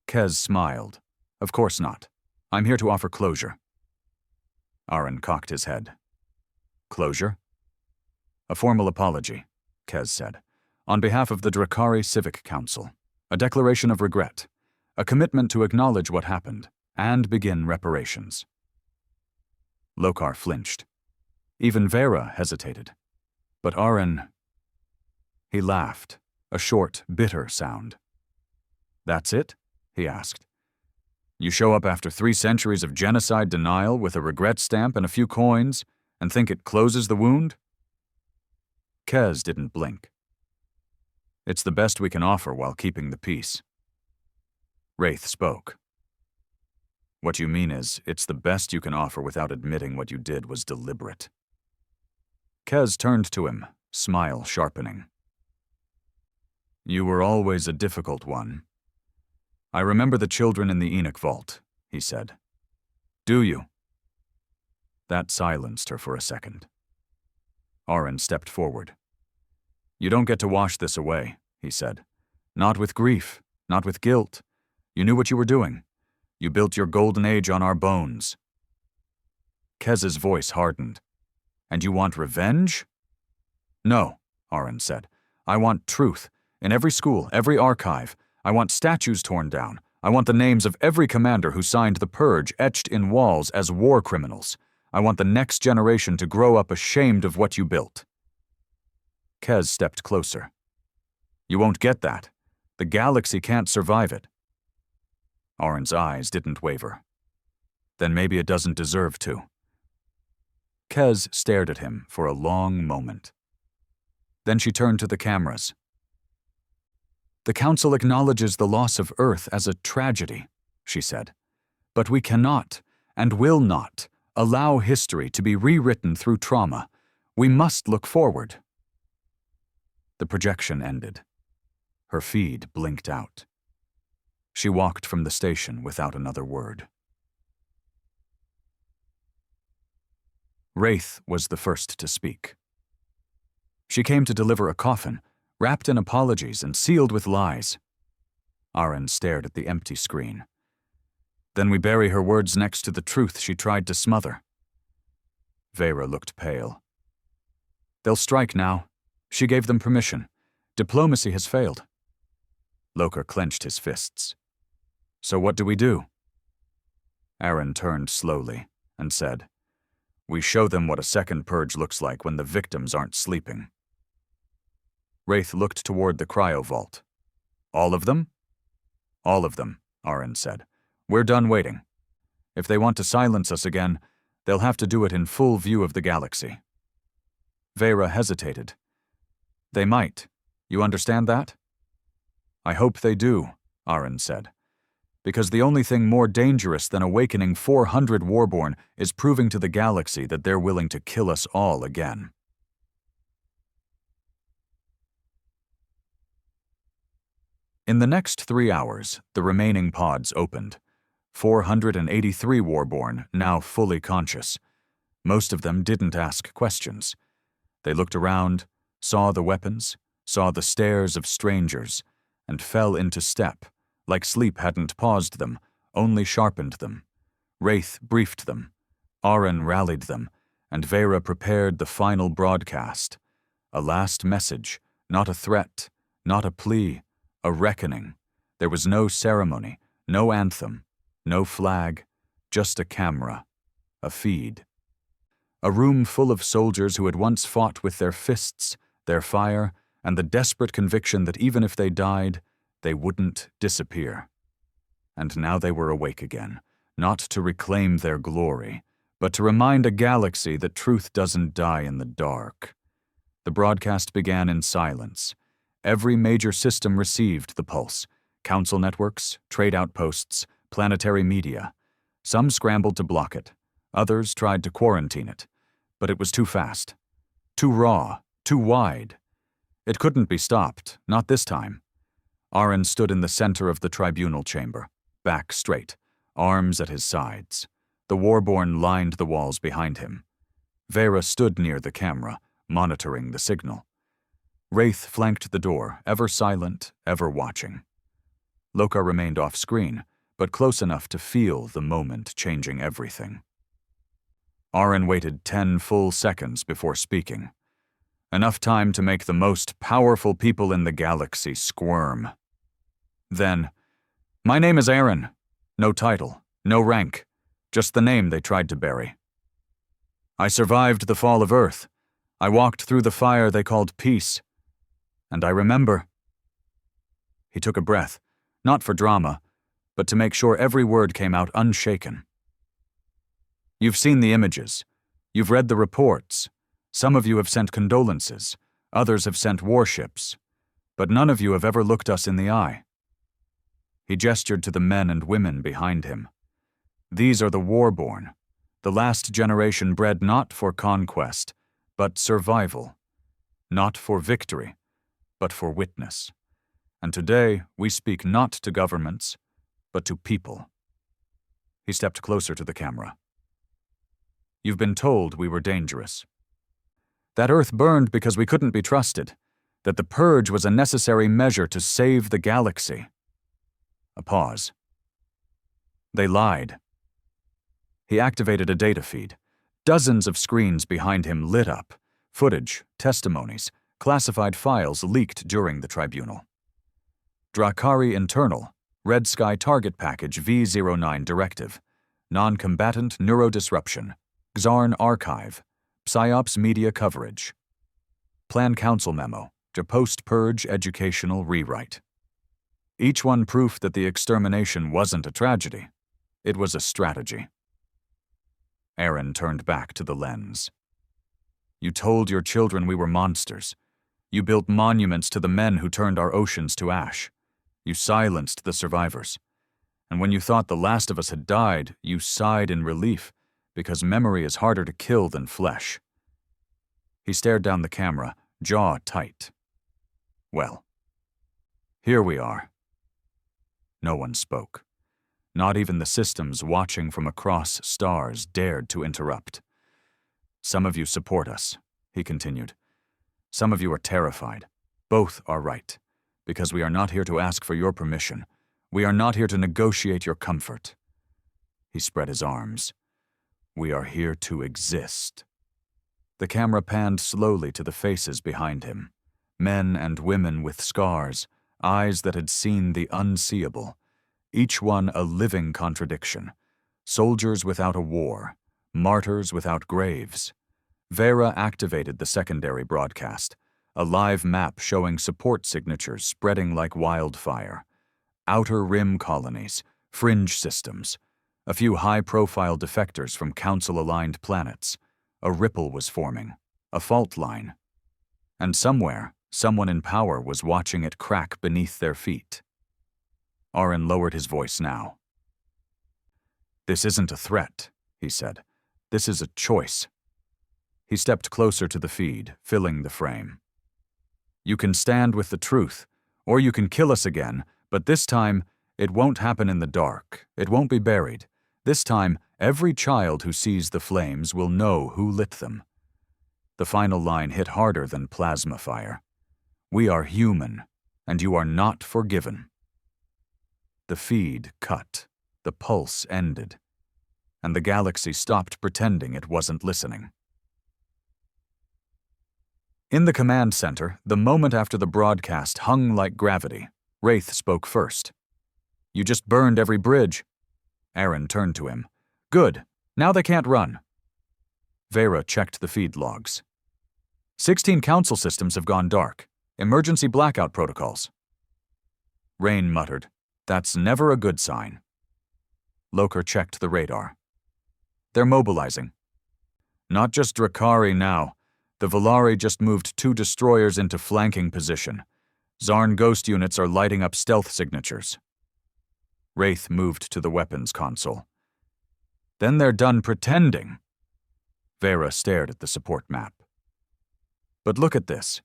Kez smiled. "Of course not. I'm here to offer closure." Aaron cocked his head. "Closure?" "A formal apology," Kez said, "on behalf of the Drakari Civic Council. A declaration of regret. A commitment to acknowledge what happened, and begin reparations." Lokar flinched. Even Vera hesitated. But Aaron... He laughed, a short, bitter sound. "That's it?" he asked. "You show up after 3 centuries of genocide denial with a regret stamp and a few coins, and think it closes the wound?" Kez didn't blink. "It's the best we can offer while keeping the peace." Wraith spoke. "What you mean is, it's the best you can offer without admitting what you did was deliberate." Kez turned to him, smile sharpening. "You were always a difficult one. I remember the children in the Enoch vault," he said. "Do you?" That silenced her for a second. Aaron stepped forward. "You don't get to wash this away," he said. "Not with grief, not with guilt. You knew what you were doing. You built your golden age on our bones." Kez's voice hardened. "And you want revenge?" "No," Aaron said. "I want truth. In every school, every archive. I want statues torn down. I want the names of every commander who signed the purge etched in walls as war criminals. I want the next generation to grow up ashamed of what you built." Kez stepped closer. "You won't get that. The galaxy can't survive it." Aaron's eyes didn't waver. "Then maybe it doesn't deserve to." Kez stared at him for a long moment. Then she turned to the cameras. "The Council acknowledges the loss of Earth as a tragedy," she said. "But we cannot, and will not, allow history to be rewritten through trauma. We must look forward." The projection ended. Her feed blinked out. She walked from the station without another word. Wraith was the first to speak. She came to deliver a coffin, wrapped in apologies and sealed with lies. Aaron stared at the empty screen. "Then we bury her words next to the truth she tried to smother." Vera looked pale. "They'll strike now. She gave them permission. Diplomacy has failed." Lokar clenched his fists. "So what do we do?" Aaron turned slowly, and said, "We show them what a second purge looks like when the victims aren't sleeping." Wraith looked toward the cryo vault. "All of them?" "All of them," Aaron said. "We're done waiting. If they want to silence us again, they'll have to do it in full view of the galaxy." Vera hesitated. "They might. You understand that?" "I hope they do," Aaron said. "Because the only thing more dangerous than awakening 400 Warborn is proving to the galaxy that they're willing to kill us all again." In the next 3 hours, the remaining pods opened. 483 Warborn, now fully conscious. Most of them didn't ask questions. They looked around, saw the weapons, saw the stares of strangers, and fell into step, like sleep hadn't paused them, only sharpened them. Wraith briefed them. Aaron rallied them, and Vera prepared the final broadcast. A last message, not a threat, not a plea, a reckoning. There was no ceremony, no anthem, no flag, just a camera, a feed. A room full of soldiers who had once fought with their fists, their fire, and the desperate conviction that even if they died, they wouldn't disappear. And now they were awake again, not to reclaim their glory, but to remind a galaxy that truth doesn't die in the dark. The broadcast began in silence. Every major system received the pulse: council networks, trade outposts, planetary media. Some scrambled to block it. Others tried to quarantine it. But it was too fast. Too raw. Too wide. It couldn't be stopped, not this time. Aaron stood in the center of the tribunal chamber, back straight, arms at his sides. The Warborn lined the walls behind him. Vera stood near the camera, monitoring the signal. Wraith flanked the door, ever silent, ever watching. Loka remained off-screen, but close enough to feel the moment changing everything. Aaron waited 10 full seconds before speaking. Enough time to make the most powerful people in the galaxy squirm. Then, "My name is Aaron. No title, no rank, just the name they tried to bury. I survived the fall of Earth. I walked through the fire they called peace. And I remember." He took a breath, not for drama, but to make sure every word came out unshaken. "You've seen the images. You've read the reports. Some of you have sent condolences. Others have sent warships. But none of you have ever looked us in the eye." He gestured to the men and women behind him. "These are the Warborn, the last generation bred not for conquest, but survival. Not for victory, but for witness. And today we speak not to governments, but to people." He stepped closer to the camera. "You've been told we were dangerous. That Earth burned because we couldn't be trusted, that the purge was a necessary measure to save the galaxy." A pause. "They lied." He activated a data feed. Dozens of screens behind him lit up. Footage, testimonies, classified files leaked during the tribunal. Drakari Internal, Red Sky Target Package V09 Directive, Non-Combatant Neurodisruption, Xarn Archive, PsyOps Media Coverage. Plan Council Memo, to Post-Purge Educational Rewrite. Each one proof that the extermination wasn't a tragedy. It was a strategy. Aaron turned back to the lens. "You told your children we were monsters. You built monuments to the men who turned our oceans to ash. You silenced the survivors. And when you thought the last of us had died, you sighed in relief, because memory is harder to kill than flesh." He stared down the camera, jaw tight. "Well, here we are." No one spoke. Not even the systems watching from across stars dared to interrupt. "Some of you support us," he continued. "Some of you are terrified. Both are right, because we are not here to ask for your permission. We are not here to negotiate your comfort." He spread his arms. "We are here to exist." The camera panned slowly to the faces behind him. Men and women with scars, eyes that had seen the unseeable. Each one a living contradiction. Soldiers without a war, Martyrs without graves. Vera activated the secondary broadcast, a live map showing support signatures spreading like wildfire. Outer rim colonies, fringe systems, a few high-profile defectors from Council-aligned planets. A ripple was forming, a fault line. And somewhere, someone in power was watching it crack beneath their feet. Aaron lowered his voice now. "This isn't a threat," he said. "This is a choice." He stepped closer to the feed, filling the frame. "You can stand with the truth, or you can kill us again, but this time, it won't happen in the dark. It won't be buried. This time, every child who sees the flames will know who lit them." The final line hit harder than plasma fire. "We are human, and you are not forgiven." The feed cut. The pulse ended. And the galaxy stopped pretending it wasn't listening. In the command center, the moment after the broadcast hung like gravity. Wraith spoke first. "You just burned every bridge." Aaron turned to him. "Good. Now they can't run." Vera checked the feed logs. 16 council systems have gone dark. Emergency blackout protocols. Rain muttered. "That's never a good sign." Loker checked the radar. "They're mobilizing." "Not just Drakari now. The Volari just moved 2 destroyers into flanking position. Zarn ghost units are lighting up stealth signatures." Wraith moved to the weapons console. "Then they're done pretending." Vera stared at the support map. "But look at this."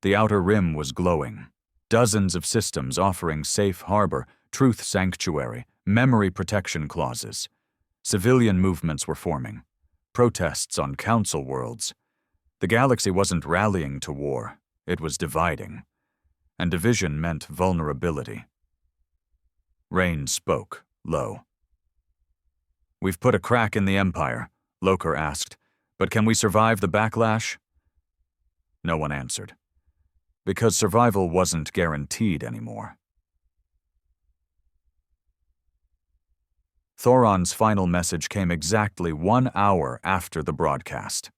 The outer rim was glowing. Dozens of systems offering safe harbor, truth sanctuary, memory protection clauses. Civilian movements were forming. Protests on council worlds. The galaxy wasn't rallying to war. It was dividing. And division meant vulnerability. Rain spoke, low. "We've put a crack in the Empire," Loker asked. "But can we survive the backlash?" No one answered. Because survival wasn't guaranteed anymore. Thoron's final message came exactly 1 hour after the broadcast.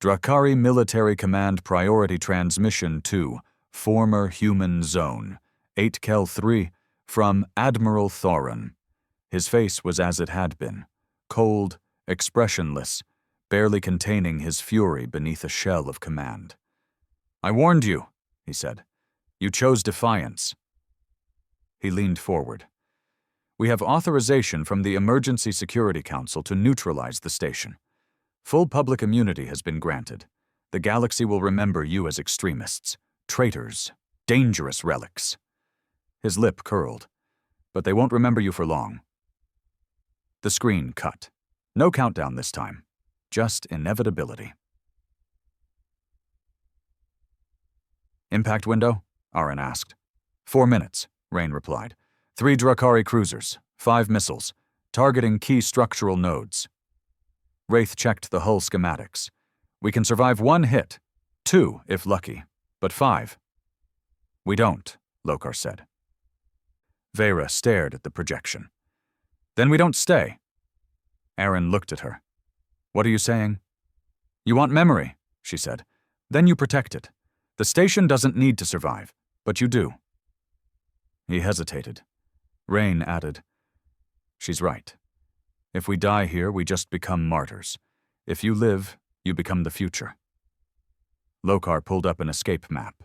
Drakari Military Command Priority Transmission to Former Human Zone, 8 Kel 3, from Admiral Thoron. His face was as it had been, cold, expressionless, barely containing his fury beneath a shell of command. "I warned you," he said. "You chose defiance." He leaned forward. "We have authorization from the Emergency Security Council to neutralize the station. Full public immunity has been granted. The galaxy will remember you as extremists, traitors, dangerous relics." His lip curled. "But they won't remember you for long." The screen cut. No countdown this time. Just inevitability. "Impact window?" Aaron asked. 4 minutes, Rain replied. 3 Drakari cruisers, 5 missiles, targeting key structural nodes. Wraith checked the hull schematics. "We can survive 1 hit, 2 if lucky, but 5. "We don't," Lokar said. Vera stared at the projection. "Then we don't stay." Aaron looked at her. "What are you saying?" "You want memory," she said. "Then you protect it. The station doesn't need to survive, but you do." He hesitated. Rain added, "She's right. If we die here, we just become martyrs. If you live, you become the future." Lokar pulled up an escape map.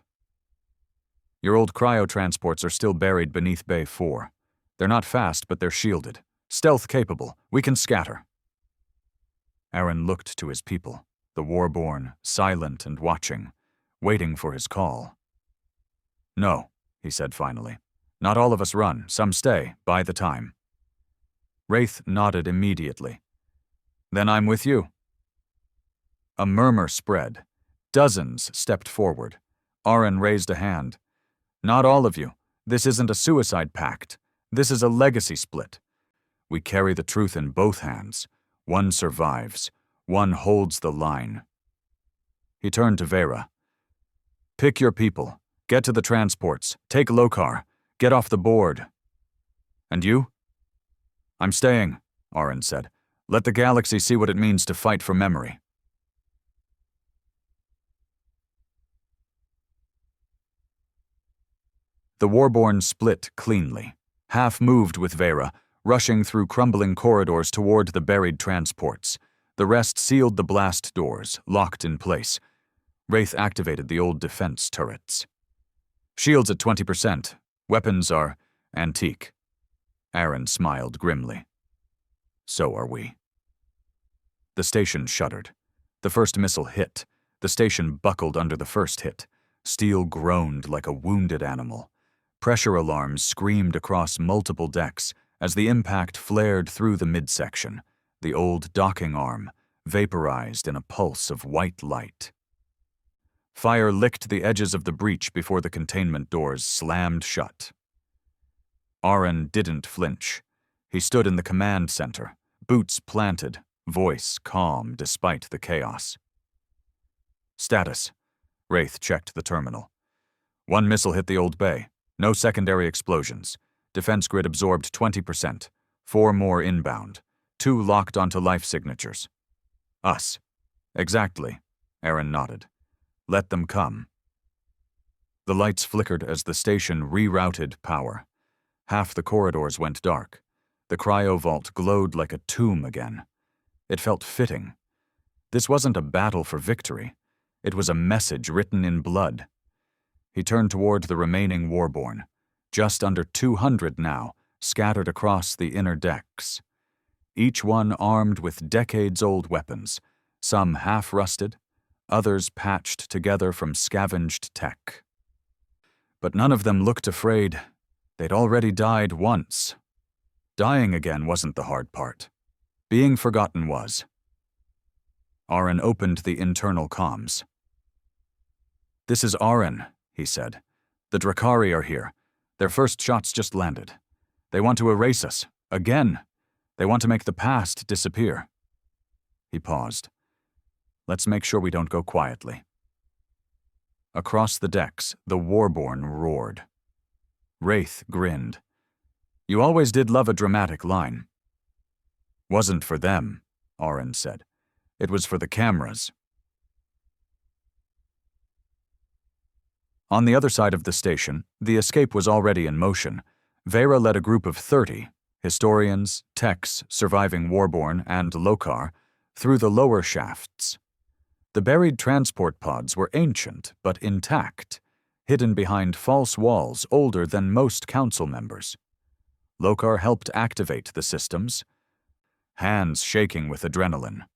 "Your old cryo-transports are still buried beneath Bay 4. They're not fast, but they're shielded. Stealth capable. We can scatter." Aaron looked to his people, the war-born, silent and watching, waiting for his call. "No," he said finally. "Not all of us run. Some stay, by the time." Wraith nodded immediately. "Then I'm with you." A murmur spread. Dozens stepped forward. Aaron raised a hand. "Not all of you. This isn't a suicide pact. This is a legacy split. We carry the truth in both hands. One survives. One holds the line." He turned to Vera. "Pick your people. Get to the transports. Take Lokar. Get off the board." "And you?" "I'm staying," Aaron said. Let the galaxy see what it means to fight for memory. The Warborn split cleanly, half moved with Vera, rushing through crumbling corridors toward the buried transports. The rest sealed the blast doors, locked in place. Wraith activated the old defense turrets. Shields at 20%. Weapons are antique. Aaron smiled grimly. So are we. The station shuddered. The first missile hit. The station buckled under the first hit. Steel groaned like a wounded animal. Pressure alarms screamed across multiple decks as the impact flared through the midsection, the old docking arm, vaporized in a pulse of white light. Fire licked the edges of the breach before the containment doors slammed shut. Aaron didn't flinch. He stood in the command center, boots planted, voice calm despite the chaos. Status. Wraith checked the terminal. 1 missile hit the old bay. No secondary explosions. Defense grid absorbed 20%. 4 more inbound. 2 locked onto life signatures. Us. Exactly. Aaron nodded. Let them come. The lights flickered as the station rerouted power. Half the corridors went dark. The cryovault glowed like a tomb again. It felt fitting. This wasn't a battle for victory. It was a message written in blood. He turned toward the remaining Warborn, just under 200 now, scattered across the inner decks. Each one armed with decades-old weapons, some half-rusted, others patched together from scavenged tech. But none of them looked afraid. They'd already died once. Dying again wasn't the hard part. Being forgotten was. Aaron opened the internal comms. "This is Aaron," he said. "The Drakari are here. Their first shots just landed. They want to erase us. Again. They want to make the past disappear." He paused. "Let's make sure we don't go quietly." Across the decks, the Warborn roared. Wraith grinned. "You always did love a dramatic line." "Wasn't for them," Aaron said. "It was for the cameras." On the other side of the station, the escape was already in motion. Vera led a group of 30, historians, techs, surviving Warborn, and Lokar, through the lower shafts. The buried transport pods were ancient but intact, hidden behind false walls older than most council members. Lokar helped activate the systems, hands shaking with adrenaline.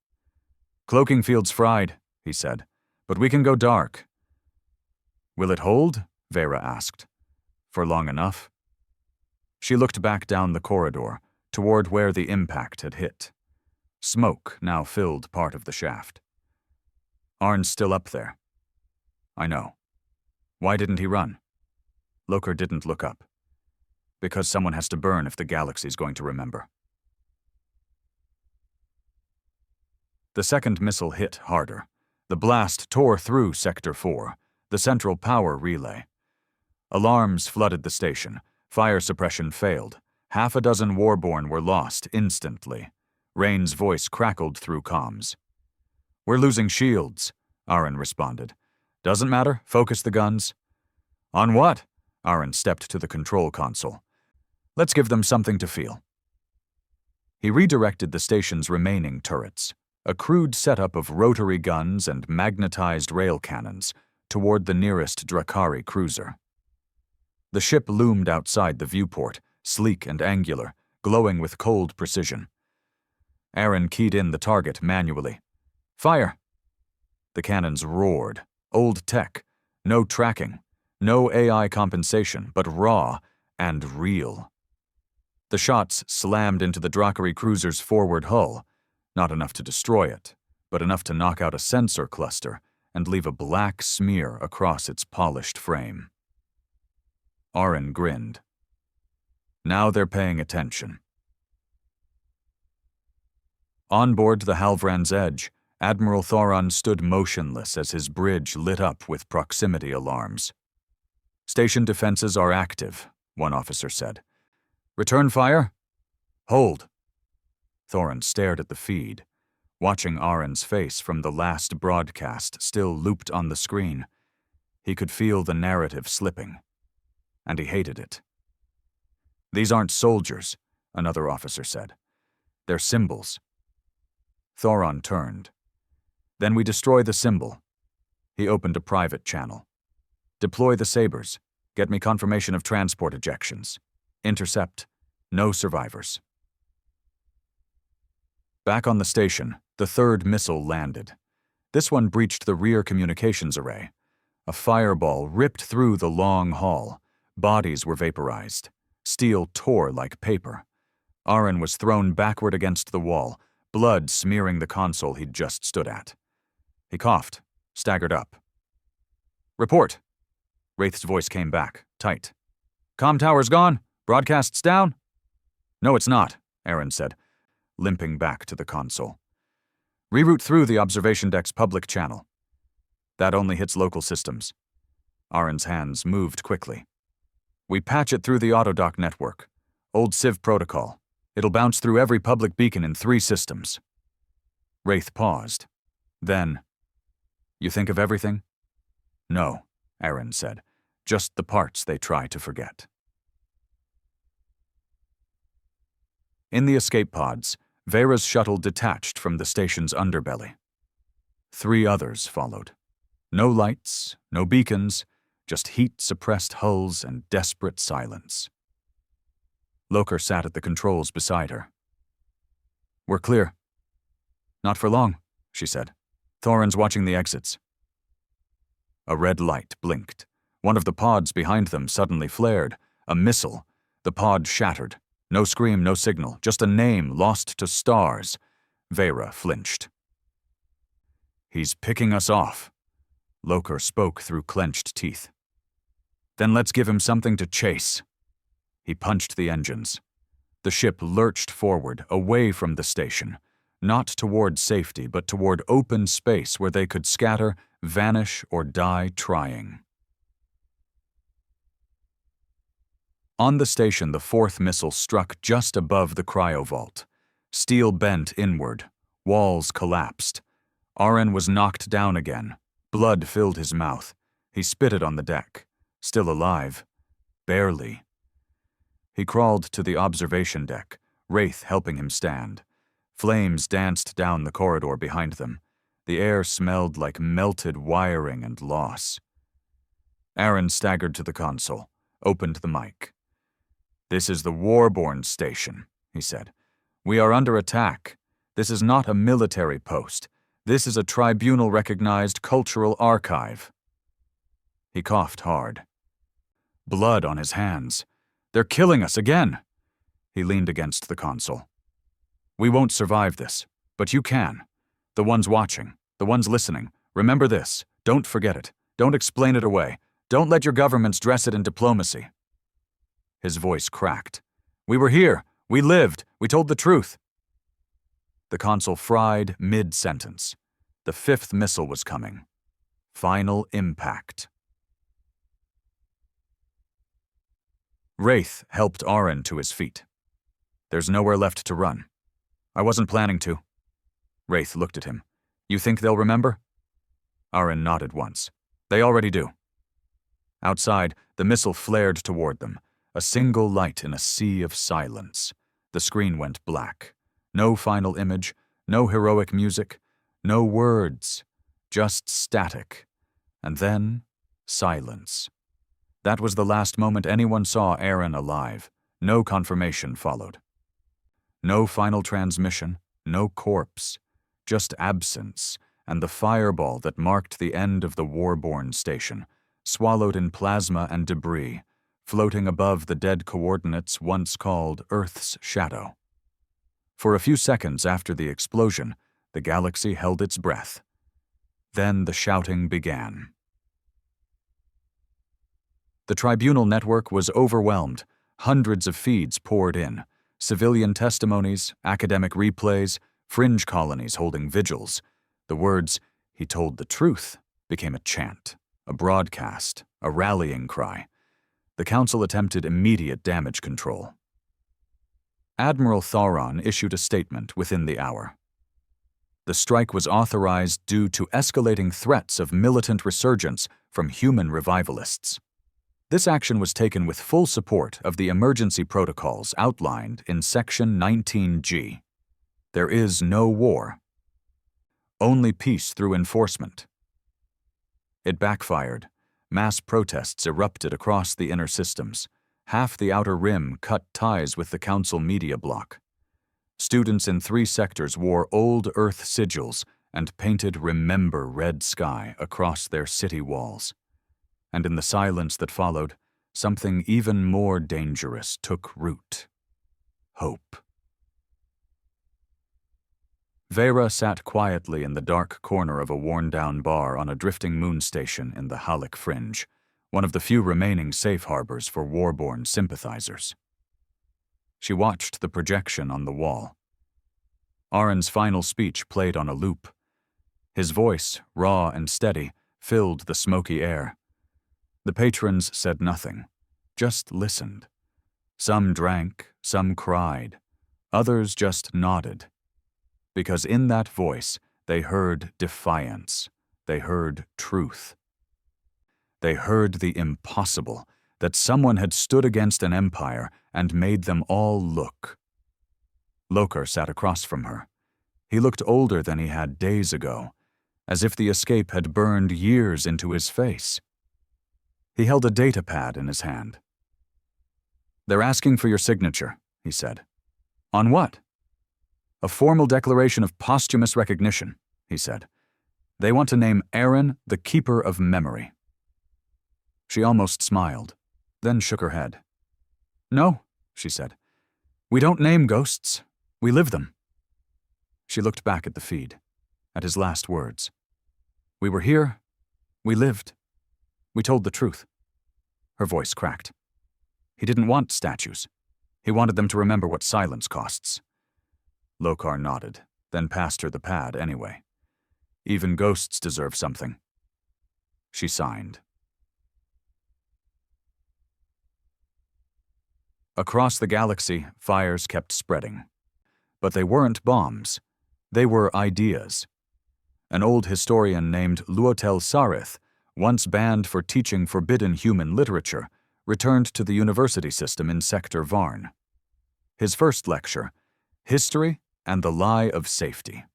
"Cloaking field's fried," he said, "but we can go dark." "Will it hold?" Vera asked. "For long enough?" She looked back down the corridor, toward where the impact had hit. Smoke now filled part of the shaft. "Arn's still up there." "I know. Why didn't he run?" Lokar didn't look up. "Because someone has to burn if the galaxy's going to remember." The second missile hit harder. The blast tore through Sector 4, the central power relay. Alarms flooded the station. Fire suppression failed. Half a dozen Warborn were lost instantly. Rain's voice crackled through comms. "We're losing shields," Aaron responded. "Doesn't matter. Focus the guns." "On what?" Aaron stepped to the control console. "Let's give them something to feel." He redirected the station's remaining turrets, a crude setup of rotary guns and magnetized rail cannons, toward the nearest Drakari cruiser. The ship loomed outside the viewport, sleek and angular, glowing with cold precision. Aaron keyed in the target manually. "Fire!" The cannons roared. Old tech. No tracking. No AI compensation, but raw and real. The shots slammed into the Drakari cruiser's forward hull, not enough to destroy it, but enough to knock out a sensor cluster and leave a black smear across its polished frame. Aaron grinned. Now they're paying attention. On board the Halvran's Edge, Admiral Thoron stood motionless as his bridge lit up with proximity alarms. "Station defenses are active," one officer said. "Return fire? Hold." Thorin stared at the feed, watching Aron's face from the last broadcast still looped on the screen. He could feel the narrative slipping, and he hated it. "These aren't soldiers," another officer said. "They're symbols." Thoron turned. "Then we destroy the symbol." He opened a private channel. "Deploy the sabers. Get me confirmation of transport ejections. Intercept. No survivors." Back on the station, the third missile landed. This one breached the rear communications array. A fireball ripped through the long hall. Bodies were vaporized. Steel tore like paper. Aron was thrown backward against the wall, blood smearing the console he'd just stood at. He coughed, staggered up. "Report." Wraith's voice came back, tight. "Comm tower's gone? Broadcast's down?" "No, it's not," Aron said, limping back to the console. "Reroute through the observation deck's public channel." "That only hits local systems." Aron's hands moved quickly. "We patch it through the autodock network. Old Civ protocol. It'll bounce through every public beacon in 3 systems." Wraith paused. Then, "You think of everything?" "No," Aron said. "Just the parts they try to forget." In the escape pods, Vera's shuttle detached from the station's underbelly. 3 others followed. No lights, no beacons, just heat-suppressed hulls and desperate silence. Loker sat at the controls beside her. "We're clear." "Not for long," she said. "Thorin's watching the exits." A red light blinked. One of the pods behind them suddenly flared. A missile. The pod shattered. No scream, no signal, just a name lost to stars. Vera flinched. "He's picking us off." Loker spoke through clenched teeth. "Then let's give him something to chase." He punched the engines. The ship lurched forward, away from the station, not toward safety, but toward open space where they could scatter, vanish, or die trying. On the station, the 4th missile struck just above the cryovault. Steel bent inward. Walls collapsed. Aron was knocked down again. Blood filled his mouth. He spitted on the deck. Still alive. Barely. He crawled to the observation deck, Wraith helping him stand. Flames danced down the corridor behind them. The air smelled like melted wiring and loss. Aron staggered to the console, opened the mic. "This is the Warborn station," he said. "We are under attack. This is not a military post. This is a tribunal-recognized cultural archive." He coughed hard. Blood on his hands. "They're killing us again." He leaned against the console. "We won't survive this, but you can. The ones watching, the ones listening. Remember this. Don't forget it. Don't explain it away. Don't let your governments dress it in diplomacy." His voice cracked. "We were here. We lived. We told the truth." The console fried mid-sentence. The 5th missile was coming. Final impact. Wraith helped Aron to his feet. "There's nowhere left to run." "I wasn't planning to." Wraith looked at him. "You think they'll remember?" Aron nodded once. "They already do." Outside, the missile flared toward them. A single light in a sea of silence. The screen went black. No final image, no heroic music, no words, just static. And then, silence. That was the last moment anyone saw Aron alive. No confirmation followed. No final transmission, no corpse, just absence, and the fireball that marked the end of the Warborn station, swallowed in plasma and debris, floating above the dead coordinates once called Earth's shadow. For a few seconds after the explosion, the galaxy held its breath. Then the shouting began. The tribunal network was overwhelmed. Hundreds of feeds poured in. Civilian testimonies, academic replays, fringe colonies holding vigils. The words, "He told the truth," became a chant, a broadcast, a rallying cry. The council attempted immediate damage control. Admiral Thauron issued a statement within the hour. The strike was authorized due to escalating threats of militant resurgence from human revivalists. This action was taken with full support of the emergency protocols outlined in Section 19G. There is no war. Only peace through enforcement. It backfired. Mass protests erupted across the inner systems. Half the outer rim cut ties with the council media block. Students in 3 sectors wore old Earth sigils and painted "Remember Red Sky" across their city walls. And in the silence that followed, something even more dangerous took root. Hope. Vera sat quietly in the dark corner of a worn-down bar on a drifting moon station in the Halleck Fringe, one of the few remaining safe harbors for war-born sympathizers. She watched the projection on the wall. Aron's final speech played on a loop. His voice, raw and steady, filled the smoky air. The patrons said nothing, just listened. Some drank, some cried, others just nodded. Because in that voice, they heard defiance, they heard truth. They heard the impossible, that someone had stood against an empire and made them all look. Lokar sat across from her. He looked older than he had days ago, as if the escape had burned years into his face. He held a data pad in his hand. "They're asking for your signature," he said. "On what?" "A formal declaration of posthumous recognition," he said. "They want to name Aaron the Keeper of Memory." She almost smiled, then shook her head. "No," she said. "We don't name ghosts. We live them." She looked back at the feed, at his last words. "We were here. We lived. We told the truth." Her voice cracked. He didn't want statues. He wanted them to remember what silence costs. Lokar nodded, then passed her the pad anyway. Even ghosts deserve something. She signed. Across the galaxy, fires kept spreading. But they weren't bombs. They were ideas. An old historian named Luotel Sarith, once banned for teaching forbidden human literature, returned to the university system in Sector Varn. His first lecture, History and the Lie of Safety.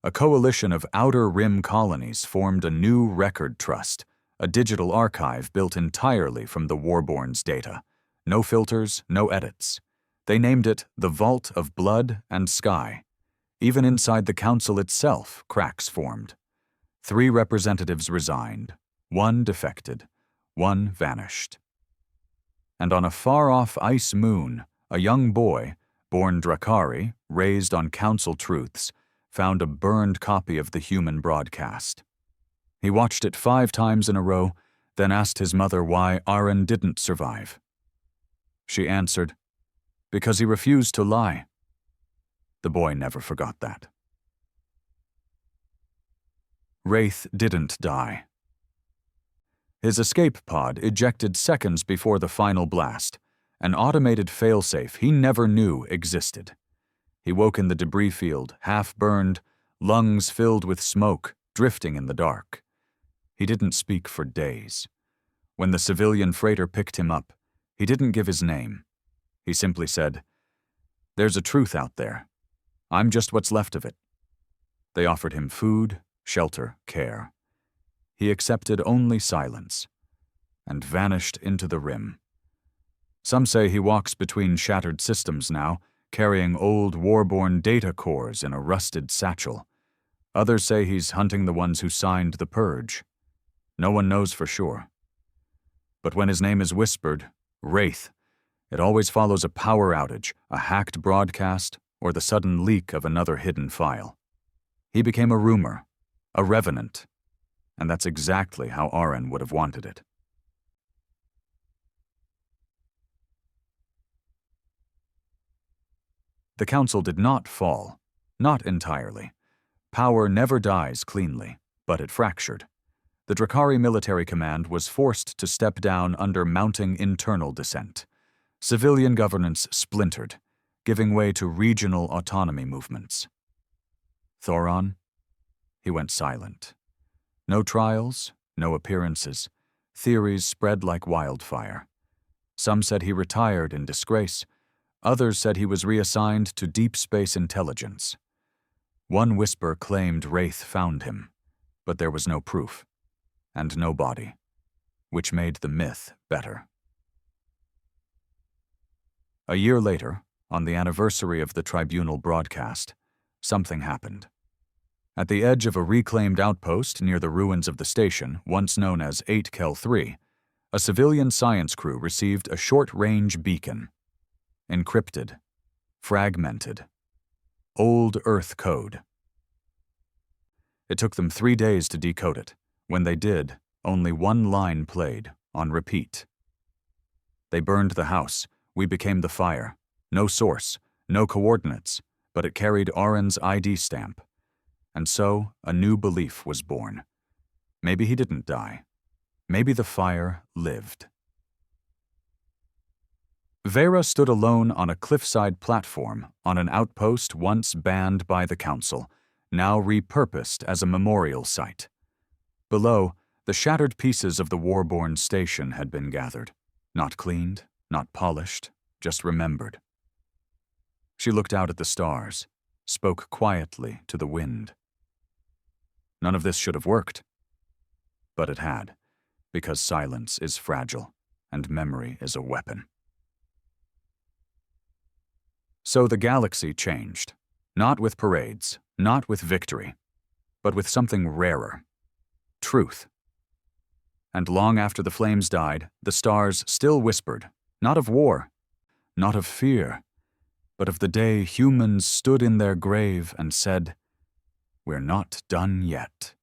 A coalition of outer rim colonies formed a new record trust, a digital archive built entirely from the Warborn's data. No filters, no edits. They named it the Vault of Blood and Sky. Even inside the council itself, cracks formed. 3 representatives resigned. 1 defected. 1 vanished. And on a far-off ice moon, a young boy, born Drakari, raised on council truths, found a burned copy of the human broadcast. He watched it 5 times in a row, then asked his mother why Aron didn't survive. She answered, "Because he refused to lie." The boy never forgot that. Wraith didn't die. His escape pod ejected seconds before the final blast, an automated failsafe he never knew existed. He woke in the debris field, half-burned, lungs filled with smoke, drifting in the dark. He didn't speak for days. When the civilian freighter picked him up, he didn't give his name. He simply said, "There's a truth out there. I'm just what's left of it." They offered him food, shelter, care. He accepted only silence, and vanished into the rim. Some say he walks between shattered systems now, carrying old war-born data cores in a rusted satchel. Others say he's hunting the ones who signed the purge. No one knows for sure. But when his name is whispered, Wraith, it always follows a power outage, a hacked broadcast, or the sudden leak of another hidden file. He became a rumor, a revenant, and that's exactly how Aron would have wanted it. The council did not fall, not entirely. Power never dies cleanly, but it fractured. The Drakari military command was forced to step down under mounting internal dissent. Civilian governance splintered. giving way to regional autonomy movements. Thoron? He went silent. No trials, no appearances. Theories spread like wildfire. Some said he retired in disgrace. Others said he was reassigned to deep space intelligence. One whisper claimed Wraith found him, but there was no proof, and no body, which made the myth better. A year later, on the anniversary of the Tribunal broadcast, something happened. At the edge of a reclaimed outpost near the ruins of the station, once known as 8Kel-3, a civilian science crew received a short-range beacon. Encrypted. Fragmented. Old Earth code. It took them 3 days to decode it. When they did, only one line played, on repeat. They burned the house. We became the fire. No source, no coordinates, but it carried Aron's ID stamp. And so, a new belief was born. Maybe he didn't die. Maybe the fire lived. Vera stood alone on a cliffside platform on an outpost once banned by the Council, now repurposed as a memorial site. Below, the shattered pieces of the war-born station had been gathered. Not cleaned, not polished, just remembered. She looked out at the stars, spoke quietly to the wind. None of this should have worked. But it had, because silence is fragile, and memory is a weapon. So the galaxy changed, not with parades, not with victory, but with something rarer. Truth. And long after the flames died, the stars still whispered, not of war, not of fear, but of the day humans stood in their grave and said, "We're not done yet."